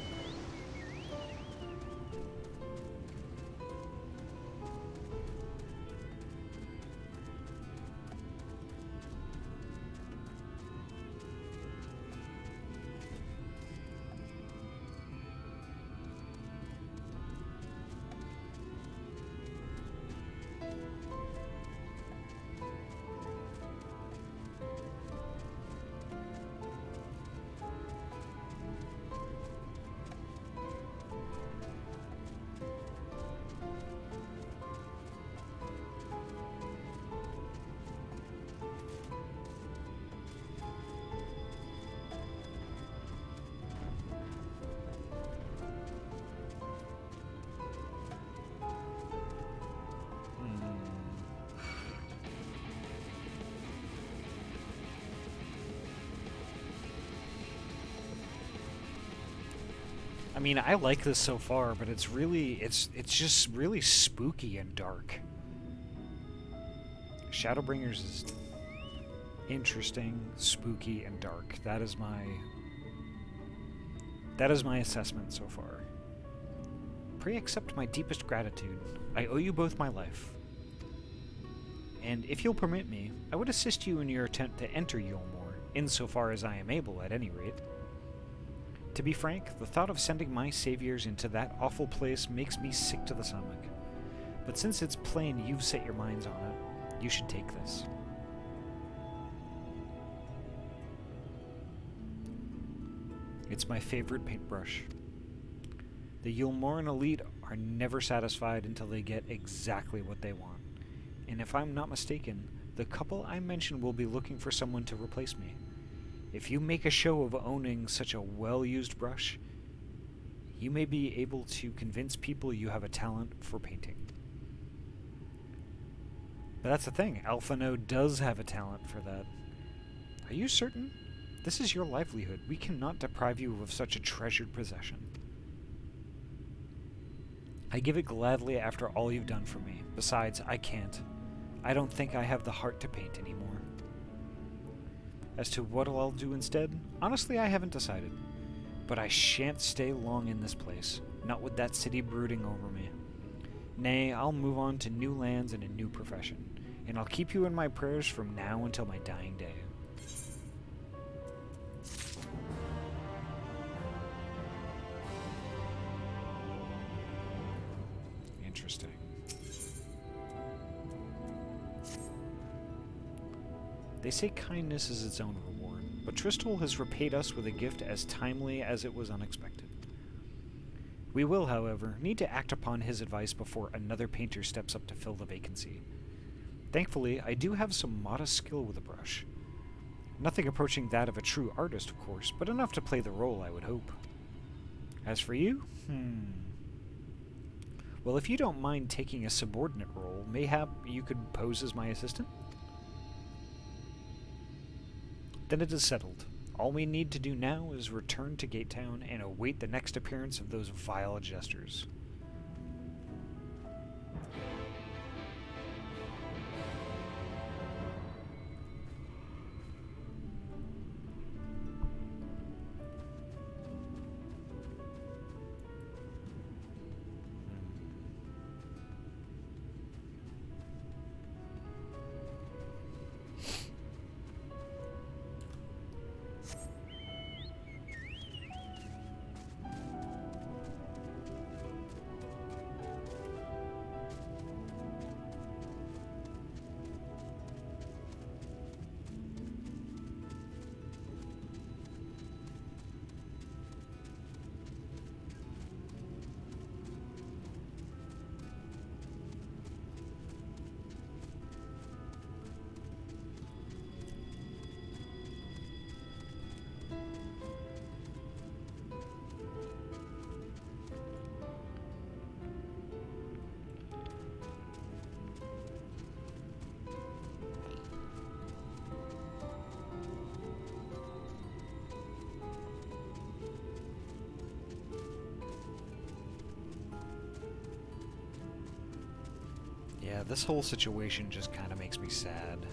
I mean, I like this so far, but it's just really spooky and dark. Shadowbringers is interesting, spooky, and dark. That is my assessment so far. Pray accept my deepest gratitude. I owe you both my life. And if you'll permit me, I would assist you in your attempt to enter Yulmore, insofar as I am able, at any rate. To be frank, the thought of sending my saviors into that awful place makes me sick to the stomach. But since it's plain you've set your minds on it, you should take this. It's my favorite paintbrush. The Yulmoran elite are never satisfied until they get exactly what they want. And if I'm not mistaken, the couple I mentioned will be looking for someone to replace me. If you make a show of owning such a well-used brush, you may be able to convince people you have a talent for painting. But that's the thing, Alphano does have a talent for that. Are you certain? This is your livelihood. We cannot deprive you of such a treasured possession. I give it gladly after all you've done for me. Besides, I can't. I don't think I have the heart to paint anymore. As to what I'll do instead, honestly I haven't decided. But I shan't stay long in this place, not with that city brooding over me. Nay, I'll move on to new lands and a new profession, and I'll keep you in my prayers from now until my dying day. Interesting. They say kindness is its own reward, but Tristal has repaid us with a gift as timely as it was unexpected. We will, however, need to act upon his advice before another painter steps up to fill the vacancy. Thankfully, I do have some modest skill with a brush. Nothing approaching that of a true artist, of course, but enough to play the role, I would hope. As for you, well, if you don't mind taking a subordinate role, mayhap you could pose as my assistant? Then it is settled. All we need to do now is return to Gatetown and await the next appearance of those vile jesters. Yeah, this whole situation just kind of makes me sad.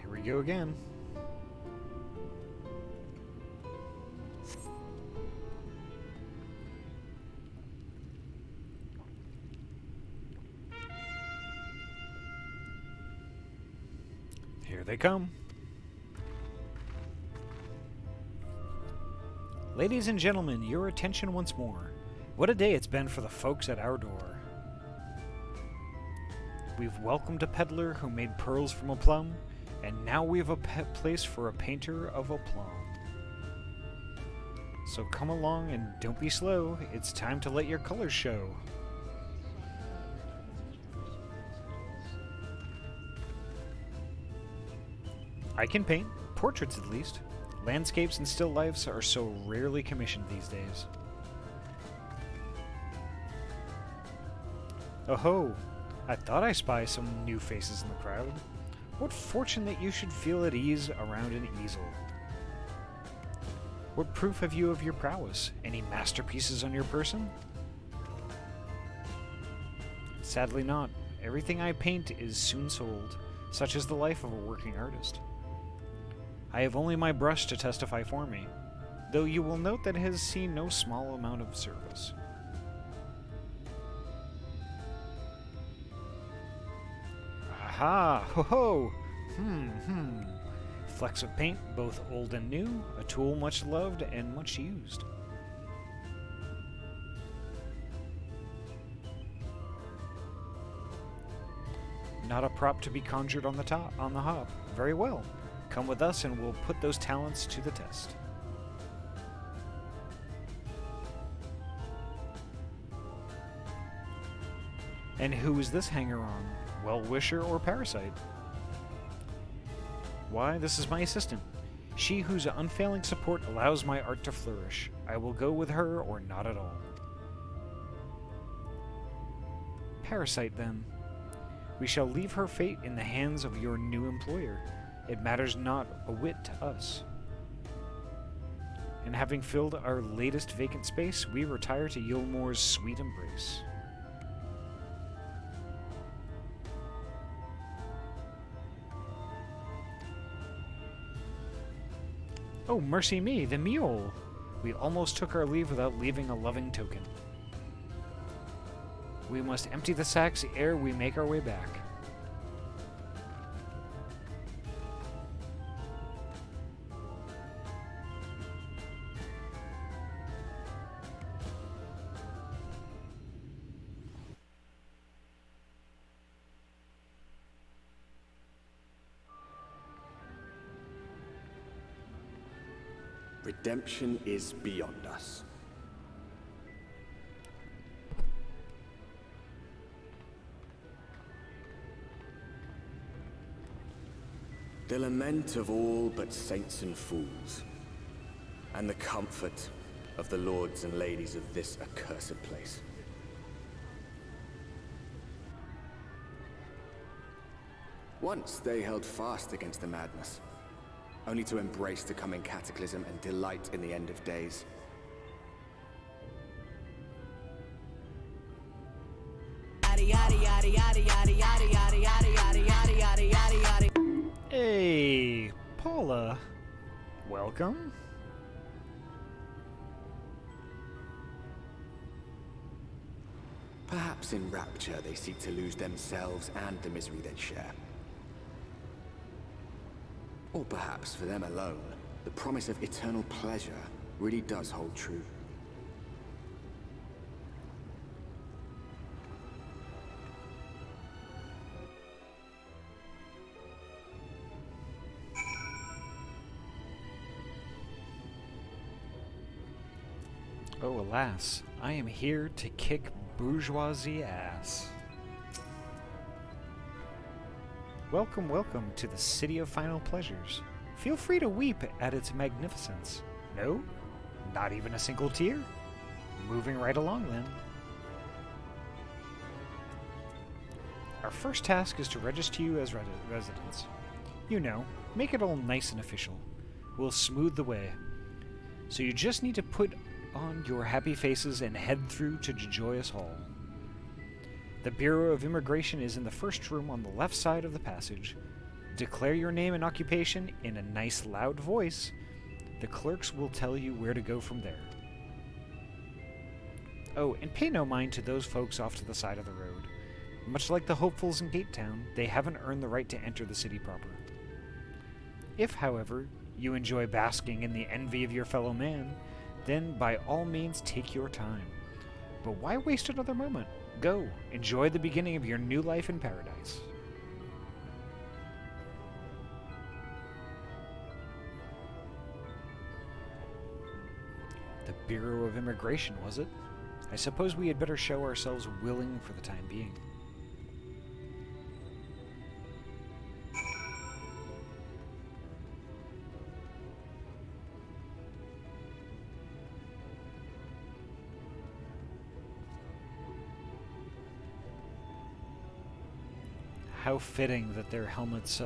Here we go again. Here they come. Ladies and gentlemen, your attention once more. What a day it's been for the folks at our door. We've welcomed a peddler who made pearls from a plum, and now we have a place for a painter of a plum. So come along and don't be slow. It's time to let your colors show. I can paint, portraits at least. Landscapes and still lifes are so rarely commissioned these days. Oh ho! I thought I spied some new faces in the crowd. What fortune that you should feel at ease around an easel. What proof have you of your prowess? Any masterpieces on your person? Sadly not. Everything I paint is soon sold. Such is the life of a working artist. I have only my brush to testify for me, though you will note that it has seen no small amount of service. Aha! Ho ho! Flecks of paint, both old and new, a tool much loved and much used. Not a prop to be conjured on the hop. Very well. Come with us and we'll put those talents to the test. And who is this hanger-on? Well-wisher or parasite? Why, this is my assistant. She whose unfailing support allows my art to flourish. I will go with her or not at all. Parasite, then. We shall leave her fate in the hands of your new employer. It matters not a whit to us. And having filled our latest vacant space, we retire to Yulmore's sweet embrace. Oh, mercy me, the mule! We almost took our leave without leaving a loving token. We must empty the sacks ere we make our way back. Redemption is beyond us. The lament of all but saints and fools, and the comfort of the lords and ladies of this accursed place. Once they held fast against the madness, only to embrace the coming cataclysm and delight in the end of days. Hey, Paula. Welcome. Perhaps in rapture they seek to lose themselves and the misery they share. Or perhaps for them alone, the promise of eternal pleasure really does hold true. Oh, alas, I am here to kick bourgeoisie ass. Welcome, welcome to the City of Final Pleasures. Feel free to weep at its magnificence. No? Not even a single tear? Moving right along then. Our first task is to register you as residents. You know, make it all nice and official. We'll smooth the way. So you just need to put on your happy faces and head through to Joyous Hall. The Bureau of Immigration is in the first room on the left side of the passage. Declare your name and occupation in a nice loud voice. The clerks will tell you where to go from there. Oh, and pay no mind to those folks off to the side of the road. Much like the hopefuls in Gate Town, they haven't earned the right to enter the city proper. If, however, you enjoy basking in the envy of your fellow man, then by all means take your time. But why waste another moment? Go, enjoy the beginning of your new life in paradise. The Bureau of Immigration, was it? I suppose we had better show ourselves willing for the time being. How fitting that their helmets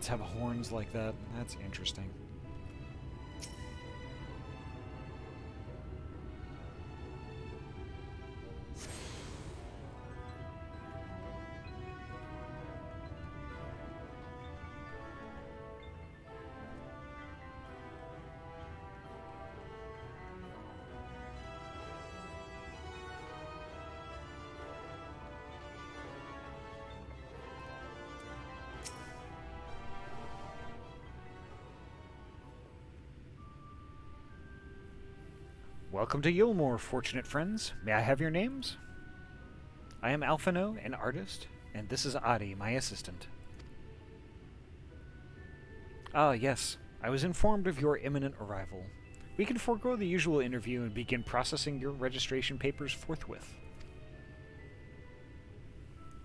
have horns like that. That's interesting. Welcome to Yulmore, fortunate friends. May I have your names? I am Alphino, an artist, and this is Ahty, my assistant. Ah, yes. I was informed of your imminent arrival. We can forego the usual interview and begin processing your registration papers forthwith.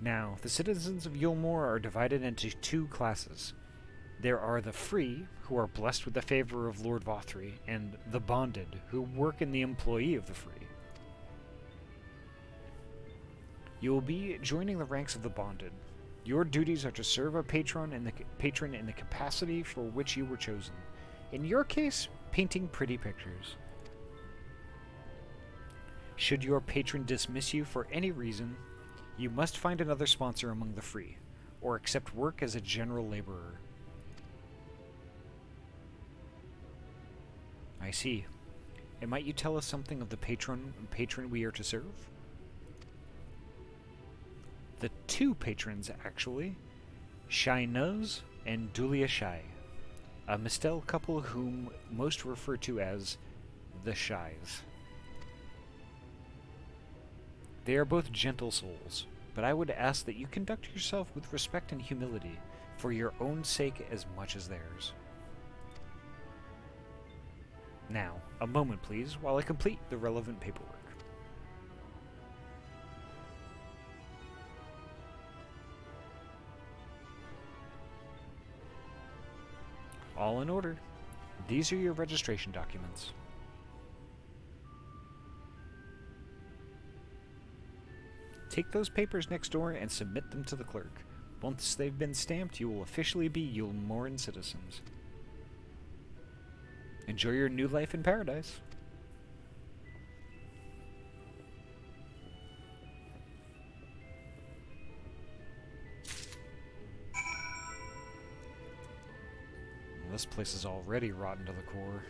Now, the citizens of Yulmore are divided into two classes. There are the free, who are blessed with the favor of Lord Vothry, and the bonded, who work in the employee of the free. You will be joining the ranks of the bonded. Your duties are to serve a patron in the capacity for which you were chosen. In your case, painting pretty pictures. Should your patron dismiss you for any reason, you must find another sponsor among the free, or accept work as a general laborer. I see. And might you tell us something of the patron we are to serve? The two patrons, actually. Shai Nuz and Dulia Shai. A Mistel couple whom most refer to as the Shais. They are both gentle souls, but I would ask that you conduct yourself with respect and humility, for your own sake as much as theirs. Now, a moment please, while I complete the relevant paperwork. All in order. These are your registration documents. Take those papers next door and submit them to the clerk. Once they've been stamped, you will officially be Yulmoran citizens. Enjoy your new life in paradise. This place is already rotten to the core.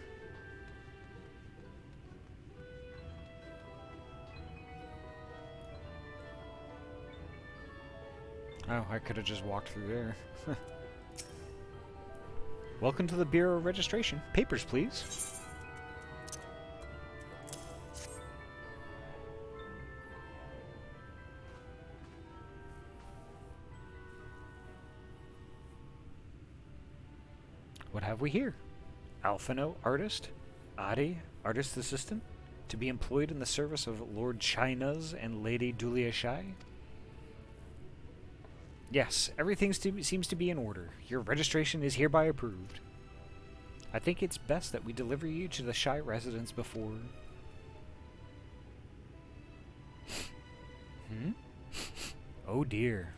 Oh, I could have just walked through there. Welcome to the Bureau of Registration. Papers, please. What have we here? Alphino, artist. Ahty, artist assistant. To be employed in the service of Lord Shai Nuz and Lady Dulia Shai. Yes, everything seems to be in order. Your registration is hereby approved. I think it's best that we deliver you to the Shai residence before... Oh dear.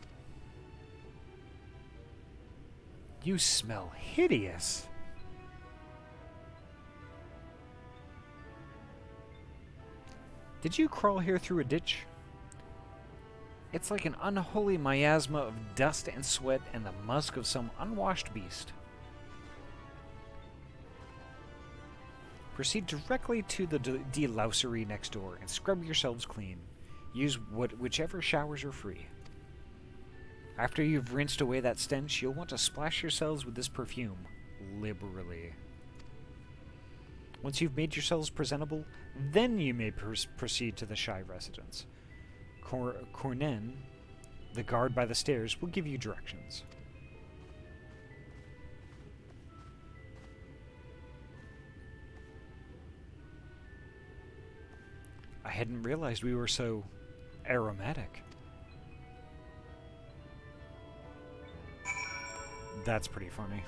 You smell hideous. Did you crawl here through a ditch? It's like an unholy miasma of dust and sweat and the musk of some unwashed beast. Proceed directly to the delousery next door and scrub yourselves clean. Use whichever showers are free. After you've rinsed away that stench, you'll want to splash yourselves with this perfume liberally. Once you've made yourselves presentable, then you may proceed to the Shai residence. Cornen, the guard by the stairs, will give you directions. I hadn't realized we were so aromatic. That's pretty funny.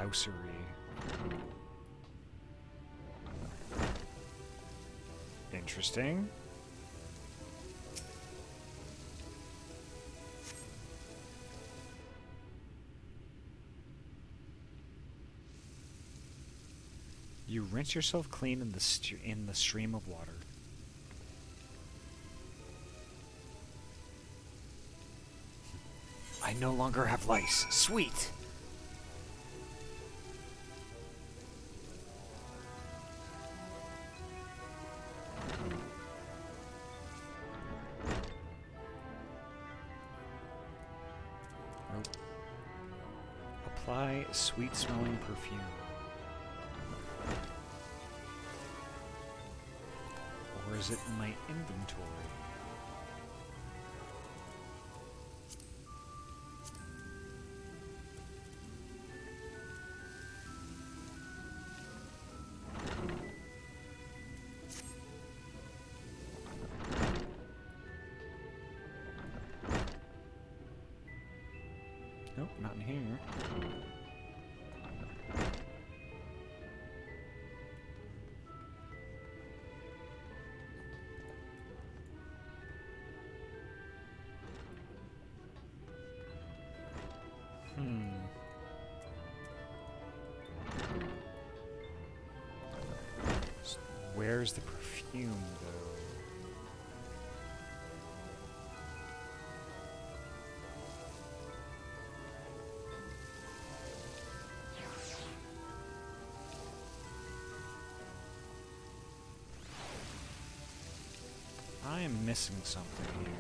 Blousery. Interesting. You rinse yourself clean in the stream of water. I no longer have lice. Sweet! Oh. Apply sweet-smelling perfume. Or is it in my inventory? Nope, not in here. Where's the perfume, though? I am missing something here.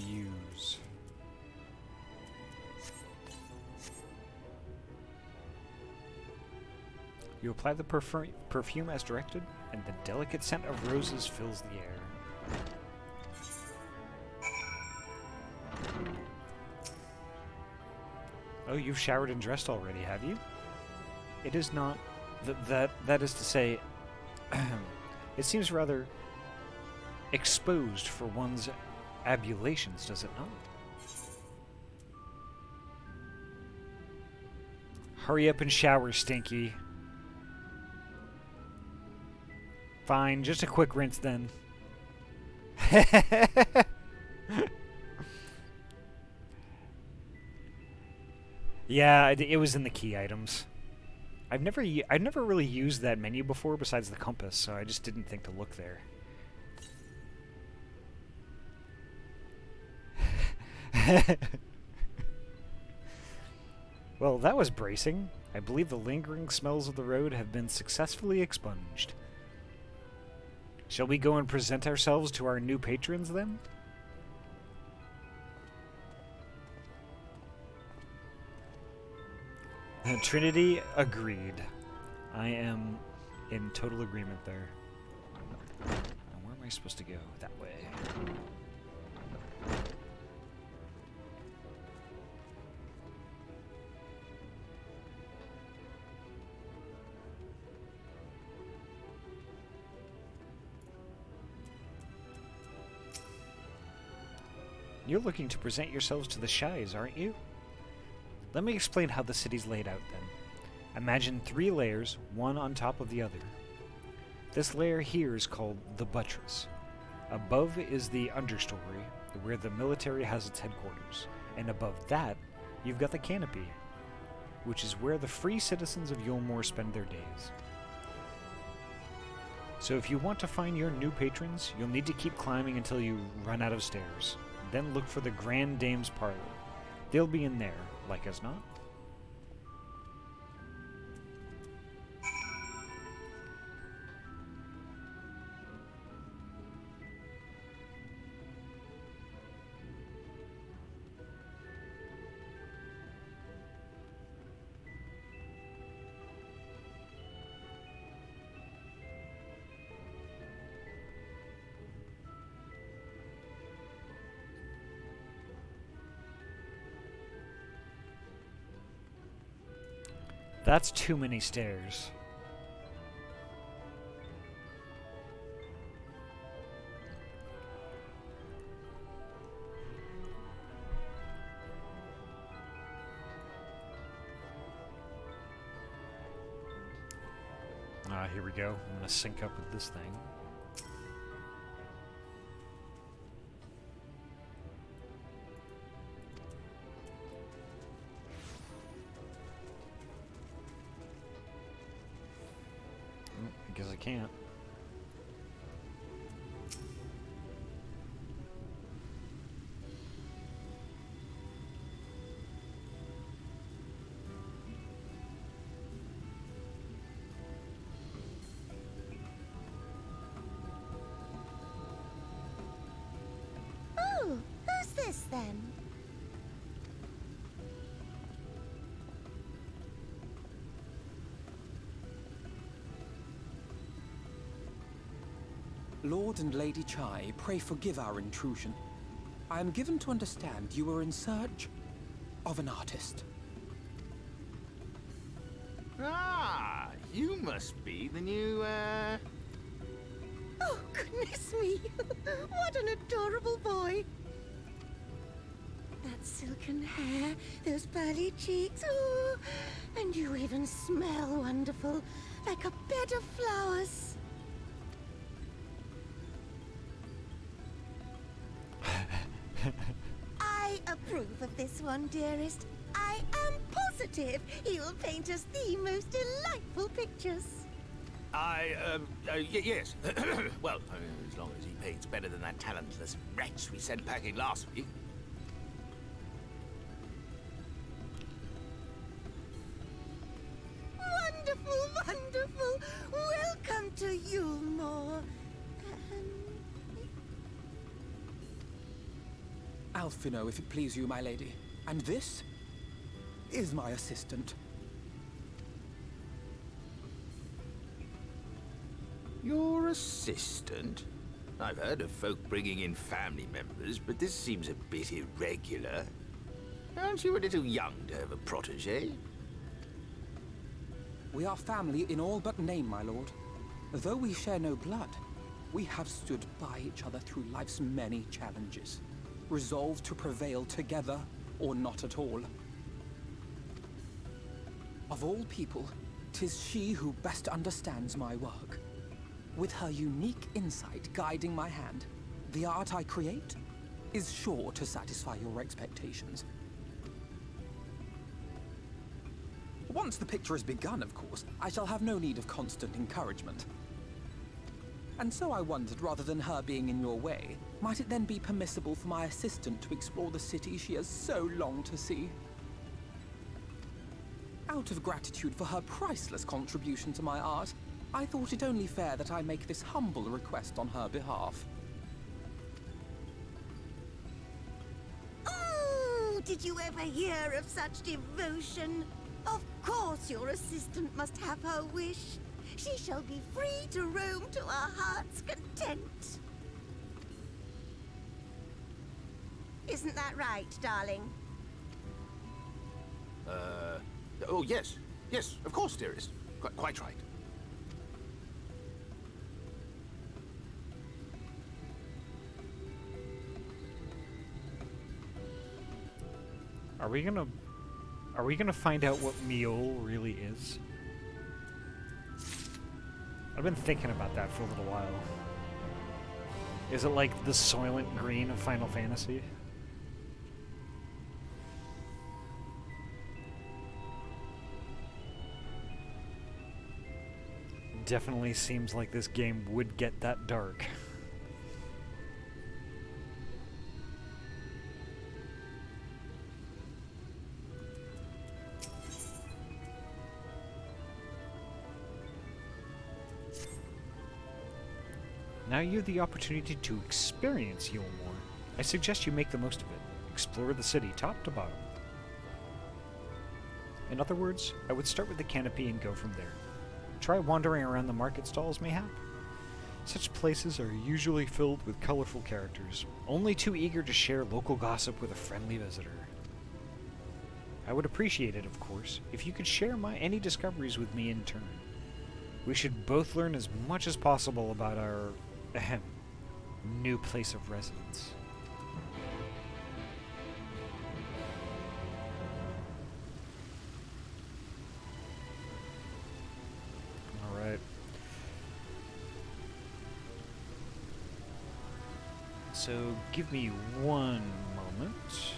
Use. You apply the perfume as directed, and the delicate scent of roses fills the air. Oh, you've showered and dressed already, have you? It is not... That is to say... it seems rather exposed for one's ablutions, does it not? Hurry up and shower, Stinky. Fine, just a quick rinse then. Yeah, it was in the key items. I've never really used that menu before besides the compass, so I just didn't think to look there. Well, that was bracing. I believe the lingering smells of the road have been successfully expunged. Shall we go and present ourselves to our new patrons, then? Trinity, agreed. I am in total agreement there. Now, where am I supposed to go? That way. You're looking to present yourselves to the Shies, aren't you? Let me explain how the city's laid out, then. Imagine 3 layers, one on top of the other. This layer here is called the buttress. Above is the understory, where the military has its headquarters. And above that, you've got the canopy, which is where the free citizens of Yulmore spend their days. So if you want to find your new patrons, you'll need to keep climbing until you run out of stairs. Then look for the Grand Dame's Parlor. They'll be in there, like as not. That's too many stairs. Here we go. I'm gonna sync up with this thing. I guess I can't. Oh, who's this then? Lord and Lady Chai, pray forgive our intrusion. I am given to understand you are in search of an artist. Ah, you must be the new, Oh, goodness me! What an adorable boy! That silken hair, those pearly cheeks, oh! And you even smell wonderful, like a bed of flowers. I approve of this one, dearest. I am positive he will paint us the most delightful pictures. Yes. Well, as long as he paints better than that talentless wretch we sent packing last week. Wonderful, wonderful. Welcome to Yulmore. Alphino, if it please you, my lady. And this is my assistant. Your assistant? I've heard of folk bringing in family members, but this seems a bit irregular. Aren't you a little young to have a protege? We are family in all but name, my lord. Though we share no blood, we have stood by each other through life's many challenges, resolved to prevail together or not at all. Of all people, 'tis she who best understands my work. With her unique insight guiding my hand, the art I create is sure to satisfy your expectations. Once the picture is begun, of course, I shall have no need of constant encouragement. And so I wondered, rather than her being in your way, might it then be permissible for my assistant to explore the city she has so longed to see? Out of gratitude for her priceless contribution to my art, I thought it only fair that I make this humble request on her behalf. Oh, did you ever hear of such devotion? Of course your assistant must have her wish. She shall be free to roam to her heart's content. Isn't that right, darling? Oh, yes. Yes, of course, dearest. Quite right. Are we gonna find out what Miol really is? I've been thinking about that for a little while. Is it like the Soylent Green of Final Fantasy? Definitely seems like this game would get that dark. Now you have the opportunity to experience Yulmore. I suggest you make the most of it. Explore the city top to bottom. In other words, I would start with the canopy and go from there. Try wandering around the market stalls, mayhap. Such places are usually filled with colorful characters, only too eager to share local gossip with a friendly visitor. I would appreciate it, of course, if you could share any discoveries with me in turn. We should both learn as much as possible about our new place of residence. Alright. So, give me one moment.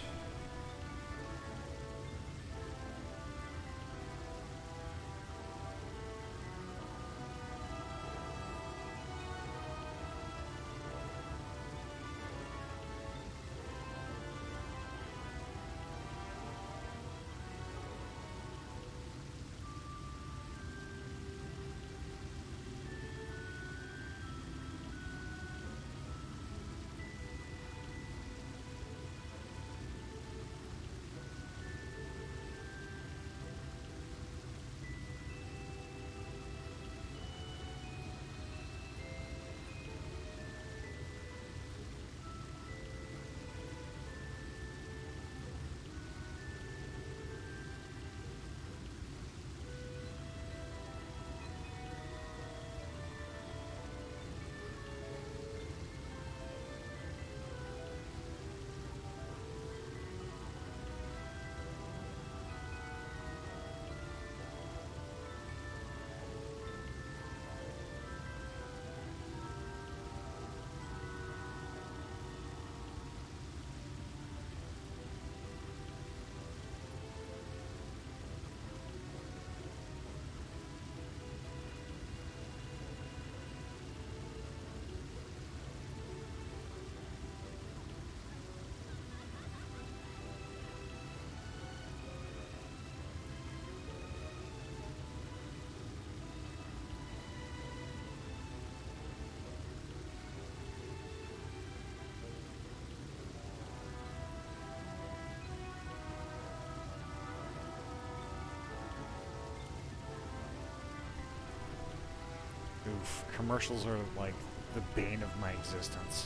Oof, commercials are like the bane of my existence.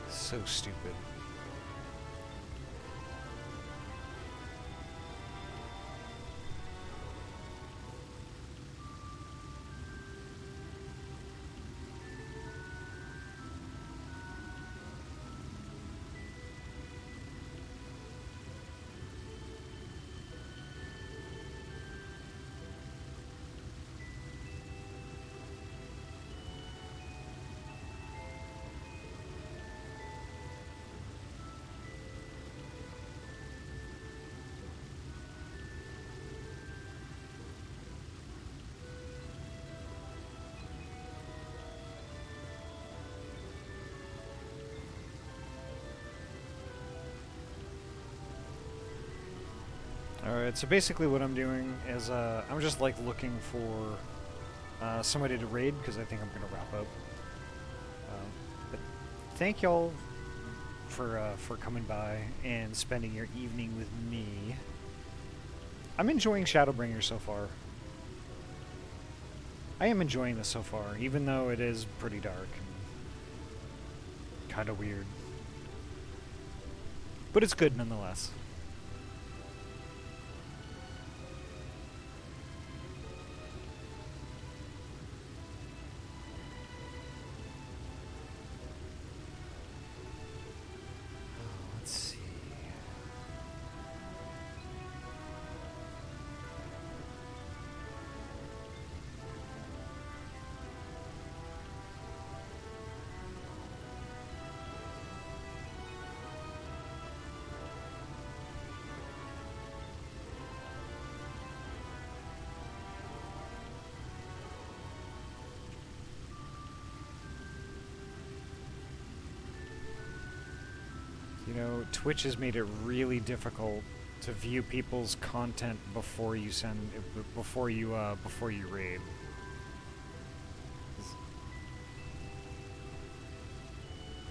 So stupid. Alright, so basically what I'm doing is I'm just like looking for somebody to raid because I think I'm going to wrap up. But thank y'all for coming by and spending your evening with me. I'm enjoying Shadowbringers so far. I am enjoying this so far, even though it is pretty dark and kind of weird. But it's good nonetheless. You know, Twitch has made it really difficult to view people's content before you raid.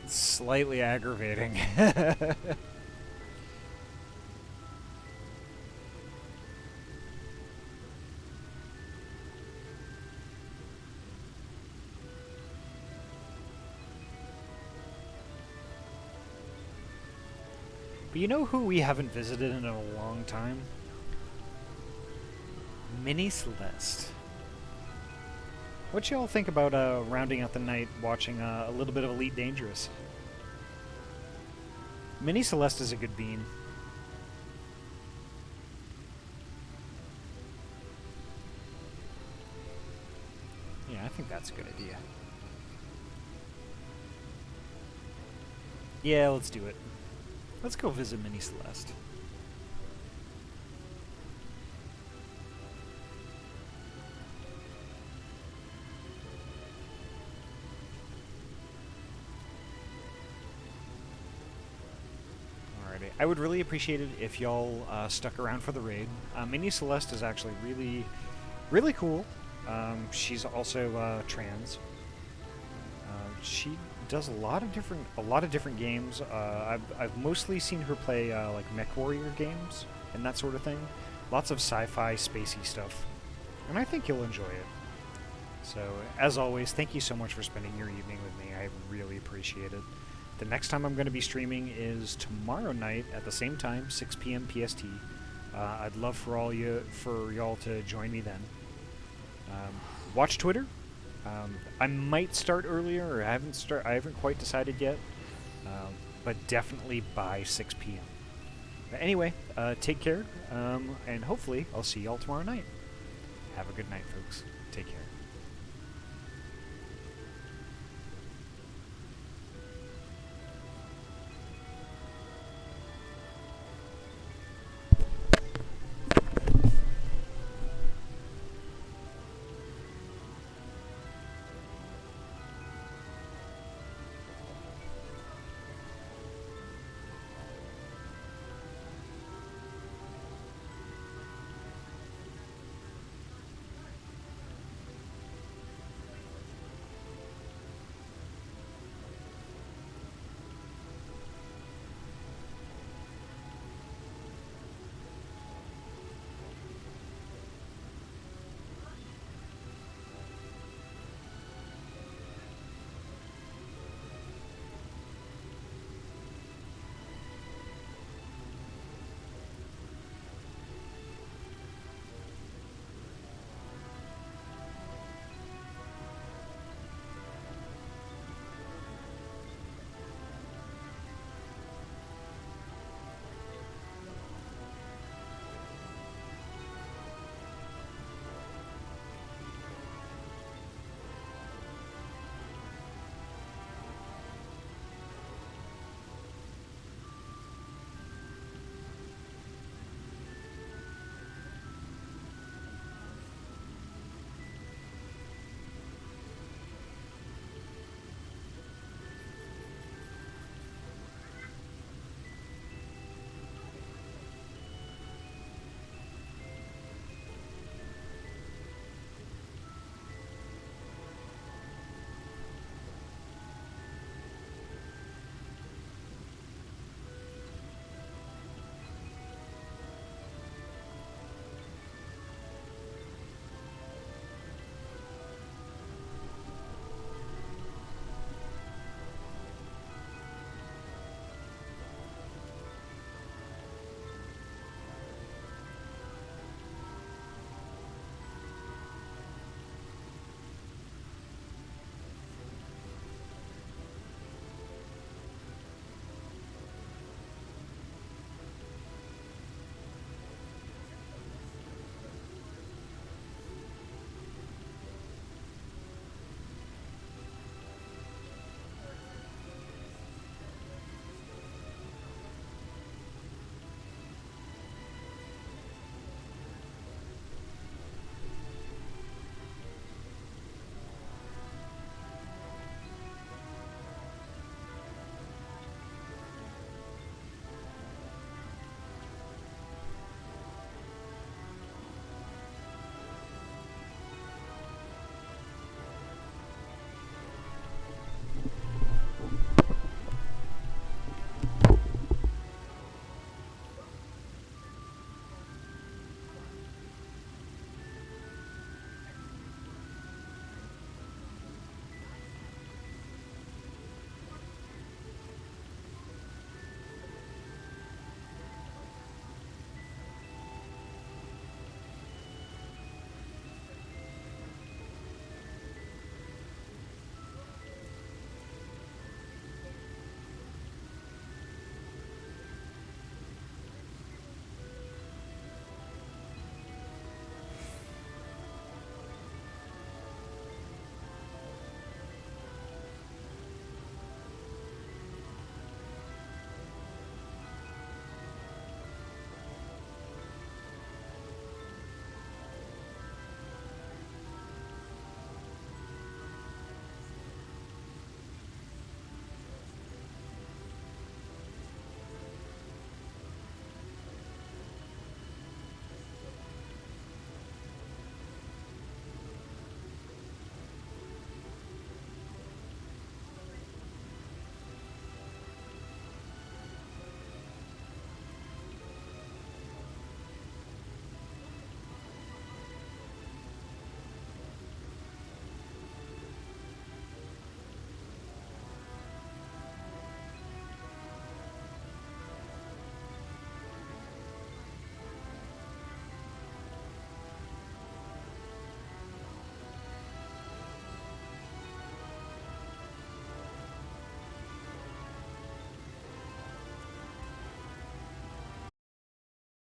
It's slightly aggravating. But you know who we haven't visited in a long time? Mini Celeste. What y'all think about rounding out the night watching a little bit of Elite Dangerous? Mini Celeste is a good bean. Yeah, I think that's a good idea. Yeah, let's do it. Let's go visit Mini Celeste. Alrighty, I would really appreciate it if y'all stuck around for the raid. Mini Celeste is actually really cool. She's also trans. She does a lot of different games. I've mostly seen her play like Mech Warrior games and that sort of thing. Lots of sci-fi, spacey stuff, and I think you'll enjoy it. So, as always, thank you so much for spending your evening with me. I really appreciate it. The next time I'm going to be streaming is tomorrow night at the same time, 6 p.m. PST. I'd love for y'all to join me then. Watch Twitter. I might start earlier, or I haven't quite decided yet. But definitely by 6 p.m. But anyway, take care, and hopefully I'll see y'all tomorrow night. Have a good night, folks. Take care.